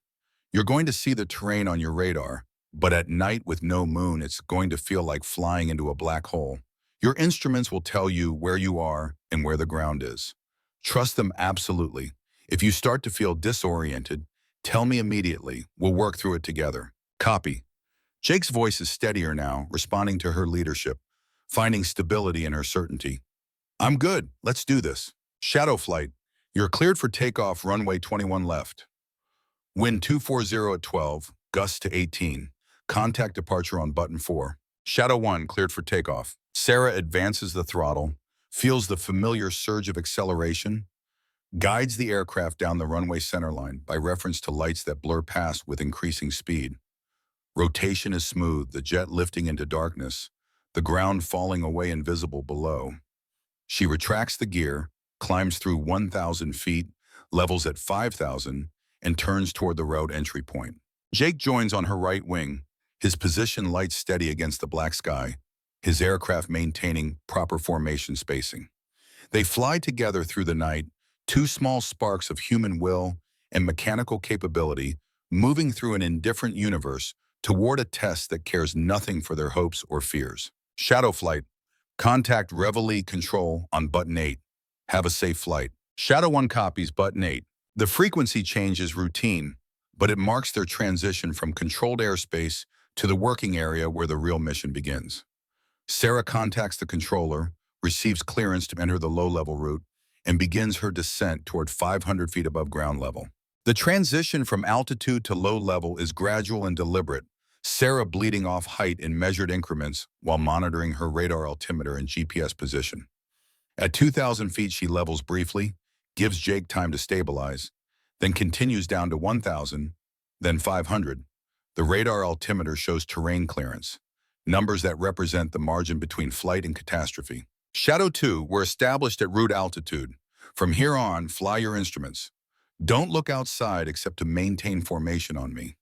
You're going to see the terrain on your radar, but at night with no moon, it's going to feel like flying into a black hole. Your instruments will tell you where you are and where the ground is. Trust them absolutely. If you start to feel disoriented, tell me immediately. We'll work through it together. Copy. Jake's voice is steadier now, responding to her leadership, finding stability in her certainty. I'm good. Let's do this. Shadow flight. You're cleared for takeoff runway 21 left. Wind 240 at 12, gust to 18. Contact departure on button 4. Shadow 1 cleared for takeoff. Sarah advances the throttle, feels the familiar surge of acceleration, guides the aircraft down the runway centerline by reference to lights that blur past with increasing speed. Rotation is smooth, the jet lifting into darkness, the ground falling away invisible below. She retracts the gear, climbs through 1,000 feet, levels at 5,000, and turns toward the road entry point. Jake joins on her right wing, his position light steady against the black sky, his aircraft maintaining proper formation spacing. They fly together through the night, 2 small sparks of human will and mechanical capability moving through an indifferent universe toward a test that cares nothing for their hopes or fears. Shadow flight. Contact Reveille Control on button 8. Have a safe flight. Shadow 1 copies button 8. The frequency change is routine, but it marks their transition from controlled airspace to the working area where the real mission begins. Sarah contacts the controller, receives clearance to enter the low-level route, and begins her descent toward 500 feet above ground level. The transition from altitude to low level is gradual and deliberate, Sarah bleeding off height in measured increments while monitoring her radar altimeter and GPS position. At 2,000 feet, she levels briefly, gives Jake time to stabilize, then continues down to 1,000, then 500. The radar altimeter shows terrain clearance, numbers that represent the margin between flight and catastrophe. Shadow 2 were established at route altitude. From here on, fly your instruments. Don't look outside except to maintain formation on me.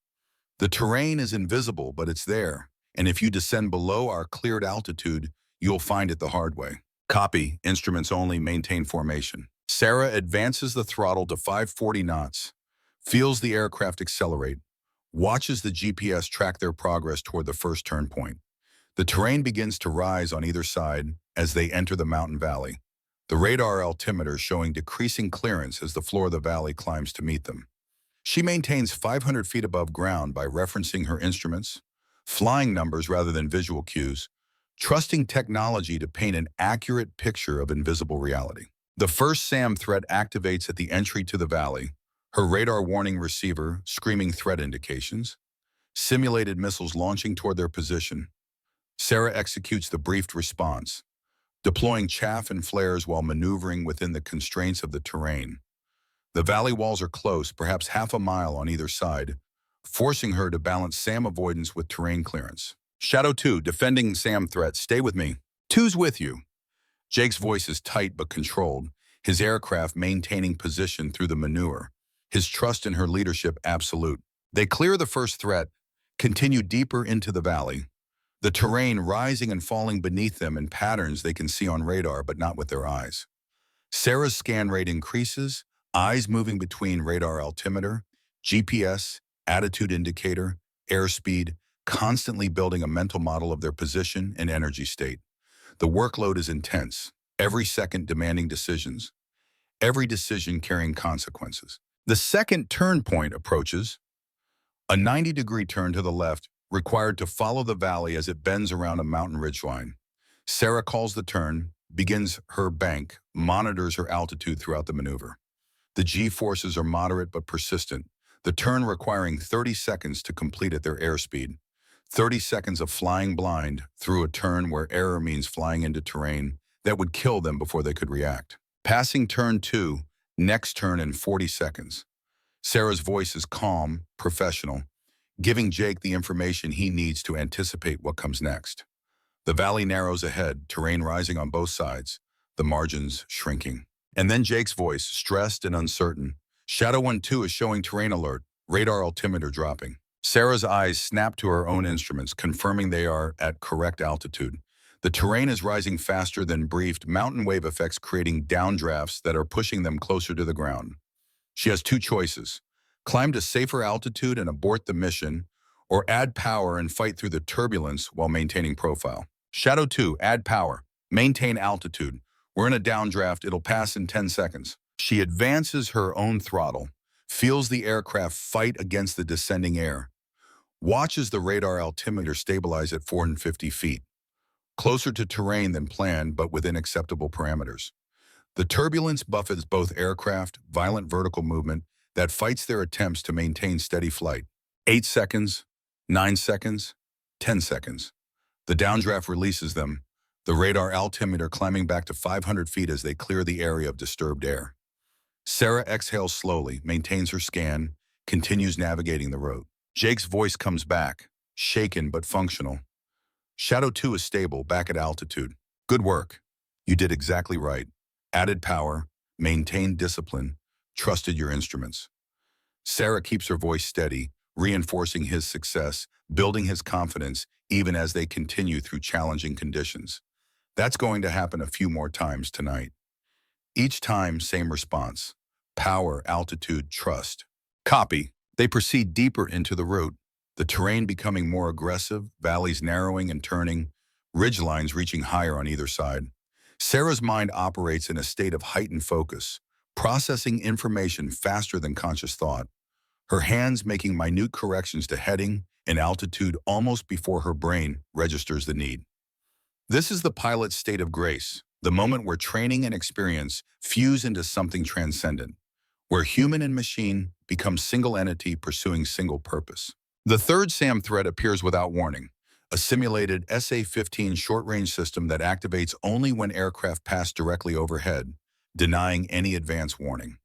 The terrain is invisible, but it's there, and if you descend below our cleared altitude, you'll find it the hard way. Copy, instruments only, maintain formation. Sarah advances the throttle to 540 knots, feels the aircraft accelerate, watches the GPS track their progress toward the first turn point. The terrain begins to rise on either side as they enter the mountain valley, the radar altimeter showing decreasing clearance as the floor of the valley climbs to meet them. She maintains 500 feet above ground by referencing her instruments, flying numbers rather than visual cues, trusting technology to paint an accurate picture of invisible reality. The first SAM threat activates at the entry to the valley, her radar warning receiver screaming threat indications, simulated missiles launching toward their position. Sarah executes the briefed response, deploying chaff and flares while maneuvering within the constraints of the terrain. The valley walls are close, perhaps half a mile on either side, forcing her to balance SAM avoidance with terrain clearance. Shadow 2, defending SAM threat, stay with me. 2's with you. Jake's voice is tight but controlled, his aircraft maintaining position through the maneuver, his trust in her leadership absolute. They clear the first threat, continue deeper into the valley, the terrain rising and falling beneath them in patterns they can see on radar but not with their eyes. Sarah's scan rate increases, eyes moving between radar altimeter, GPS, attitude indicator, airspeed, constantly building a mental model of their position and energy state. The workload is intense, every second demanding decisions, every decision carrying consequences. The second turn point approaches, a 90-degree turn to the left, required to follow the valley as it bends around a mountain ridgeline. Sarah calls the turn, begins her bank, monitors her altitude throughout the maneuver. The G-forces are moderate but persistent, the turn requiring 30 seconds to complete at their airspeed. 30 seconds of flying blind through a turn where error means flying into terrain that would kill them before they could react. Passing turn 2, next turn in 40 seconds. Sarah's voice is calm, professional, giving Jake the information he needs to anticipate what comes next. The valley narrows ahead, terrain rising on both sides, the margins shrinking. And then Jake's voice, stressed and uncertain. Shadow 1-2 is showing terrain alert, radar altimeter dropping. Sarah's eyes snap to her own instruments, confirming they are at correct altitude. The terrain is rising faster than briefed, mountain wave effects creating downdrafts that are pushing them closer to the ground. She has two choices: climb to safer altitude and abort the mission, or add power and fight through the turbulence while maintaining profile. Shadow 2, add power, maintain altitude. We're in a downdraft, it'll pass in 10 seconds. She advances her own throttle, feels the aircraft fight against the descending air, watches the radar altimeter stabilize at 450 feet, closer to terrain than planned but within acceptable parameters. The turbulence buffets both aircraft, violent vertical movement that fights their attempts to maintain steady flight. 8 seconds, 9 seconds, 10 seconds. The downdraft releases them, the radar altimeter climbing back to 500 feet as they clear the area of disturbed air. Sarah exhales slowly, maintains her scan, continues navigating the road. Jake's voice comes back, shaken but functional. Shadow 2 is stable, back at altitude. Good work. You did exactly right. Added power, maintained discipline, trusted your instruments. Sarah keeps her voice steady, reinforcing his success, building his confidence, even as they continue through challenging conditions. That's going to happen a few more times tonight. Each time, same response: power, altitude, trust. Copy. They proceed deeper into the route, the terrain becoming more aggressive, valleys narrowing and turning, ridgelines reaching higher on either side. Sarah's mind operates in a state of heightened focus, processing information faster than conscious thought, her hands making minute corrections to heading and altitude almost before her brain registers the need. This is the pilot's state of grace, the moment where training and experience fuse into something transcendent, where human and machine become single entity pursuing single purpose. The third SAM threat appears without warning, a simulated SA-15 short-range system that activates only when aircraft pass directly overhead, denying any advance warning.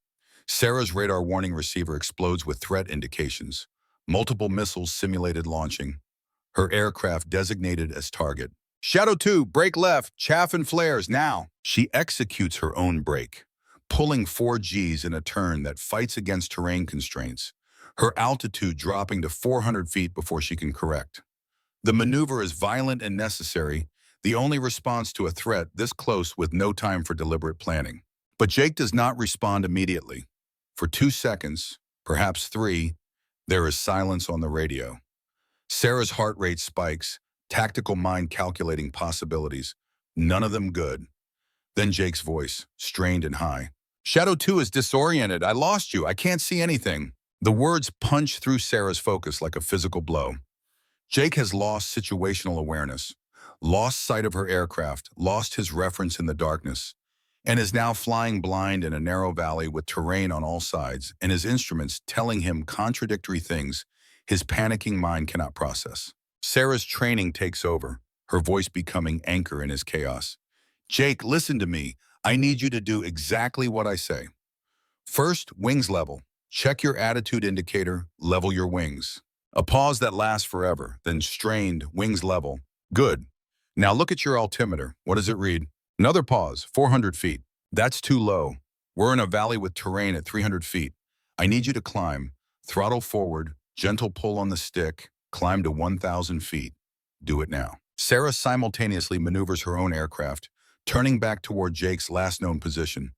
Sarah's radar warning receiver explodes with threat indications, multiple missiles simulated launching, her aircraft designated as target. Shadow 2, brake left, chaff and flares, now. She executes her own brake, pulling 4 Gs in a turn that fights against terrain constraints, her altitude dropping to 400 feet before she can correct. The maneuver is violent and necessary, the only response to a threat this close with no time for deliberate planning. But Jake does not respond immediately. For 2 seconds, perhaps 3, there is silence on the radio. Sarah's heart rate spikes, tactical mind calculating possibilities, none of them good. Then Jake's voice, strained and high. Shadow 2 is disoriented. I lost you. I can't see anything. The words punch through Sarah's focus like a physical blow. Jake has lost situational awareness, lost sight of her aircraft, lost his reference in the darkness, and is now flying blind in a narrow valley with terrain on all sides and his instruments telling him contradictory things his panicking mind cannot process. Sarah's training takes over, her voice becoming anchor in his chaos. Jake, listen to me. I need you to do exactly what I say. First, wings level. Check your attitude indicator, level your wings. A pause that lasts forever, then strained, wings level. Good. Now look at your altimeter. What does it read? Another pause, 400 feet. That's too low. We're in a valley with terrain at 300 feet. I need you to climb. Throttle forward, gentle pull on the stick, climb to 1,000 feet. Do it now. Sarah simultaneously maneuvers her own aircraft, turning back toward Jake's last known position,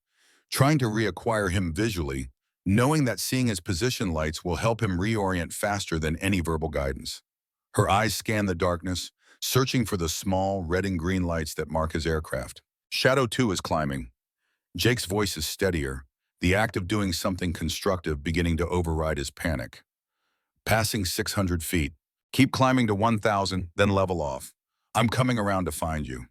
trying to reacquire him visually, knowing that seeing his position lights will help him reorient faster than any verbal guidance. Her eyes scan the darkness, searching for the small red and green lights that mark his aircraft. Shadow 2 is climbing. Jake's voice is steadier, the act of doing something constructive beginning to override his panic. Passing 600 feet. Keep climbing to 1,000, then level off. I'm coming around to find you.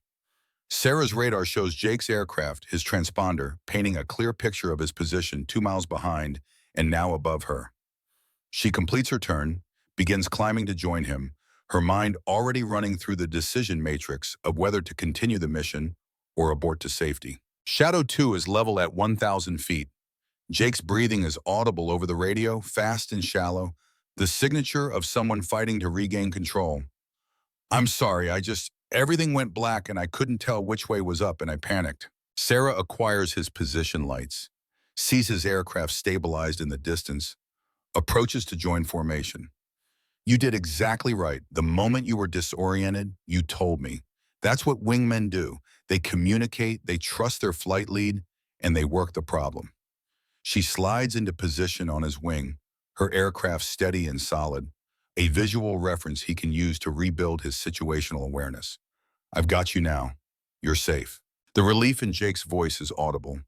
Sarah's radar shows Jake's aircraft, his transponder, painting a clear picture of his position 2 miles behind and now above her. She completes her turn, begins climbing to join him, her mind already running through the decision matrix of whether to continue the mission or abort to safety. Shadow 2 is level at 1,000 feet. Jake's breathing is audible over the radio, fast and shallow, the signature of someone fighting to regain control. I'm sorry, everything went black and I couldn't tell which way was up and I panicked. Sarah acquires his position lights, sees his aircraft stabilized in the distance, approaches to join formation. You did exactly right. The moment you were disoriented, you told me. That's what wingmen do. They communicate, they trust their flight lead, and they work the problem. She slides into position on his wing, her aircraft steady and solid, a visual reference he can use to rebuild his situational awareness. I've got you now. You're safe. The relief in Jake's voice is audible.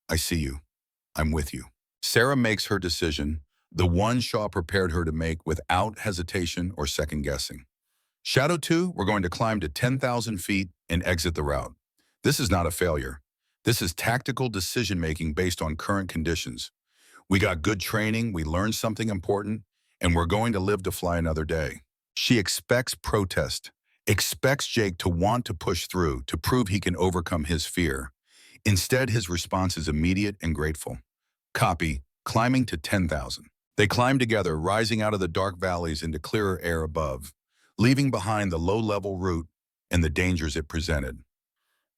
I see you. I'm with you. Sarah makes her decision, the one Shaw prepared her to make without hesitation or second guessing. Shadow 2, we're going to climb to 10,000 feet and exit the route. This is not a failure. This is tactical decision-making based on current conditions. We got good training, we learned something important, and we're going to live to fly another day. She expects protest, expects Jake to want to push through, to prove he can overcome his fear. Instead, his response is immediate and grateful. Copy, climbing to 10,000. They climb together, rising out of the dark valleys into clearer air above, leaving behind the low-level route and the dangers it presented.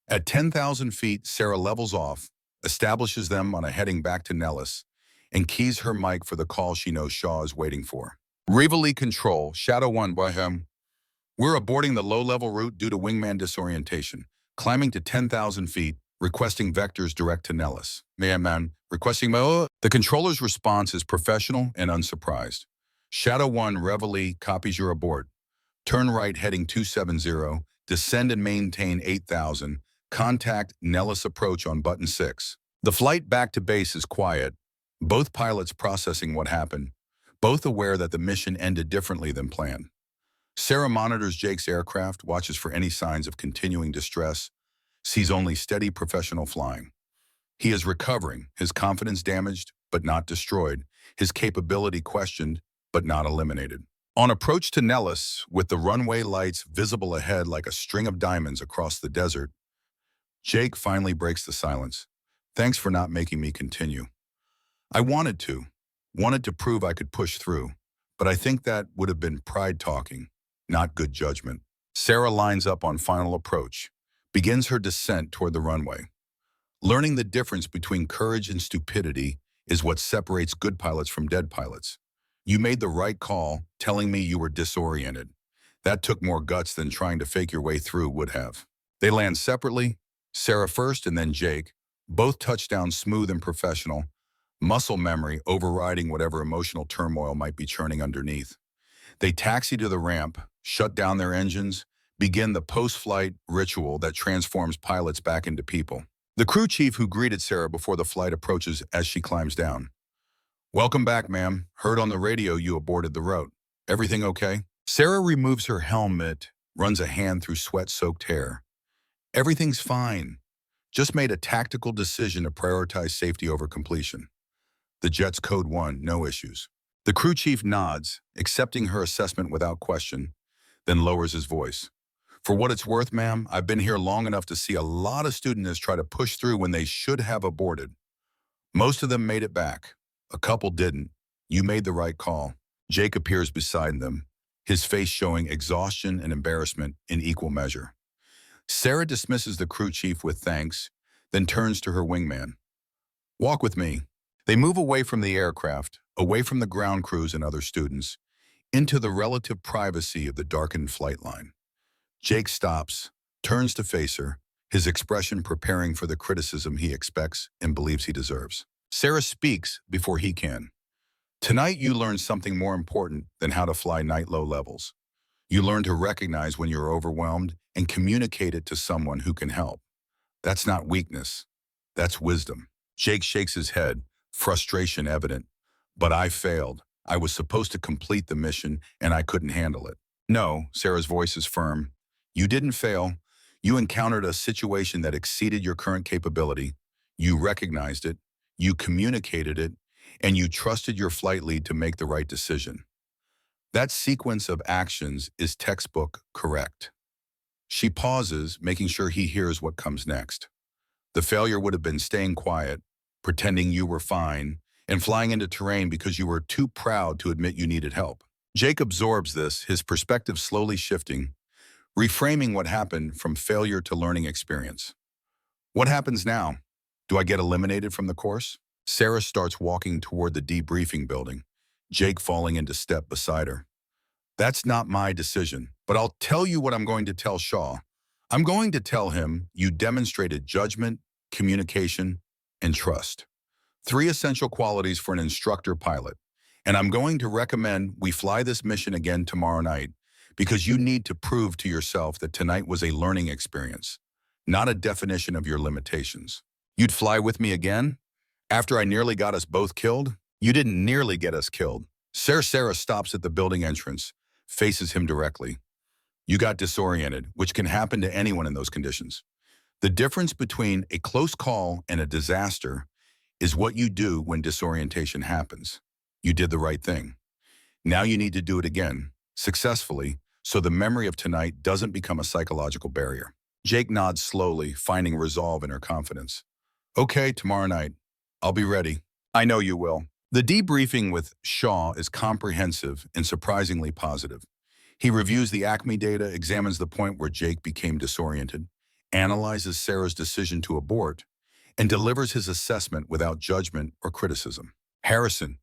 At 10,000 feet, Sarah levels off, establishes them on a heading back to Nellis, and keys her mic for the call she knows Shaw is waiting for. Reveille Control, Shadow 1 by him. We're aborting the low-level route due to wingman disorientation, climbing to 10,000 feet, requesting vectors direct to Nellis. Man, requesting The controller's response is professional and unsurprised. Shadow 1 Reveille copies your abort. Turn right heading 270, descend and maintain 8,000, contact Nellis approach on button 6. The flight back to base is quiet, both pilots processing what happened, both aware that the mission ended differently than planned. Sarah monitors Jake's aircraft, watches for any signs of continuing distress, sees only steady professional flying. He is recovering, his confidence damaged, but not destroyed, his capability questioned, but not eliminated. On approach to Nellis, with the runway lights visible ahead like a string of diamonds across the desert, Jake finally breaks the silence. Thanks for not making me continue. I wanted to prove I could push through, but I think that would have been pride talking, not good judgment. Sarah lines up on final approach, begins her descent toward the runway. Learning the difference between courage and stupidity is what separates good pilots from dead pilots. You made the right call, telling me you were disoriented. That took more guts than trying to fake your way through would have. They land separately, Sarah first and then Jake, both touchdowns smooth and professional, muscle memory overriding whatever emotional turmoil might be churning underneath. They taxi to the ramp, shut down their engines, begin the post-flight ritual that transforms pilots back into people. The crew chief who greeted Sarah before the flight approaches as she climbs down. "Welcome back, ma'am. Heard on the radio you aborted the route. Everything okay?" Sarah removes her helmet, runs a hand through sweat-soaked hair. "Everything's fine. Just made a tactical decision to prioritize safety over completion. The jet's code 1, no issues." The crew chief nods, accepting her assessment without question, then lowers his voice. "For what it's worth, ma'am, I've been here long enough to see a lot of students try to push through when they should have aborted. Most of them made it back. A couple didn't. You made the right call." Jake appears beside them, his face showing exhaustion and embarrassment in equal measure. Sarah dismisses the crew chief with thanks, then turns to her wingman. "Walk with me." They move away from the aircraft, away from the ground crews and other students, into the relative privacy of the darkened flight line. Jake stops, turns to face her, his expression preparing for the criticism he expects and believes he deserves. Sarah speaks before he can. "Tonight you learned something more important than how to fly night low levels. You learned to recognize when you're overwhelmed and communicate it to someone who can help. That's not weakness. That's wisdom." Jake shakes his head, frustration evident. "But I failed. I was supposed to complete the mission and I couldn't handle it." "No," Sarah's voice is firm. "You didn't fail. You encountered a situation that exceeded your current capability. You recognized it, you communicated it, and you trusted your flight lead to make the right decision. That sequence of actions is textbook correct." She pauses, making sure he hears what comes next. "The failure would have been staying quiet, pretending you were fine, and flying into terrain because you were too proud to admit you needed help." Jake absorbs this, his perspective slowly shifting, reframing what happened from failure to learning experience. "What happens now? Do I get eliminated from the course?" Sarah starts walking toward the debriefing building, Jake falling into step beside her. "That's not my decision, but I'll tell you what I'm going to tell Shaw. I'm going to tell him you demonstrated judgment, communication, and trust. 3 essential qualities for an instructor pilot. And I'm going to recommend we fly this mission again tomorrow night because you need to prove to yourself that tonight was a learning experience, not a definition of your limitations." "You'd fly with me again? After I nearly got us both killed?" "You didn't nearly get us killed." Sarah stops at the building entrance, faces him directly. "You got disoriented, which can happen to anyone in those conditions. The difference between a close call and a disaster is what you do when disorientation happens. You did the right thing. Now you need to do it again, successfully, so the memory of tonight doesn't become a psychological barrier." Jake nods slowly, finding resolve in her confidence. "Okay, tomorrow night. I'll be ready." "I know you will." The debriefing with Shaw is comprehensive and surprisingly positive. He reviews the Acme data, examines the point where Jake became disoriented, analyzes Sarah's decision to abort, and delivers his assessment without judgment or criticism. "Harrison,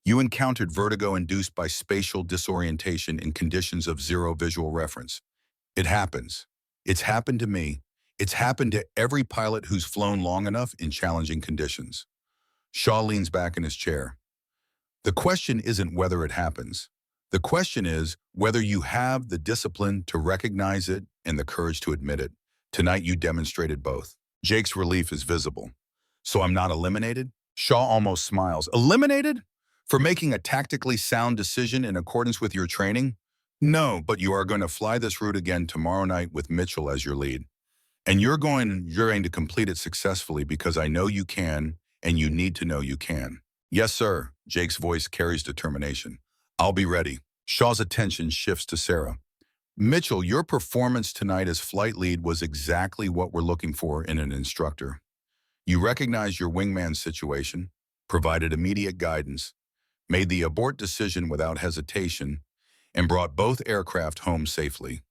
you encountered vertigo induced by spatial disorientation in conditions of zero visual reference. It happens. It's happened to me. It's happened to every pilot who's flown long enough in challenging conditions." Shaw leans back in his chair. "The question isn't whether it happens. The question is whether you have the discipline to recognize it and the courage to admit it. Tonight you demonstrated both." Jake's relief is visible. "So I'm not eliminated?" Shaw almost smiles. "Eliminated? For making a tactically sound decision in accordance with your training? No, but you are going to fly this route again tomorrow night with Mitchell as your lead. And you're going to complete it successfully because I know you can, and you need to know you can." Yes, sir. Jake's voice carries determination. I'll be ready. Shaw's attention shifts to Sarah. Mitchell, your performance tonight as flight lead was exactly what we're looking for in an instructor. You recognized your wingman's situation, provided immediate guidance, made the abort decision without hesitation, and brought both aircraft home safely.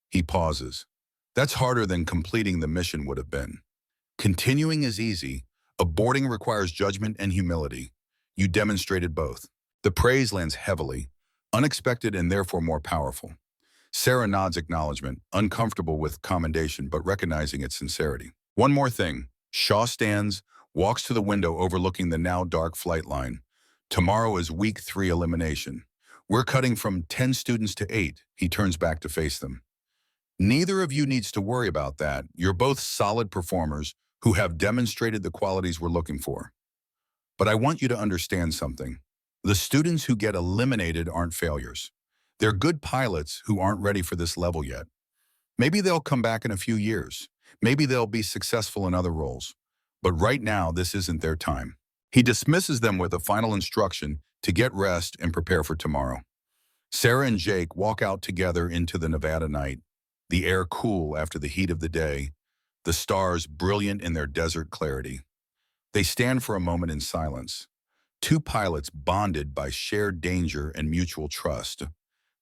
He pauses. That's harder than completing the mission would have been. Continuing is easy. Aborting requires judgment and humility. You demonstrated both. The praise lands heavily, unexpected and therefore more powerful. Sarah nods acknowledgement, uncomfortable with commendation but recognizing its sincerity. One more thing. Shaw stands, walks to the window overlooking the now dark flight line. Tomorrow is week 3 elimination. We're cutting from 10 students to 8. He turns back to face them. Neither of you needs to worry about that. You're both solid performers who have demonstrated the qualities we're looking for. But I want you to understand something. The students who get eliminated aren't failures. They're good pilots who aren't ready for this level yet. Maybe they'll come back in a few years. Maybe they'll be successful in other roles. But right now, this isn't their time. He dismisses them with a final instruction to get rest and prepare for tomorrow. Sarah and Jake walk out together into the Nevada night, the air cool after the heat of the day, the stars brilliant in their desert clarity. They stand for a moment in silence, two pilots bonded by shared danger and mutual trust,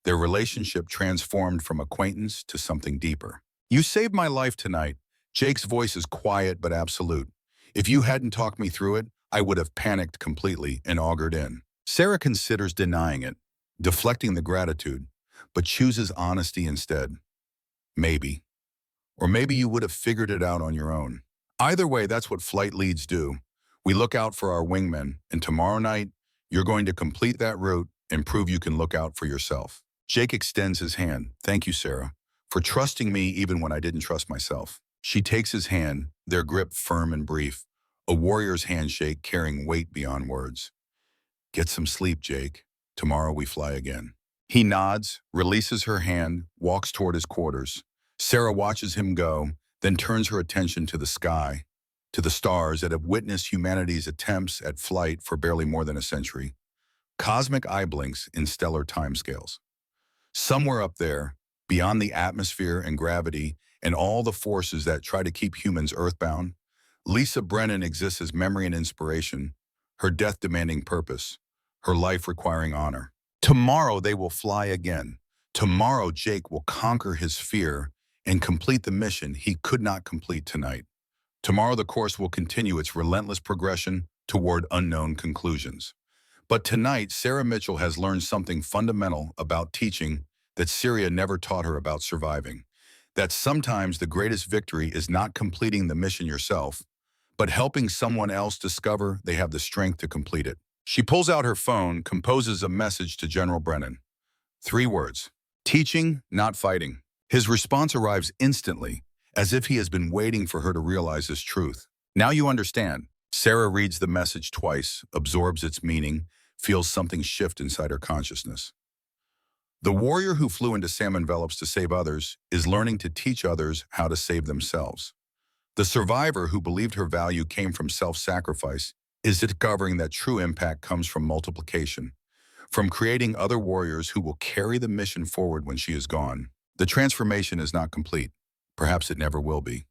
their relationship transformed from acquaintance to something deeper. You saved my life tonight. Jake's voice is quiet but absolute. If you hadn't talked me through it, I would have panicked completely and augured in. Sarah considers denying it, deflecting the gratitude, but chooses honesty instead. Maybe. Or maybe you would have figured it out on your own. Either way, that's what flight leads do. We look out for our wingmen, and tomorrow night, you're going to complete that route and prove you can look out for yourself. Jake extends his hand. Thank you, Sarah, for trusting me even when I didn't trust myself. She takes his hand, their grip firm and brief, a warrior's handshake carrying weight beyond words. Get some sleep, Jake. Tomorrow we fly again. He nods, releases her hand, walks toward his quarters. Sarah watches him go, then turns her attention to the sky, to the stars that have witnessed humanity's attempts at flight for barely more than a century. Cosmic eye blinks in stellar timescales. Somewhere up there, beyond the atmosphere and gravity and all the forces that try to keep humans earthbound, Lisa Brennan exists as memory and inspiration, her death demanding purpose, her life requiring honor. Tomorrow they will fly again. Tomorrow Jake will conquer his fear and complete the mission he could not complete tonight. Tomorrow the course will continue its relentless progression toward unknown conclusions. But tonight, Sarah Mitchell has learned something fundamental about teaching that Syria never taught her about surviving. That sometimes the greatest victory is not completing the mission yourself, but helping someone else discover they have the strength to complete it. She pulls out her phone, composes a message to General Brennan. 3 words: teaching, not fighting. His response arrives instantly, as if he has been waiting for her to realize this truth. Now you understand. Sarah reads the message twice, absorbs its meaning, feels something shift inside her consciousness. The warrior who flew into SAM envelopes to save others is learning to teach others how to save themselves. The survivor who believed her value came from self-sacrifice is discovering that true impact comes from multiplication, from creating other warriors who will carry the mission forward when she is gone. The transformation is not complete. Perhaps it never will be.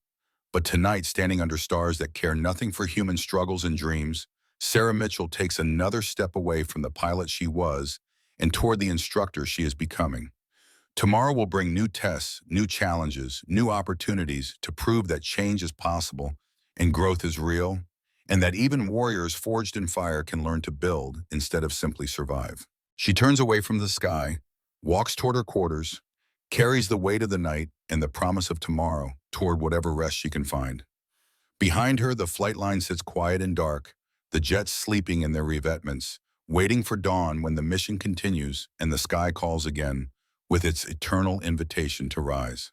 But tonight, standing under stars that care nothing for human struggles and dreams, Sarah Mitchell takes another step away from the pilot she was and toward the instructor she is becoming. Tomorrow will bring new tests, new challenges, new opportunities to prove that change is possible and growth is real, and that even warriors forged in fire can learn to build instead of simply survive. She turns away from the sky, walks toward her quarters, carries the weight of the night and the promise of tomorrow toward whatever rest she can find. Behind her, the flight line sits quiet and dark, the jets sleeping in their revetments, waiting for dawn when the mission continues and the sky calls again with its eternal invitation to rise.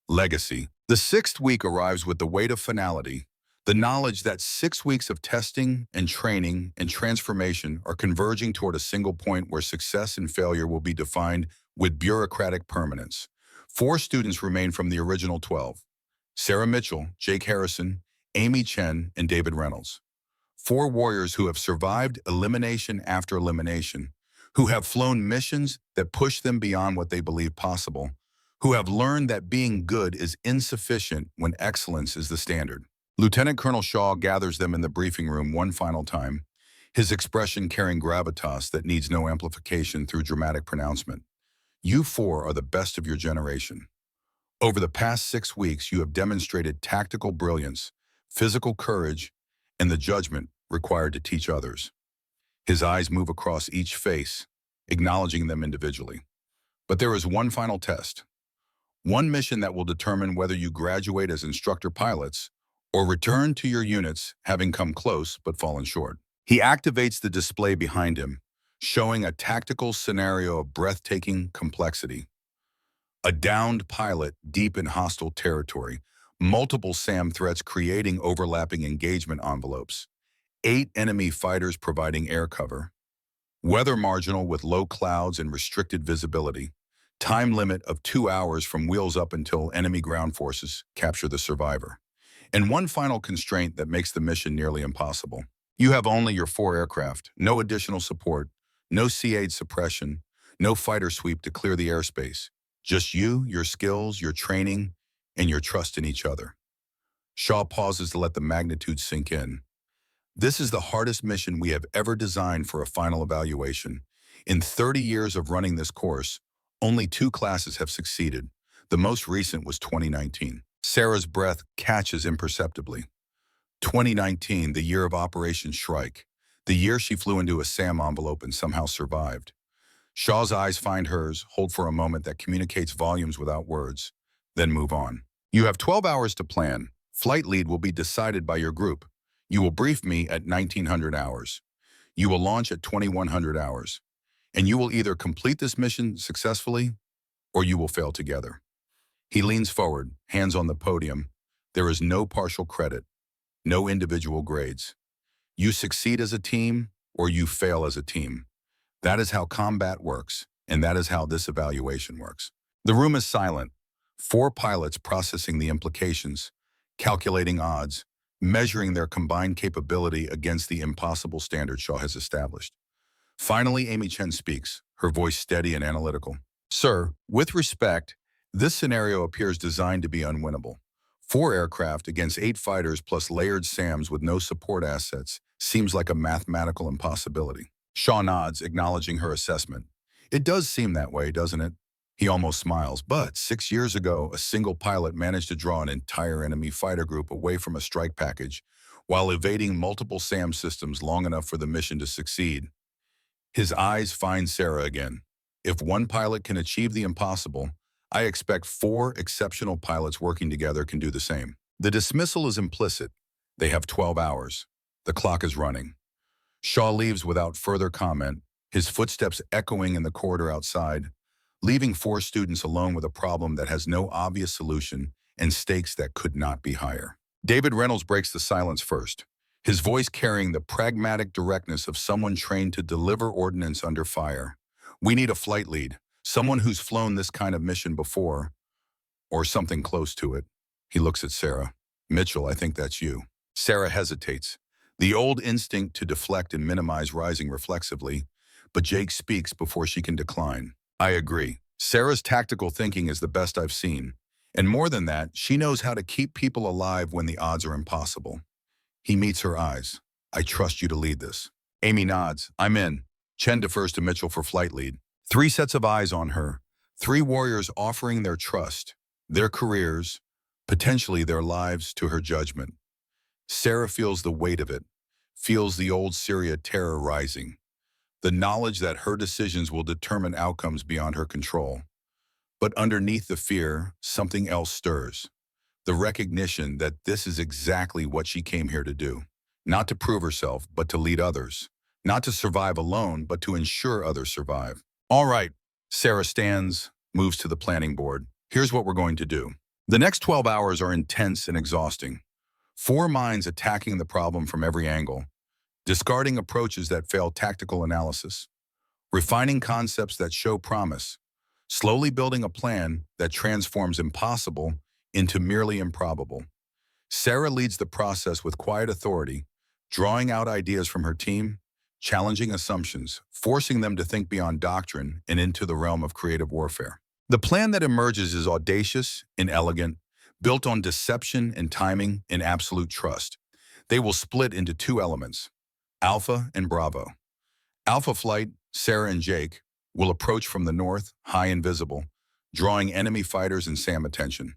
Legacy. The 6th week arrives with the weight of finality, the knowledge that 6 weeks of testing and training and transformation are converging toward a single point where success and failure will be defined with bureaucratic permanence. 4 students remain from the original 12: Sarah Mitchell, Jake Harrison, Amy Chen, and David Reynolds. 4 warriors who have survived elimination after elimination, who have flown missions that push them beyond what they believe possible, who have learned that being good is insufficient when excellence is the standard. Lieutenant Colonel Shaw gathers them in the briefing room one final time, his expression carrying gravitas that needs no amplification through dramatic pronouncement. You 4 are the best of your generation. Over the past 6 weeks, you have demonstrated tactical brilliance, physical courage, and the judgment required to teach others. His eyes move across each face, acknowledging them individually. But there is one final test, one mission that will determine whether you graduate as instructor pilots or return to your units having come close but fallen short. He activates the display behind him, showing a tactical scenario of breathtaking complexity. A downed pilot deep in hostile territory, multiple SAM threats creating overlapping engagement envelopes, 8 enemy fighters providing air cover, weather marginal with low clouds and restricted visibility, time limit of 2 hours from wheels up until enemy ground forces capture the survivor, and one final constraint that makes the mission nearly impossible. You have only your 4 aircraft, no additional support, no C-8 suppression, no fighter sweep to clear the airspace. Just you, your skills, your training, and your trust in each other. Shaw pauses to let the magnitude sink in. This is the hardest mission we have ever designed for a final evaluation. In 30 years of running this course, only 2 classes have succeeded. The most recent was 2019. Sarah's breath catches imperceptibly. 2019, the year of Operation Shrike, the year she flew into a SAM envelope and somehow survived. Shaw's eyes find hers, hold for a moment that communicates volumes without words, then move on. You have 12 hours to plan. Flight lead will be decided by your group. You will brief me at 1900 hours. You will launch at 2100 hours. And you will either complete this mission successfully or you will fail together. He leans forward, hands on the podium. There is no partial credit, no individual grades. You succeed as a team or you fail as a team. That is how combat works, and that is how this evaluation works. The room is silent. 4 pilots processing the implications, calculating odds, measuring their combined capability against the impossible standard Shaw has established. Finally, Amy Chen speaks, her voice steady and analytical. Sir, with respect, this scenario appears designed to be unwinnable. 4 aircraft against 8 fighters plus layered SAMs with no support assets seems like a mathematical impossibility. Shaw nods, acknowledging her assessment. It does seem that way, doesn't it? He almost smiles, but 6 years ago, a single pilot managed to draw an entire enemy fighter group away from a strike package while evading multiple SAM systems long enough for the mission to succeed. His eyes find Sarah again. If one pilot can achieve the impossible, I expect 4 exceptional pilots working together can do the same. The dismissal is implicit. They have 12 hours. The clock is running. Shaw leaves without further comment, his footsteps echoing in the corridor outside, leaving 4 students alone with a problem that has no obvious solution and stakes that could not be higher. David Reynolds breaks the silence first, his voice carrying the pragmatic directness of someone trained to deliver ordnance under fire. We need a flight lead, someone who's flown this kind of mission before, or something close to it. He looks at Sarah. Mitchell, I think that's you. Sarah hesitates, the old instinct to deflect and minimize rising reflexively, but Jake speaks before she can decline. I agree. Sarah's tactical thinking is the best I've seen. And more than that, she knows how to keep people alive when the odds are impossible. He meets her eyes. I trust you to lead this. Amy nods. I'm in. Chen defers to Mitchell for flight lead. 3 sets of eyes on her. 3 warriors offering their trust, their careers, potentially their lives to her judgment. Sarah feels the weight of it, feels the old Syria terror rising, the knowledge that her decisions will determine outcomes beyond her control. But underneath the fear, something else stirs. The recognition that this is exactly what she came here to do. Not to prove herself, but to lead others. Not to survive alone, but to ensure others survive. All right, Sarah stands, moves to the planning board. Here's what we're going to do. The next 12 hours are intense and exhausting. 4 minds attacking the problem from every angle, discarding approaches that fail tactical analysis, refining concepts that show promise, slowly building a plan that transforms impossible into merely improbable. Sarah leads the process with quiet authority, drawing out ideas from her team, challenging assumptions, forcing them to think beyond doctrine and into the realm of creative warfare. The plan that emerges is audacious and elegant, built on deception and timing and absolute trust. They will split into two elements, Alpha and Bravo. Alpha Flight, Sarah and Jake, will approach from the north, high and visible, drawing enemy fighters and SAM attention.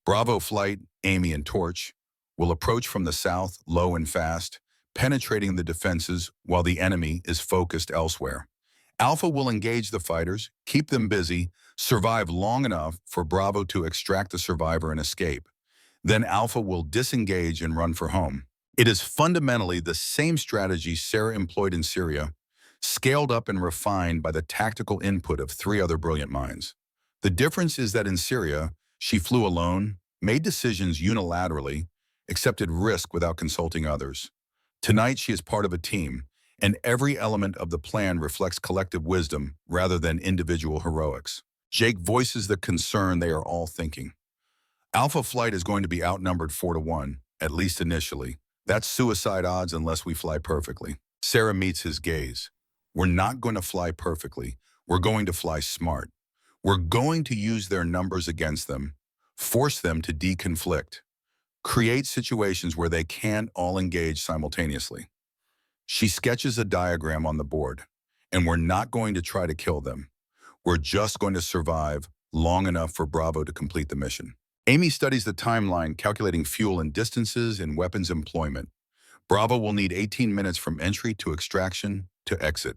Bravo Flight, Amy and Torch, will approach from the south, low and fast, penetrating the defenses while the enemy is focused elsewhere. Alpha will engage the fighters, keep them busy, survive long enough for Bravo to extract the survivor and escape. Then Alpha will disengage and run for home. It is fundamentally the same strategy Sarah employed in Syria, scaled up and refined by the tactical input of three other brilliant minds. The difference is that in Syria, she flew alone, made decisions unilaterally, accepted risk without consulting others. Tonight, she is part of a team, and every element of the plan reflects collective wisdom rather than individual heroics. Jake voices the concern they are all thinking. Alpha Flight is going to be outnumbered 4-1, at least initially. That's suicide odds unless we fly perfectly. Sarah meets his gaze. We're not going to fly perfectly. We're going to fly smart. We're going to use their numbers against them, force them to deconflict, create situations where they can't all engage simultaneously. She sketches a diagram on the board, and we're not going to try to kill them. We're just going to survive long enough for Bravo to complete the mission. Amy studies the timeline, calculating fuel and distances and weapons employment. Bravo will need 18 minutes from entry to extraction to exit.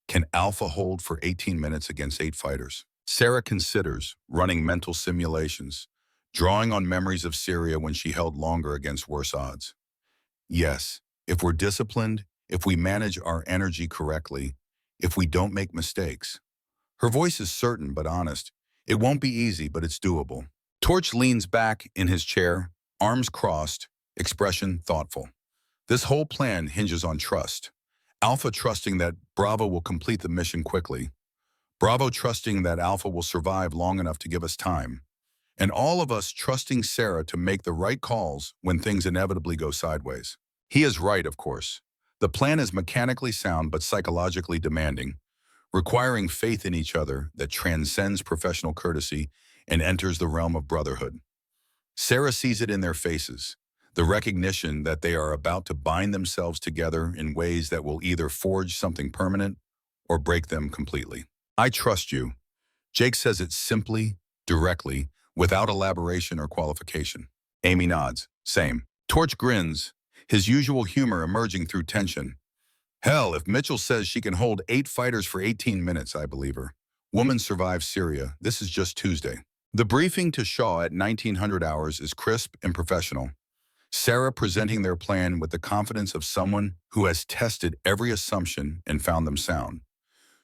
Can Alpha hold for 18 minutes against 8 fighters? Sarah considers running mental simulations, drawing on memories of Syria when she held longer against worse odds. Yes, if we're disciplined, if we manage our energy correctly, if we don't make mistakes. Her voice is certain but honest. It won't be easy, but it's doable. Torch leans back in his chair, arms crossed, expression thoughtful. This whole plan hinges on trust. Alpha trusting that Bravo will complete the mission quickly. Bravo trusting that Alpha will survive long enough to give us time. And all of us trusting Sarah to make the right calls when things inevitably go sideways. He is right, of course. The plan is mechanically sound but psychologically demanding, requiring faith in each other that transcends professional courtesy and enters the realm of brotherhood. Sarah sees it in their faces, the recognition that they are about to bind themselves together in ways that will either forge something permanent or break them completely. I trust you. Jake says it simply, directly, without elaboration or qualification. Amy nods. Same. Torch grins, his usual humor emerging through tension. Hell, if Mitchell says she can hold 8 fighters for 18 minutes, I believe her. Woman survives Syria. This is just Tuesday. The briefing to Shaw at 1900 hours is crisp and professional. Sarah presenting their plan with the confidence of someone who has tested every assumption and found them sound.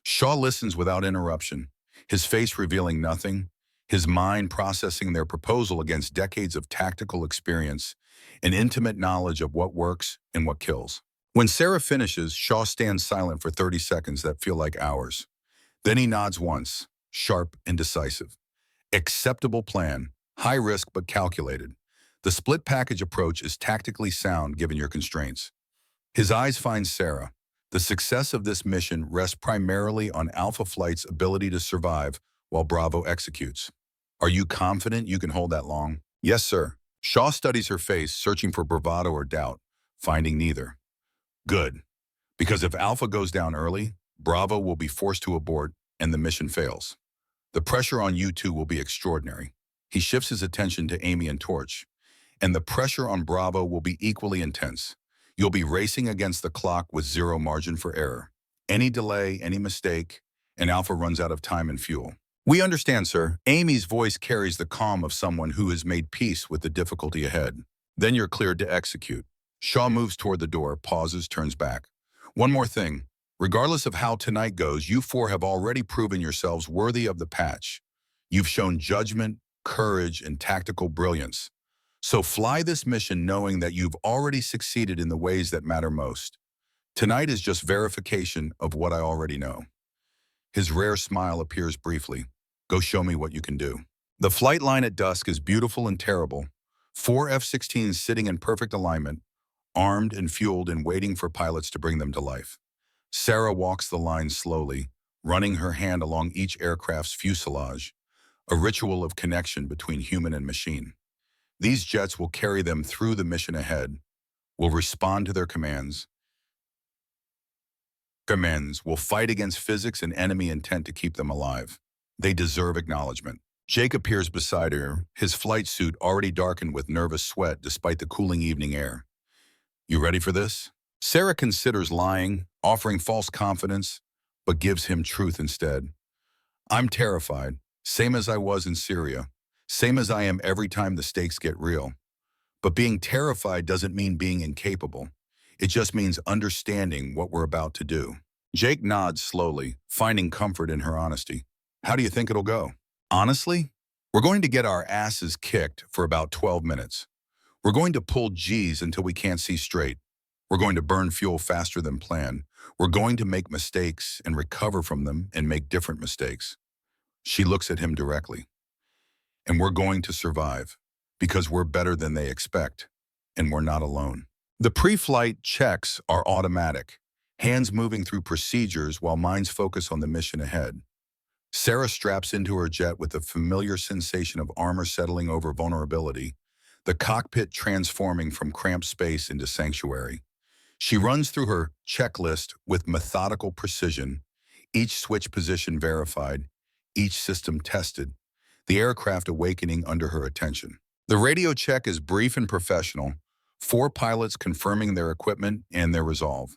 Shaw listens without interruption, his face revealing nothing, his mind processing their proposal against decades of tactical experience and intimate knowledge of what works and what kills. When Sarah finishes, Shaw stands silent for 30 seconds that feel like hours. Then he nods once, sharp and decisive. Acceptable plan, high risk but calculated. The split package approach is tactically sound given your constraints. His eyes find Sarah. The success of this mission rests primarily on Alpha Flight's ability to survive while Bravo executes. Are you confident you can hold that long? Yes, sir. Shaw studies her face, searching for bravado or doubt, finding neither. Good. Because if Alpha goes down early, Bravo will be forced to abort and the mission fails. The pressure on you two will be extraordinary. He shifts his attention to Amy and Torch. And the pressure on Bravo will be equally intense. You'll be racing against the clock with zero margin for error. Any delay, any mistake, and Alpha runs out of time and fuel. We understand, sir. Amy's voice carries the calm of someone who has made peace with the difficulty ahead. Then you're cleared to execute. Shaw moves toward the door, pauses, turns back. One more thing. Regardless of how tonight goes, you 4 have already proven yourselves worthy of the patch. You've shown judgment, courage, and tactical brilliance. So fly this mission knowing that you've already succeeded in the ways that matter most. Tonight is just verification of what I already know. His rare smile appears briefly. Go show me what you can do. The flight line at dusk is beautiful and terrible. 4 F-16s sitting in perfect alignment, armed and fueled and waiting for pilots to bring them to life. Sarah walks the line slowly, running her hand along each aircraft's fuselage, a ritual of connection between human and machine. These jets will carry them through the mission ahead, will respond to their commands, will fight against physics and enemy intent to keep them alive. They deserve acknowledgement. Jake appears beside her, his flight suit already darkened with nervous sweat despite the cooling evening air. You ready for this? Sarah considers lying, offering false confidence, but gives him truth instead. I'm terrified, same as I was in Syria, same as I am every time the stakes get real. But being terrified doesn't mean being incapable. It just means understanding what we're about to do. Jake nods slowly, finding comfort in her honesty. How do you think it'll go? Honestly, we're going to get our asses kicked for about 12 minutes. We're going to pull G's until we can't see straight. We're going to burn fuel faster than planned. We're going to make mistakes and recover from them and make different mistakes. She looks at him directly. And we're going to survive because we're better than they expect, and we're not alone. The pre-flight checks are automatic, hands moving through procedures while minds focus on the mission ahead. Sarah straps into her jet with the familiar sensation of armor settling over vulnerability, the cockpit transforming from cramped space into sanctuary. She runs through her checklist with methodical precision, each switch position verified, each system tested, the aircraft awakening under her attention. The radio check is brief and professional, 4 pilots confirming their equipment and their resolve.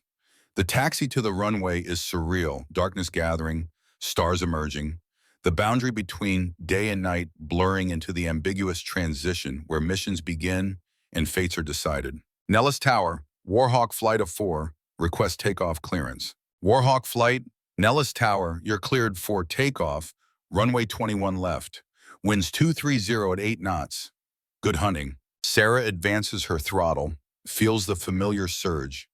The taxi to the runway is surreal, darkness gathering, stars emerging, the boundary between day and night blurring into the ambiguous transition where missions begin and fates are decided. Nellis Tower, Warhawk Flight of 4, request takeoff clearance. Warhawk Flight, Nellis Tower, you're cleared for takeoff, runway 21 left. Winds 230 at 8 knots. Good hunting. Sarah advances her throttle, feels the familiar surge,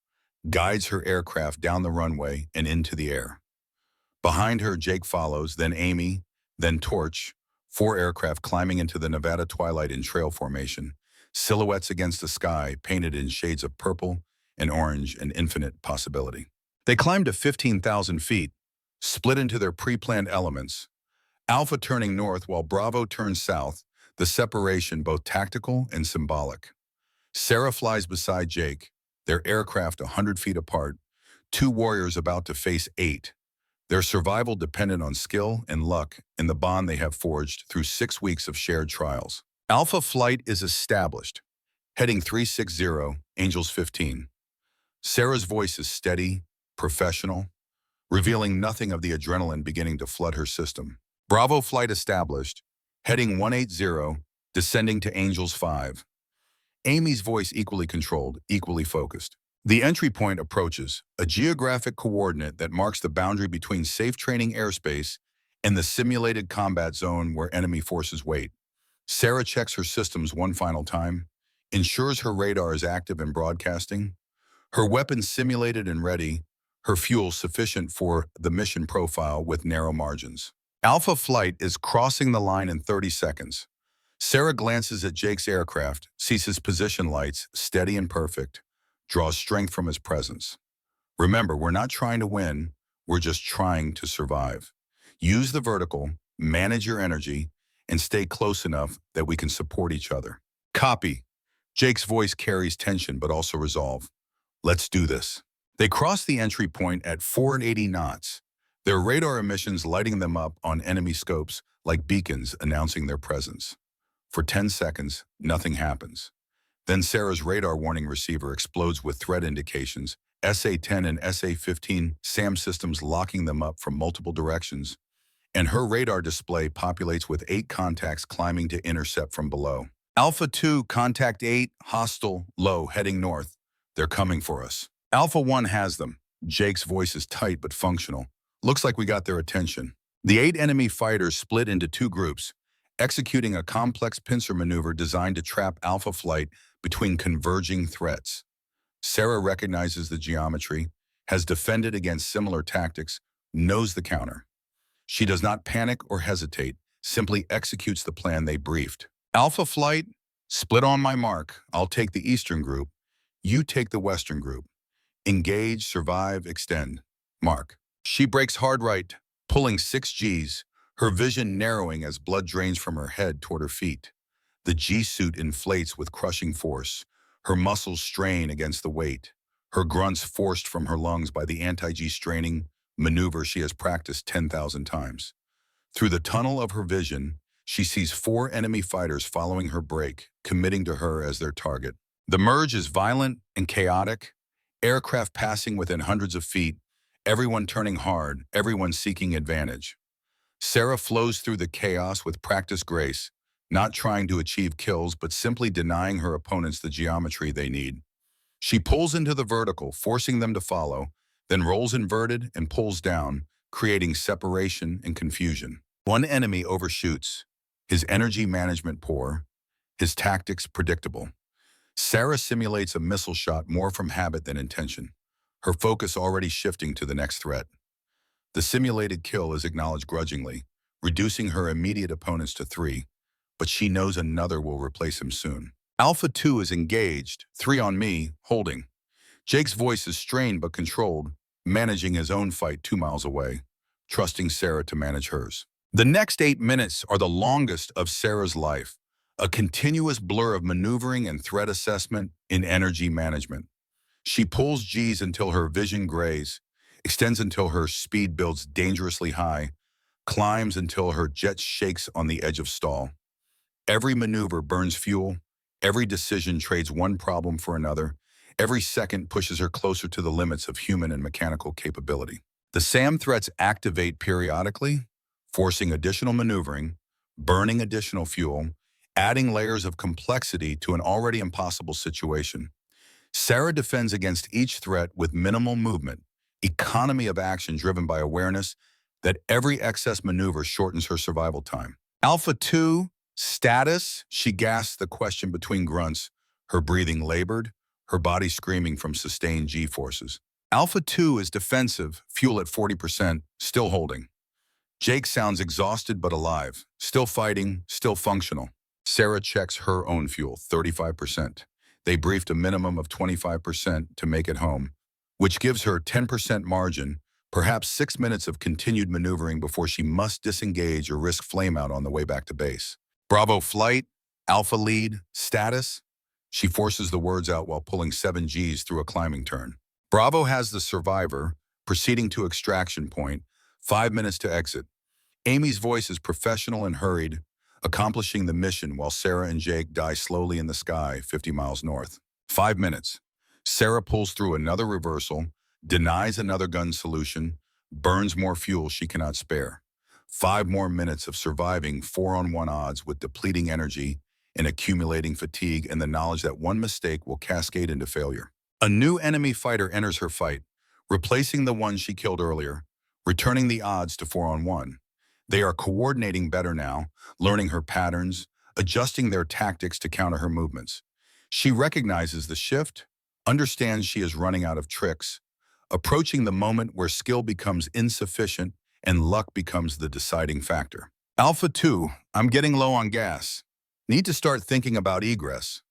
guides her aircraft down the runway and into the air. Behind her, Jake follows, then Amy, then Torch, 4 aircraft climbing into the Nevada twilight in trail formation, silhouettes against the sky painted in shades of purple and orange and infinite possibility. They climb to 15,000 feet, split into their pre-planned elements, Alpha turning north while Bravo turns south, the separation both tactical and symbolic. Sarah flies beside Jake, their aircraft 100 feet apart, 2 warriors about to face 8. Their survival dependent on skill and luck in the bond they have forged through 6 weeks of shared trials. Alpha flight is established, heading 360, Angels 15. Sarah's voice is steady, professional, revealing nothing of the adrenaline beginning to flood her system. Bravo flight established, heading 180, descending to Angels 5. Amy's voice equally controlled, equally focused. The entry point approaches, a geographic coordinate that marks the boundary between safe training airspace and the simulated combat zone where enemy forces wait. Sarah checks her systems one final time, ensures her radar is active and broadcasting, her weapons simulated and ready, her fuel sufficient for the mission profile with narrow margins. Alpha flight is crossing the line in 30 seconds. Sarah glances at Jake's aircraft, sees his position lights, steady and perfect, draws strength from his presence. Remember, we're not trying to win, we're just trying to survive. Use the vertical, manage your energy, and stay close enough that we can support each other. Copy. Jake's voice carries tension but also resolve. Let's do this. They cross the entry point at 480 knots, their radar emissions lighting them up on enemy scopes like beacons announcing their presence. For 10 seconds, nothing happens. Then Sarah's radar warning receiver explodes with threat indications, SA-10 and SA-15 SAM systems locking them up from multiple directions, and her radar display populates with 8 contacts climbing to intercept from below. Alpha 2, contact 8, hostile, low, heading north. They're coming for us. Alpha 1 has them. Jake's voice is tight but functional. Looks like we got their attention. The 8 enemy fighters split into 2 groups, executing a complex pincer maneuver designed to trap Alpha flight between converging threats. Sarah recognizes the geometry, has defended against similar tactics, knows the counter. She does not panic or hesitate, simply executes the plan they briefed. Alpha flight, split on my mark. I'll take the eastern group. You take the Western group. Engage, survive, extend. Mark. She breaks hard right, pulling 6 Gs, her vision narrowing as blood drains from her head toward her feet. The G-suit inflates with crushing force. Her muscles strain against the weight, her grunts forced from her lungs by the anti-G straining maneuver she has practiced 10,000 times. Through the tunnel of her vision, she sees 4 enemy fighters following her break, committing to her as their target. The merge is violent and chaotic, aircraft passing within hundreds of feet, everyone turning hard, everyone seeking advantage. Sarah flows through the chaos with practiced grace, not trying to achieve kills but simply denying her opponents the geometry they need. She pulls into the vertical, forcing them to follow, then rolls inverted and pulls down, creating separation and confusion. One enemy overshoots, his energy management poor, his tactics predictable. Sarah simulates a missile shot more from habit than intention, her focus already shifting to the next threat. The simulated kill is acknowledged grudgingly, reducing her immediate opponents to 3, but she knows another will replace him soon. Alpha 2 is engaged, 3 on me, holding. Jake's voice is strained but controlled, managing his own fight 2 miles away, trusting Sarah to manage hers. The next 8 minutes are the longest of Sarah's life, a continuous blur of maneuvering and threat assessment in energy management. She pulls Gs until her vision grays, extends until her speed builds dangerously high, climbs until her jet shakes on the edge of stall. Every maneuver burns fuel, every decision trades one problem for another, every second pushes her closer to the limits of human and mechanical capability. The SAM threats activate periodically, forcing additional maneuvering, burning additional fuel, adding layers of complexity to an already impossible situation. Sarah defends against each threat with minimal movement, economy of action driven by awareness that every excess maneuver shortens her survival time. Alpha 2, status, she gasps the question between grunts, her breathing labored, her body screaming from sustained G-forces. Alpha 2 is defensive, fuel at 40%, still holding. Jake sounds exhausted but alive, still fighting, still functional. Sarah checks her own fuel, 35%. They briefed a minimum of 25% to make it home, which gives her 10% margin, perhaps 6 minutes of continued maneuvering before she must disengage or risk flameout on the way back to base. Bravo flight, Alpha lead, status. She forces the words out while pulling 7 Gs through a climbing turn. Bravo has the survivor, proceeding to extraction point, 5 minutes to exit. Amy's voice is professional and hurried, accomplishing the mission while Sarah and Jake die slowly in the sky 50 miles north. 5 minutes. Sarah pulls through another reversal, denies another gun solution, burns more fuel she cannot spare. 5 more minutes of surviving 4-on-1 odds with depleting energy and accumulating fatigue and the knowledge that one mistake will cascade into failure. A new enemy fighter enters her fight, replacing the one she killed earlier, returning the odds to 4-on-1. They are coordinating better now, learning her patterns, adjusting their tactics to counter her movements. She recognizes the shift, understands she is running out of tricks, approaching the moment where skill becomes insufficient and luck becomes the deciding factor. Alpha 2, I'm getting low on gas. Need to start thinking about egress.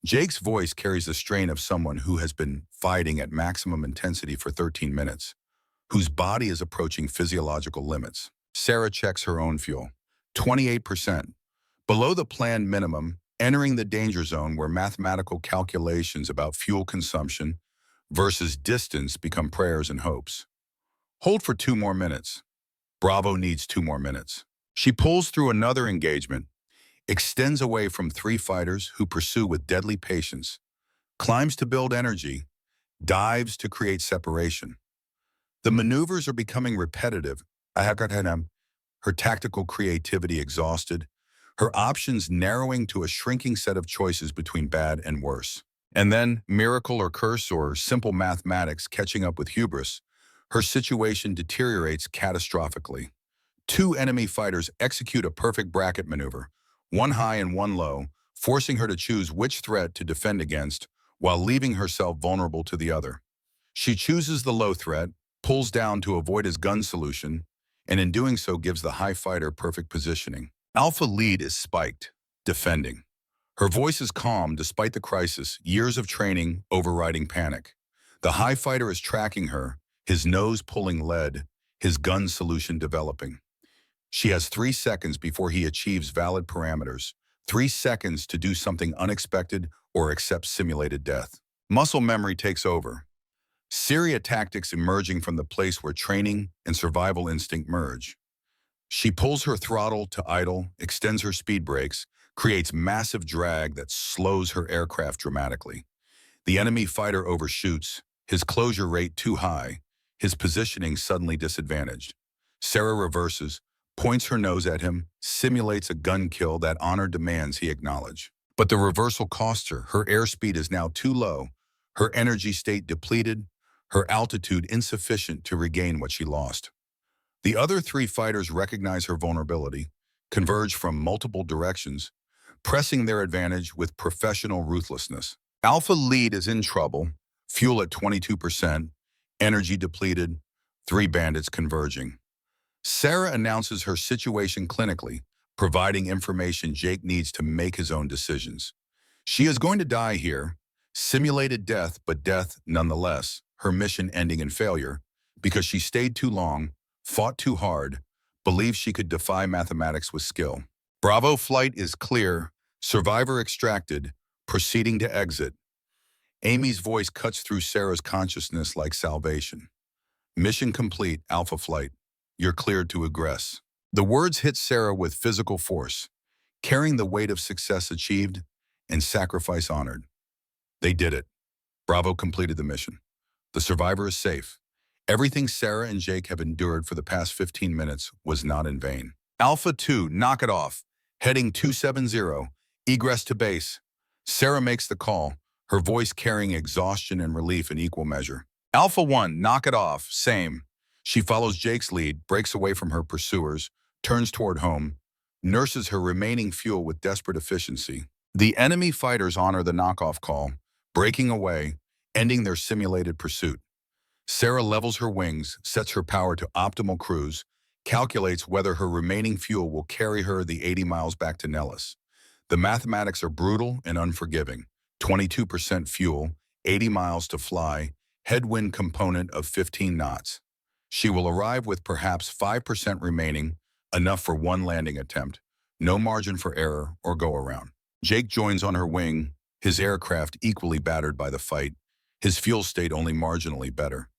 Jake's voice carries the strain of someone who has been fighting at maximum intensity for 13 minutes, whose body is approaching physiological limits. Sarah checks her own fuel, 28%, below the planned minimum, entering the danger zone where mathematical calculations about fuel consumption versus distance become prayers and hopes. Hold for 2 more minutes. Bravo needs 2 more minutes. She pulls through another engagement, extends away from 3 fighters who pursue with deadly patience, climbs to build energy, dives to create separation. The maneuvers are becoming repetitive. Her tactical creativity exhausted, her options narrowing to a shrinking set of choices between bad and worse. And then, miracle or curse or simple mathematics catching up with hubris, her situation deteriorates catastrophically. 2 enemy fighters execute a perfect bracket maneuver, one high and one low, forcing her to choose which threat to defend against while leaving herself vulnerable to the other. She chooses the low threat, pulls down to avoid his gun solution, and in doing so gives the high fighter perfect positioning. Alpha lead is spiked, defending. Her voice is calm despite the crisis, years of training overriding panic. The high fighter is tracking her, his nose pulling lead, his gun solution developing. She has 3 seconds before he achieves valid parameters, 3 seconds to do something unexpected or accept simulated death. Muscle memory takes over. Syria tactics emerging from the place where training and survival instinct merge. She pulls her throttle to idle, extends her speed brakes, creates massive drag that slows her aircraft dramatically. The enemy fighter overshoots, his closure rate too high, his positioning suddenly disadvantaged. Sarah reverses, points her nose at him, simulates a gun kill that honor demands he acknowledge. But the reversal costs her. Her airspeed is now too low, her energy state depleted, her altitude insufficient to regain what she lost. The other three fighters recognize her vulnerability, converge from multiple directions, pressing their advantage with professional ruthlessness. Alpha lead is in trouble, fuel at 22%, energy depleted, three bandits converging. Sarah announces her situation clinically, providing information Jake needs to make his own decisions. She is going to die here, simulated death, but death nonetheless, her mission ending in failure, because she stayed too long, fought too hard, believed she could defy mathematics with skill. Bravo flight is clear, survivor extracted, proceeding to exit. Amy's voice cuts through Sarah's consciousness like salvation. Mission complete, Alpha flight. You're cleared to egress. The words hit Sarah with physical force, carrying the weight of success achieved and sacrifice honored. They did it. Bravo completed the mission. The survivor is safe. Everything Sarah and Jake have endured for the past 15 minutes was not in vain. Alpha 2, knock it off. Heading 270, egress to base. Sarah makes the call, her voice carrying exhaustion and relief in equal measure. Alpha 1, knock it off, same. She follows Jake's lead, breaks away from her pursuers, turns toward home, nurses her remaining fuel with desperate efficiency. The enemy fighters honor the knockoff call, breaking away, ending their simulated pursuit. Sarah levels her wings, sets her power to optimal cruise, calculates whether her remaining fuel will carry her the 80 miles back to Nellis. The mathematics are brutal and unforgiving. 22% fuel, 80 miles to fly, headwind component of 15 knots. She will arrive with perhaps 5% remaining, enough for one landing attempt, no margin for error or go around. Jake joins on her wing, his aircraft equally battered by the fight, his fuel state only marginally better.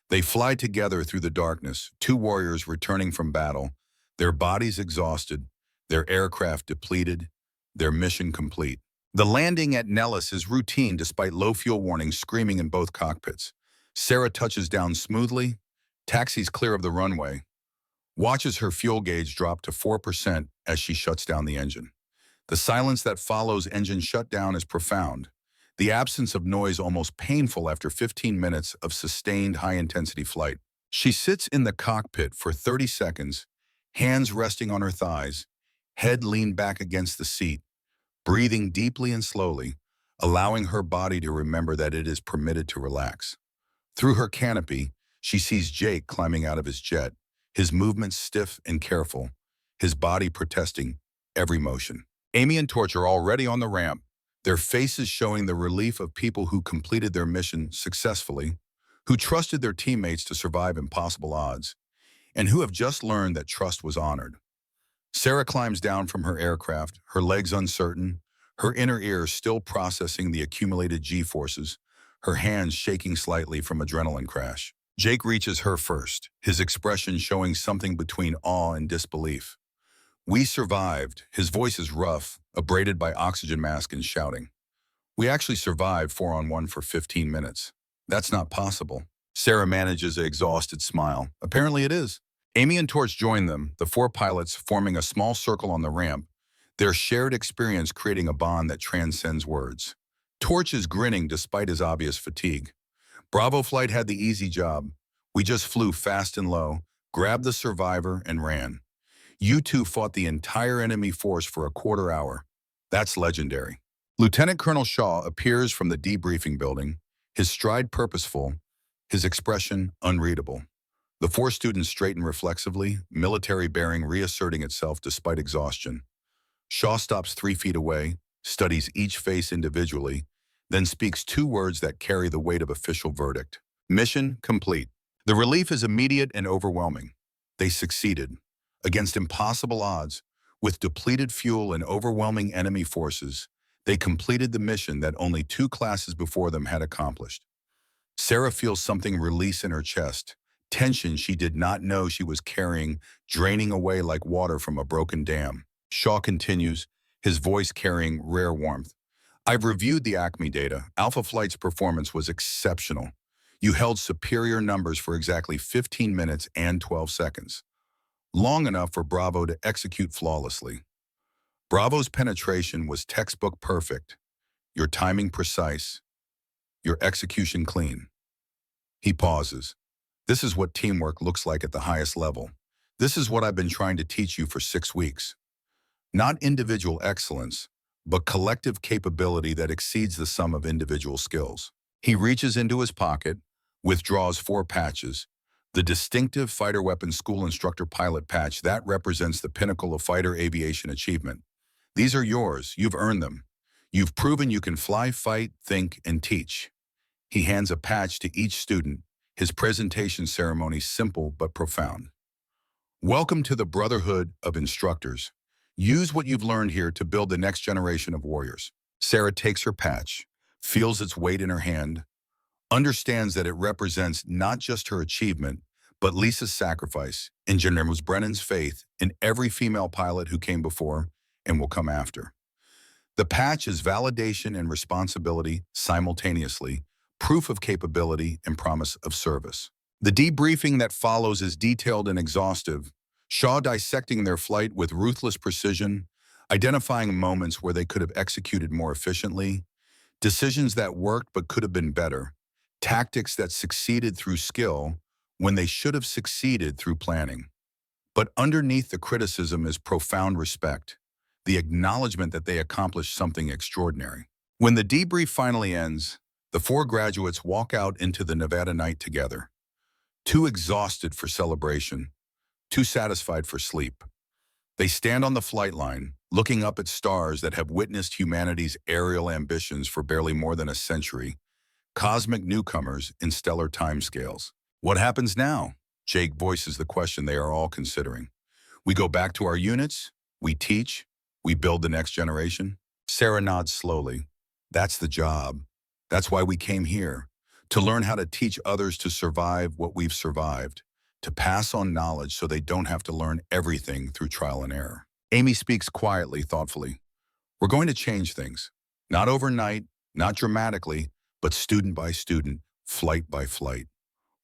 They fly together through the darkness, two warriors returning from battle, their bodies exhausted, their aircraft depleted, their mission complete. The landing at Nellis is routine despite low fuel warnings screaming in both cockpits. Sarah touches down smoothly, taxis clear of the runway, watches her fuel gauge drop to 4% as she shuts down the engine. The silence that follows engine shutdown is profound. The absence of noise almost painful after 15 minutes of sustained high-intensity flight. She sits in the cockpit for 30 seconds, hands resting on her thighs, head leaned back against the seat, breathing deeply and slowly, allowing her body to remember that it is permitted to relax. Through her canopy, she sees Jake climbing out of his jet, his movements stiff and careful, his body protesting every motion. Amy and Torch are already on the ramp, their faces showing the relief of people who completed their mission successfully, who trusted their teammates to survive impossible odds, and who have just learned that trust was honored. Sarah climbs down from her aircraft, her legs uncertain, her inner ear still processing the accumulated G-forces, her hands shaking slightly from adrenaline crash. Jake reaches her first, his expression showing something between awe and disbelief. We survived. His voice is rough, abraded by oxygen mask and shouting. We actually survived 4-on-1 for 15 minutes. That's not possible. Sarah manages an exhausted smile. Apparently it is. Amy and Torch join them, the four pilots forming a small circle on the ramp, their shared experience creating a bond that transcends words. Torch is grinning despite his obvious fatigue. Bravo flight had the easy job. We just flew fast and low, grabbed the survivor, and ran. You two fought the entire enemy force for a quarter hour. That's legendary. Lieutenant Colonel Shaw appears from the debriefing building, his stride purposeful, his expression unreadable. The four students straighten reflexively, military bearing reasserting itself despite exhaustion. Shaw stops 3 feet away, studies each face individually, then speaks two words that carry the weight of official verdict. Mission complete. The relief is immediate and overwhelming. They succeeded. Against impossible odds, with depleted fuel and overwhelming enemy forces, they completed the mission that only two classes before them had accomplished. Sarah feels something release in her chest, tension she did not know she was carrying, draining away like water from a broken dam. Shaw continues, his voice carrying rare warmth. I've reviewed the Acme data. Alpha Flight's performance was exceptional. You held superior numbers for exactly 15 minutes and 12 seconds, long enough for Bravo to execute flawlessly. Bravo's penetration was textbook perfect, your timing precise, your execution clean. He pauses. This is what teamwork looks like at the highest level. This is what I've been trying to teach you for 6 weeks. Not individual excellence, but collective capability that exceeds the sum of individual skills. He reaches into his pocket, withdraws 4 patches, the distinctive fighter weapons school instructor pilot patch that represents the pinnacle of fighter aviation achievement. These are yours. You've earned them. You've proven you can fly, fight, think, and teach. He hands a patch to each student, his presentation ceremony simple but profound. Welcome to the Brotherhood of Instructors. Use what you've learned here to build the next generation of warriors. Sarah takes her patch, feels its weight in her hand, understands that it represents not just her achievement, but Lisa's sacrifice and General Brennan's faith in every female pilot who came before and will come after. The patch is validation and responsibility simultaneously, proof of capability and promise of service. The debriefing that follows is detailed and exhaustive, Shaw dissecting their flight with ruthless precision, identifying moments where they could have executed more efficiently, decisions that worked but could have been better, tactics that succeeded through skill when they should have succeeded through planning. But underneath the criticism is profound respect, the acknowledgement that they accomplished something extraordinary. When the debrief finally ends, the 4 graduates walk out into the Nevada night together, too exhausted for celebration, too satisfied for sleep. They stand on the flight line, looking up at stars that have witnessed humanity's aerial ambitions for barely more than a century, cosmic newcomers in stellar timescales. What happens now? Jake voices the question they are all considering. We go back to our units, we teach, we build the next generation. Sarah nods slowly. That's the job. That's why we came here, to learn how to teach others to survive what we've survived, to pass on knowledge so they don't have to learn everything through trial and error. Amy speaks quietly, thoughtfully. We're going to change things. Not overnight, not dramatically, but student by student, flight by flight.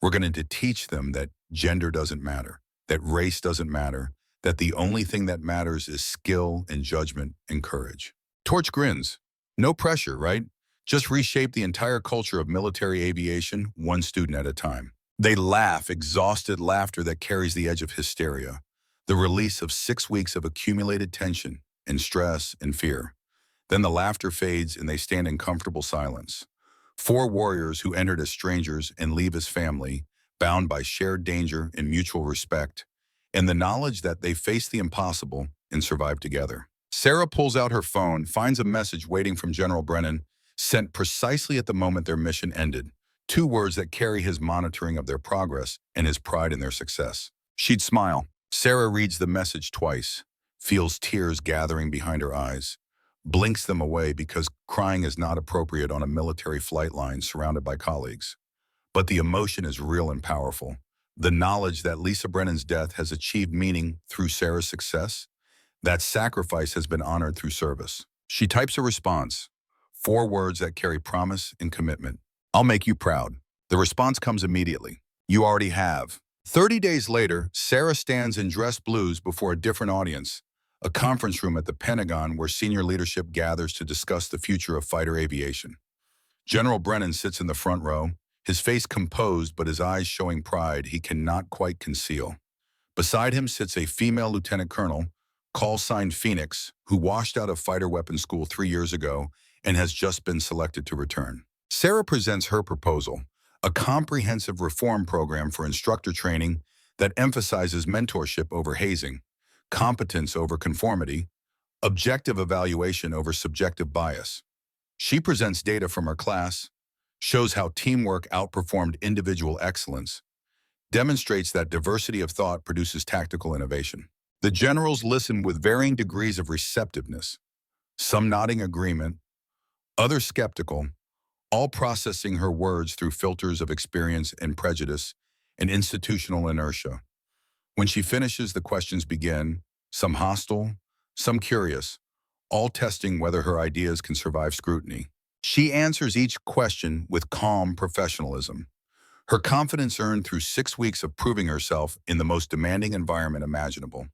We're going to teach them that gender doesn't matter, that race doesn't matter, that the only thing that matters is skill and judgment and courage. Torch grins. No pressure, right? Just reshape the entire culture of military aviation, one student at a time. They laugh, exhausted laughter that carries the edge of hysteria, the release of 6 weeks of accumulated tension and stress and fear. Then the laughter fades and they stand in comfortable silence. 4 warriors who entered as strangers and leave as family, bound by shared danger and mutual respect, and the knowledge that they faced the impossible and survived together. Sarah pulls out her phone, finds a message waiting from General Brennan, sent precisely at the moment their mission ended. 2 words that carry his monitoring of their progress and his pride in their success. She'd smile. Sarah reads the message twice, feels tears gathering behind her eyes, blinks them away because crying is not appropriate on a military flight line surrounded by colleagues. But the emotion is real and powerful. The knowledge that Lisa Brennan's death has achieved meaning through Sarah's success, that sacrifice has been honored through service. She types a response, 4 words that carry promise and commitment. I'll make you proud. The response comes immediately. You already have. 30 days later, Sarah stands in dress blues before a different audience, a conference room at the Pentagon where senior leadership gathers to discuss the future of fighter aviation. General Brennan sits in the front row, his face composed but his eyes showing pride he cannot quite conceal. Beside him sits a female lieutenant colonel, call sign Phoenix, who washed out of fighter weapons school 3 years ago and has just been selected to return. Sarah presents her proposal, a comprehensive reform program for instructor training that emphasizes mentorship over hazing, competence over conformity, Objective evaluation over subjective bias. She presents data from her class, shows how teamwork outperformed individual excellence, demonstrates that diversity of thought produces tactical innovation. The generals listen with varying degrees of receptiveness, some nodding agreement, others skeptical, all processing her words through filters of experience and prejudice and institutional inertia. When she finishes, the questions begin, some hostile, some curious, all testing whether her ideas can survive scrutiny. She answers each question with calm professionalism. Her confidence earned through 6 weeks of proving herself in the most demanding environment imaginable.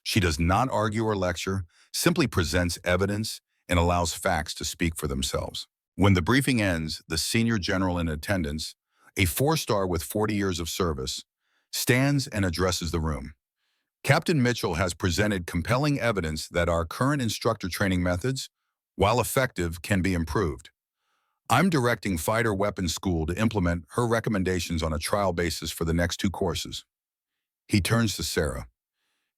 She does not argue or lecture, simply presents evidence and allows facts to speak for themselves. When the briefing ends, the senior general in attendance, a 4-star with 40 years of service, stands and addresses the room. Captain Mitchell has presented compelling evidence that our current instructor training methods, while effective, can be improved. I'm directing Fighter Weapons School to implement her recommendations on a trial basis for the next 2 courses. He turns to Sarah.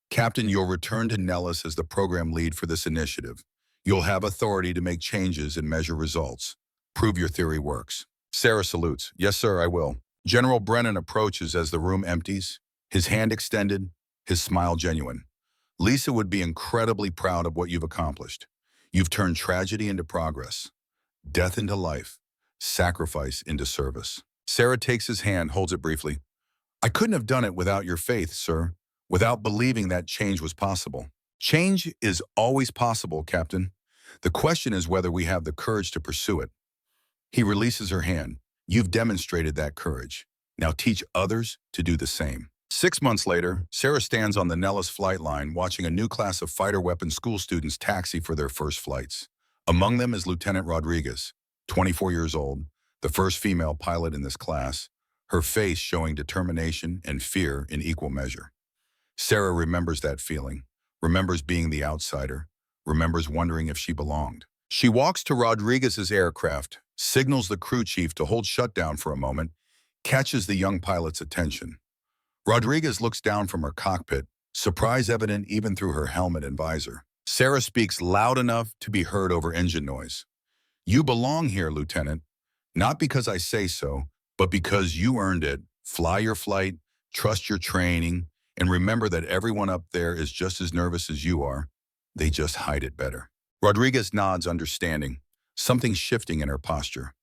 Captain, you'll return to Nellis as the program lead for this initiative. You'll have authority to make changes and measure results. Prove your theory works. Sarah salutes. Yes, sir, I will. General Brennan approaches as the room empties, his hand extended, his smile genuine. Lisa would be incredibly proud of what you've accomplished. You've turned tragedy into progress, death into life, sacrifice into service. Sarah takes his hand, holds it briefly. I couldn't have done it without your faith, sir, without believing that change was possible. Change is always possible, Captain. The question is whether we have the courage to pursue it. He releases her hand. You've demonstrated that courage. Now teach others to do the same. 6 months later, Sarah stands on the Nellis flight line watching a new class of fighter weapons school students taxi for their first flights. Among them is Lieutenant Rodriguez, 24 years old, the first female pilot in this class, her face showing determination and fear in equal measure. Sarah remembers that feeling, remembers being the outsider, remembers wondering if she belonged. She walks to Rodriguez's aircraft, signals the crew chief to hold shutdown for a moment, catches the young pilot's attention. Rodriguez looks down from her cockpit, surprise evident even through her helmet and visor. Sarah speaks loud enough to be heard over engine noise. You belong here, Lieutenant, not because I say so, but because you earned it. Fly your flight, trust your training, and remember that everyone up there is just as nervous as you are. They just hide it better. Rodriguez nods, understanding, something shifting in her posture,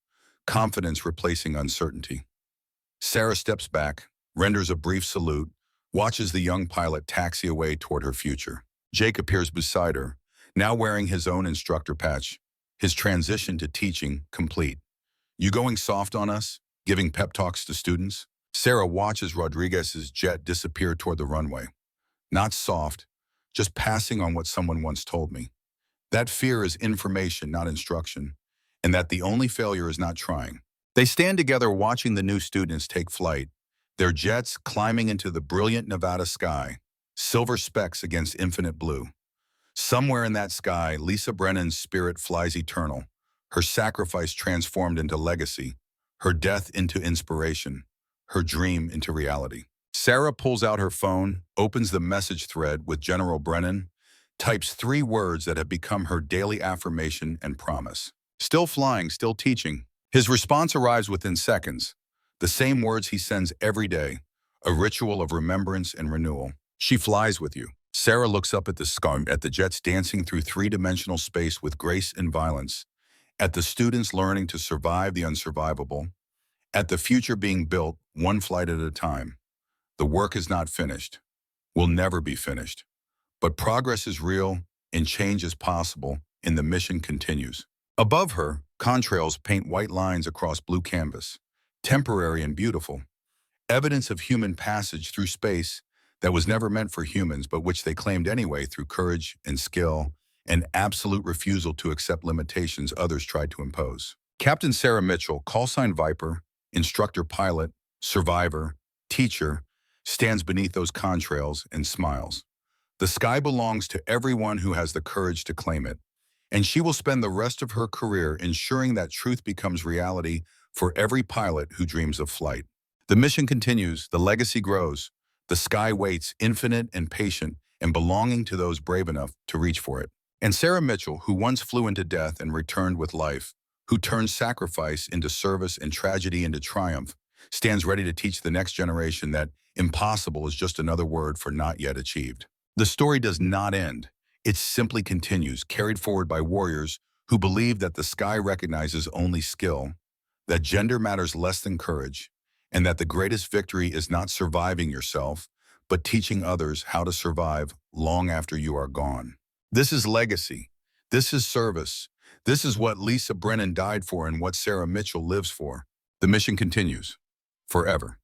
confidence replacing uncertainty. Sarah steps back, renders a brief salute, watches the young pilot taxi away toward her future. Jake appears beside her, now wearing his own instructor patch, his transition to teaching complete. You going soft on us, giving pep talks to students? Sarah watches Rodriguez's jet disappear toward the runway. Not soft, just passing on what someone once told me. That fear is information, not instruction, and that the only failure is not trying. They stand together watching the new students take flight, their jets climbing into the brilliant Nevada sky, silver specks against infinite blue. Somewhere in that sky, Lisa Brennan's spirit flies eternal, her sacrifice transformed into legacy, her death into inspiration, her dream into reality. Sarah pulls out her phone, opens the message thread with General Brennan, types 3 words that have become her daily affirmation and promise. Still flying, still teaching. His response arrives within seconds. The same words he sends every day, a ritual of remembrance and renewal. She flies with you. Sarah looks up at the sky, at the jets dancing through 3-dimensional space with grace and violence, at the students learning to survive the unsurvivable, at the future being built one flight at a time. The work is not finished, will never be finished, but progress is real and change is possible, and the mission continues. Above her, contrails paint white lines across blue canvas, temporary and beautiful, evidence of human passage through space that was never meant for humans, but which they claimed anyway through courage and skill and absolute refusal to accept limitations others tried to impose. Captain Sarah Mitchell, callsign Viper, instructor pilot, survivor, teacher, stands beneath those contrails and smiles. The sky belongs to everyone who has the courage to claim it, and she will spend the rest of her career ensuring that truth becomes reality for every pilot who dreams of flight. The mission continues, the legacy grows, the sky waits, infinite and patient, and belonging to those brave enough to reach for it. And Sarah Mitchell, who once flew into death and returned with life, who turned sacrifice into service and tragedy into triumph, stands ready to teach the next generation that impossible is just another word for not yet achieved. The story does not end. It simply continues, carried forward by warriors who believe that the sky recognizes only skill, that gender matters less than courage, and that the greatest victory is not surviving yourself, but teaching others how to survive long after you are gone. This is legacy. This is service. This is what Lisa Brennan died for and what Sarah Mitchell lives for. The mission continues forever.